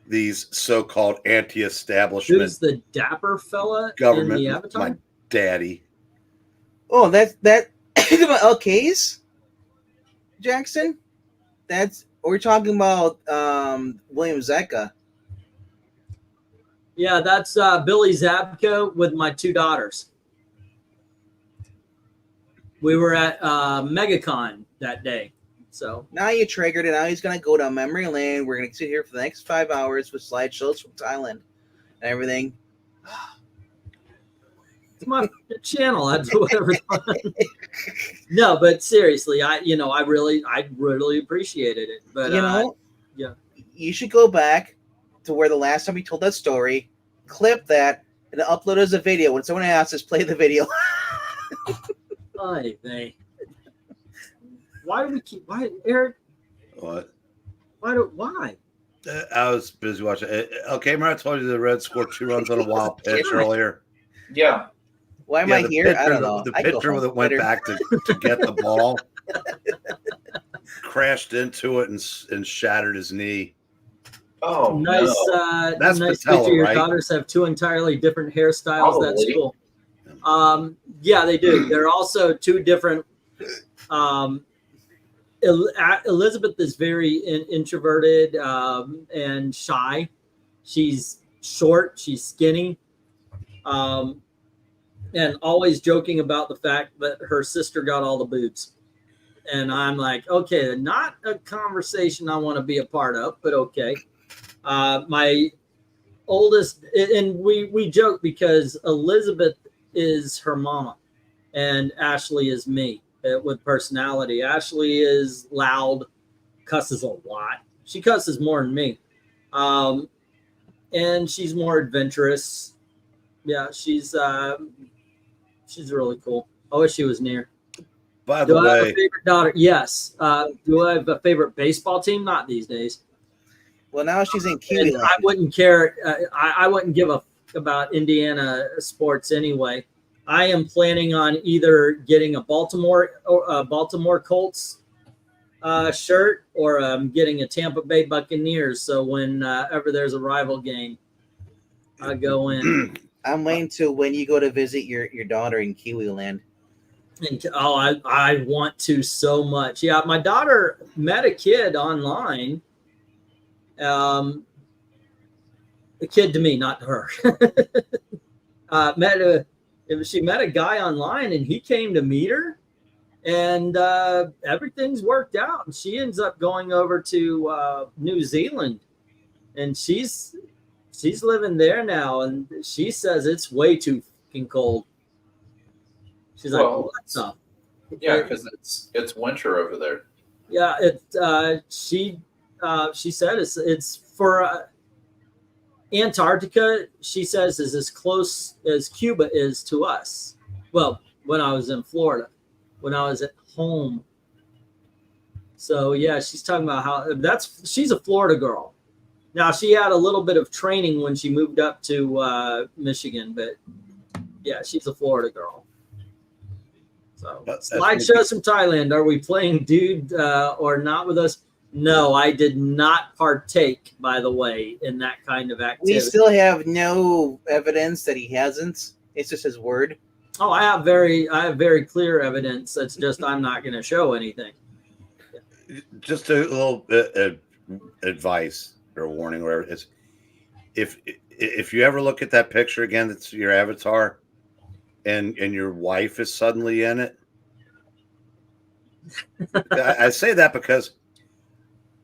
these so-called anti-establishment. Who's the dapper fella government? in the Avatar? My daddy. Oh, that about LK's Jackson. We're talking about William Zecca. Yeah, that's Billy Zabko with my two daughters. We were at MegaCon that day. So now you triggered it. Now he's going to go down memory lane. We're going to sit here for the next 5 hours with slideshows from Thailand and everything. It's my channel. I do whatever. No, but seriously, I really appreciated it. But yeah, you should go back to where the last time we told that story, clip that, and upload it as a video. When someone asks us, play the video. Why do we keep? Why, Eric? What? Why? I was busy watching. Okay, remember I told you the Reds scored 2 runs on a wild pitch earlier? Yeah. Why am I here? Pitcher, I don't know. The pitcher that went back to get the ball crashed into it and shattered his knee. Oh, nice! No. That's nice patella, picture. Your right? daughters have 2 entirely different hairstyles. Probably. That's cool. Yeah, they do. They're also 2 different Elizabeth is very introverted and shy. She's short. She's skinny. And always joking about the fact that her sister got all the boobs. And I'm like, okay, not a conversation I want to be a part of, but okay. My oldest, and we joke because Elizabeth is her mama and Ashley is me with personality. Ashley is loud, cusses a lot. She cusses more than me. And she's more adventurous. Yeah, she's really cool. I wish she was near. By the Do I have a way, favorite daughter? Yes. Do I have a favorite baseball team? Not these days. Well, now she's in Kiwi And land. I wouldn't care. I wouldn't give a about Indiana sports anyway. I am planning on either getting a Baltimore Colts shirt, or I'm getting a Tampa Bay Buccaneers. So whenever there's a rival game, I go in. I'm waiting till when you go to visit your daughter in Kiwi land. And I want to so much. Yeah, my daughter met a kid online. A kid to me, not to her. She met a guy online, and he came to meet her, and everything's worked out. And she ends up going over to New Zealand, and she's living there now. And she says it's way too fucking cold. She's like, Well, what's up? Yeah, because it's winter over there. Yeah, she said it's for Antarctica. She says is as close as Cuba is to us. Well, when I was in Florida, when I was at home. So yeah, she's talking about how she's a Florida girl. Now she had a little bit of training when she moved up to Michigan, but yeah, she's a Florida girl. So slideshows from Thailand. Are we playing dude or not with us? No, I did not partake, by the way, in that kind of activity. We still have no evidence that he hasn't. It's just his word. Oh, I have very clear evidence. It's just I'm not going to show anything. just a little bit advice or warning, whatever it is. If you ever look at that picture again, that's your avatar, and your wife is suddenly in it. I say that because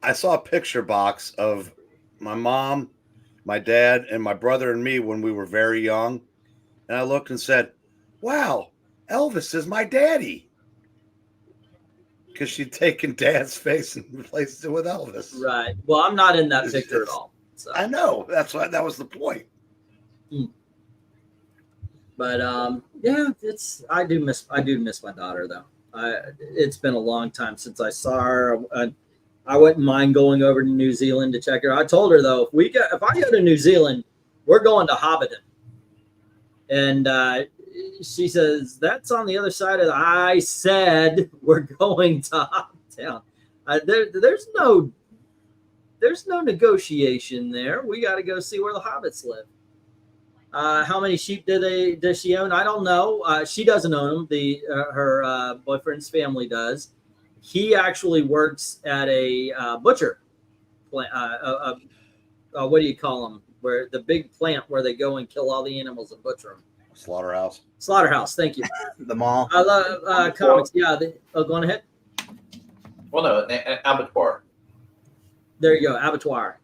I saw a picture box of my mom, my dad, and my brother and me when we were very young. And I looked and said, wow, Elvis is my daddy. Because she'd taken Dad's face and replaced it with Elvis. Right. Well, I'm not in that picture at all. So. I know. That's why that was the point. But yeah, I do miss my daughter though. It's been a long time since I saw her. I wouldn't mind going over to New Zealand to check her. I told her though, if I go to New Zealand, we're going to Hobbiton. And she says, that's on the other side of I said we're going to Hobbiton. There's no negotiation there. We got to go see where the hobbits live. How many sheep does she own? I don't know. She doesn't own them. Her boyfriend's family does. He actually works at a butcher plant. What do you call them? Where the big plant where they go and kill all the animals and butcher them. Slaughterhouse. Thank you. The mall. I love comics. Yeah. Go on ahead. Well, no, an abattoir. There you go. Abattoir.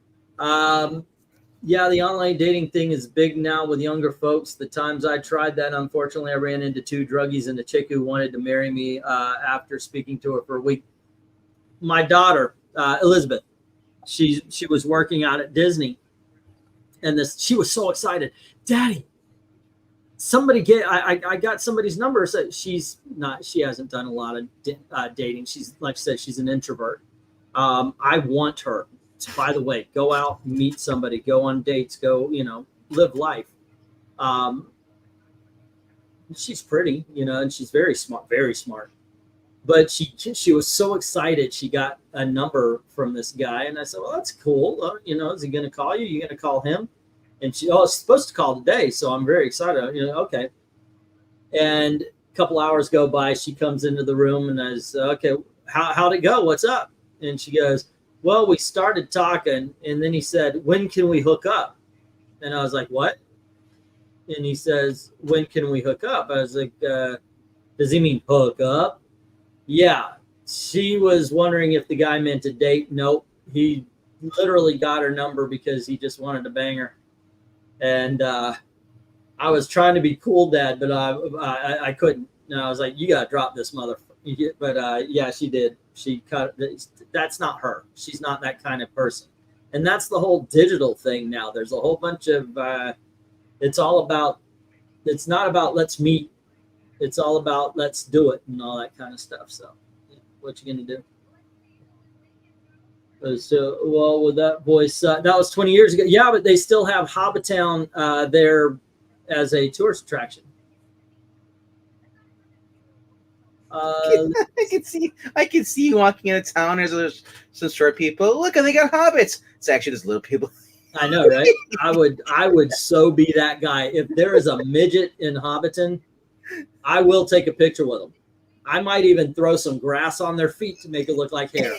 Yeah, the online dating thing is big now with younger folks. The times I tried that, unfortunately, I ran into two druggies and a chick who wanted to marry me after speaking to her for a week. My daughter, Elizabeth, she was working out at Disney, and she was so excited. Daddy, I got somebody's number. So she hasn't done a lot of dating. She's, like I said, she's an introvert. I want her. By the way, go out, meet somebody, go on dates, go, live life. She's pretty, and she's very smart, very smart. But she was so excited she got a number from this guy, and I said, well, that's cool. Is he going to call you? You going to call him? And it's supposed to call today, so I'm very excited. Okay. And a couple hours go by, she comes into the room and I said, okay, how'd it go? What's up? And she goes, well, we started talking, and then he said, when can we hook up? And I was like, what? And he says, when can we hook up? I was like, does he mean hook up? Yeah. She was wondering if the guy meant to date. Nope. He literally got her number because he just wanted to bang her. And I was trying to be cool, Dad, but I couldn't. And I was like, you got to drop this motherfucker. But yeah, she did. She cut. That's not her. She's not that kind of person. And that's the whole digital thing now. There's a whole bunch of, it's all about, it's not about let's meet. It's all about let's do it and all that kind of stuff. So yeah, what you going to do? So, well, with that voice, that was 20 years ago. Yeah, but they still have Hobbitown there as a tourist attraction. I can see you walking into town. There's some short people. Look, they got hobbits. It's actually just little people. I know, right? I would so be that guy. If there is a midget in Hobbiton, I will take a picture with them. I might even throw some grass on their feet to make it look like hair.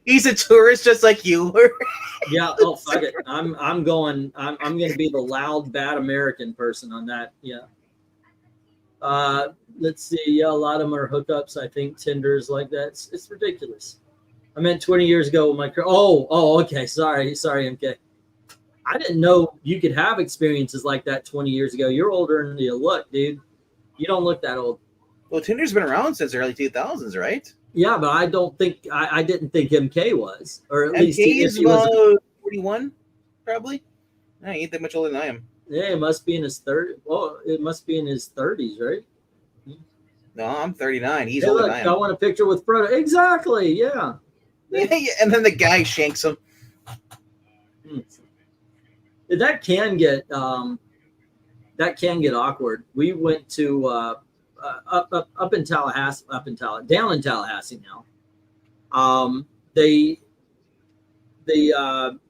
He's a tourist just like you were. Yeah. Oh, fuck it. I'm going to be the loud, bad American person on that. Yeah. Let's see. Yeah, a lot of them are hookups. I think Tinder's like that. It's ridiculous. I meant 20 years ago with my. Oh, okay. Sorry, MK. I didn't know you could have experiences like that 20 years ago. You're older than you look, dude. You don't look that old. Well, Tinder's been around since the early 2000s, right? Yeah, but I don't think I didn't think MK was, or at MK least is he was 41, probably. I ain't that much older than I am. Yeah, it must be in his 30s. Well, it must be in his 30s, right? No, I'm 39. He's Hey, older look, than I am. I want a picture with Frodo. Exactly. Yeah. Yeah, and then the guy shanks him. That can get awkward. We went to up in Tallahassee, down in Tallahassee now.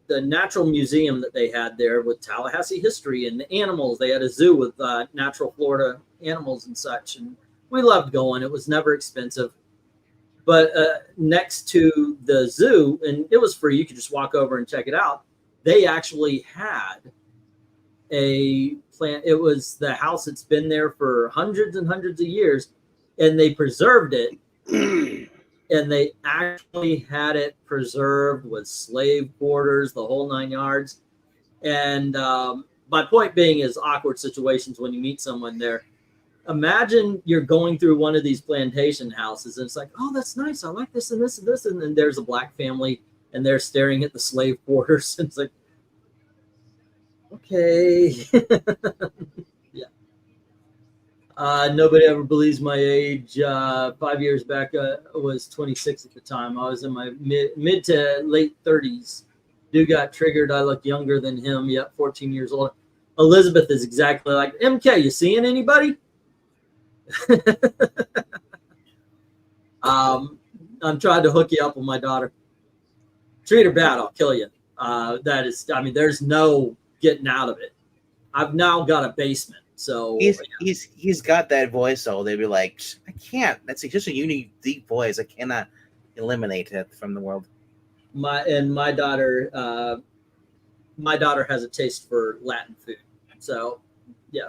The natural museum that they had there with Tallahassee history and the animals. They had a zoo with natural Florida animals and such, and we loved going. It was never expensive. But next to the zoo, and it was free, you could just walk over and check it out. They actually had a plant. It was the house that's been there for hundreds and hundreds of years, and they preserved it. And they actually had it preserved with slave quarters, the whole 9 yards. And my point being is awkward situations when you meet someone there. Imagine you're going through one of these plantation houses and it's like, oh, that's nice. I like this and this and this. And then there's a black family and they're staring at the slave quarters. And it's like, okay. Yeah. Nobody ever believes my age. 5 years back, I was 26 at the time. I was in my mid to late 30s. Dude got triggered. I look younger than him. Yep, 14 years old. Elizabeth is exactly like MK. You seeing anybody? I'm trying to hook you up with my daughter. Treat her bad, I'll kill you. That is, I mean, there's no getting out of it. I've now got a basement, so he's got that voice. So they'd be like, I can't. That's just a unique, deep voice. I cannot eliminate it from the world. My daughter has a taste for Latin food, so yeah.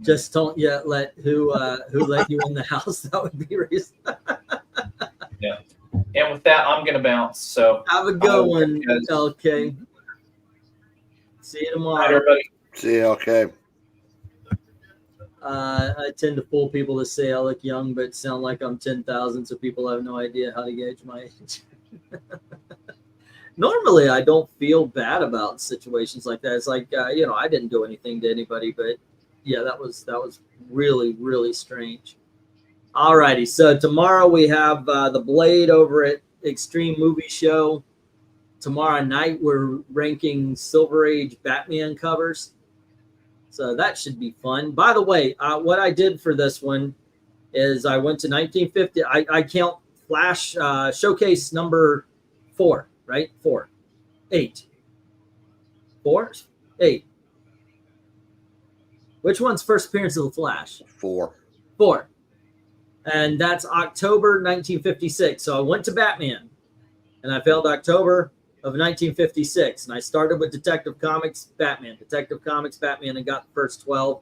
Just don't yet let who let you in the house. That would be reason. Yeah. And with that, I'm gonna bounce. So have a good one, LK. See you tomorrow. Bye, everybody. See you, okay. I tend to fool people to say I look young, but sound like I'm 10,000, so people have no idea how to gauge my age. Normally, I don't feel bad about situations like that. It's like I didn't do anything to anybody, but. Yeah, that was really, really strange. All righty. So tomorrow we have the Blade over at Extreme Movie Show. Tomorrow night we're ranking Silver Age Batman covers. So that should be fun. By the way, what I did for this one is I went to 1950. I count Flash Showcase number 4, right? 4. 8. 4? 8. Which one's first appearance of the Flash? 4. 4. and that's October 1956. So I went to Batman, and I failed October of 1956, and I started with Detective Comics, Batman, and got the first 12.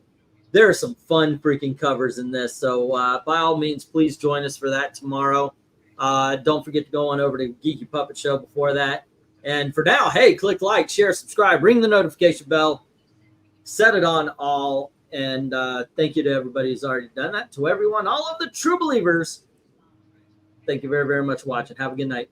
There are some fun freaking covers in this, so by all means, please join us for that tomorrow. Don't forget to go on over to Geeky Puppet Show before that. And for now, hey, click like, share, subscribe, ring the notification bell, set it on all, and thank you to everybody who's already done that. To everyone, all of the true believers, thank you very, very much for watching. Have a good night.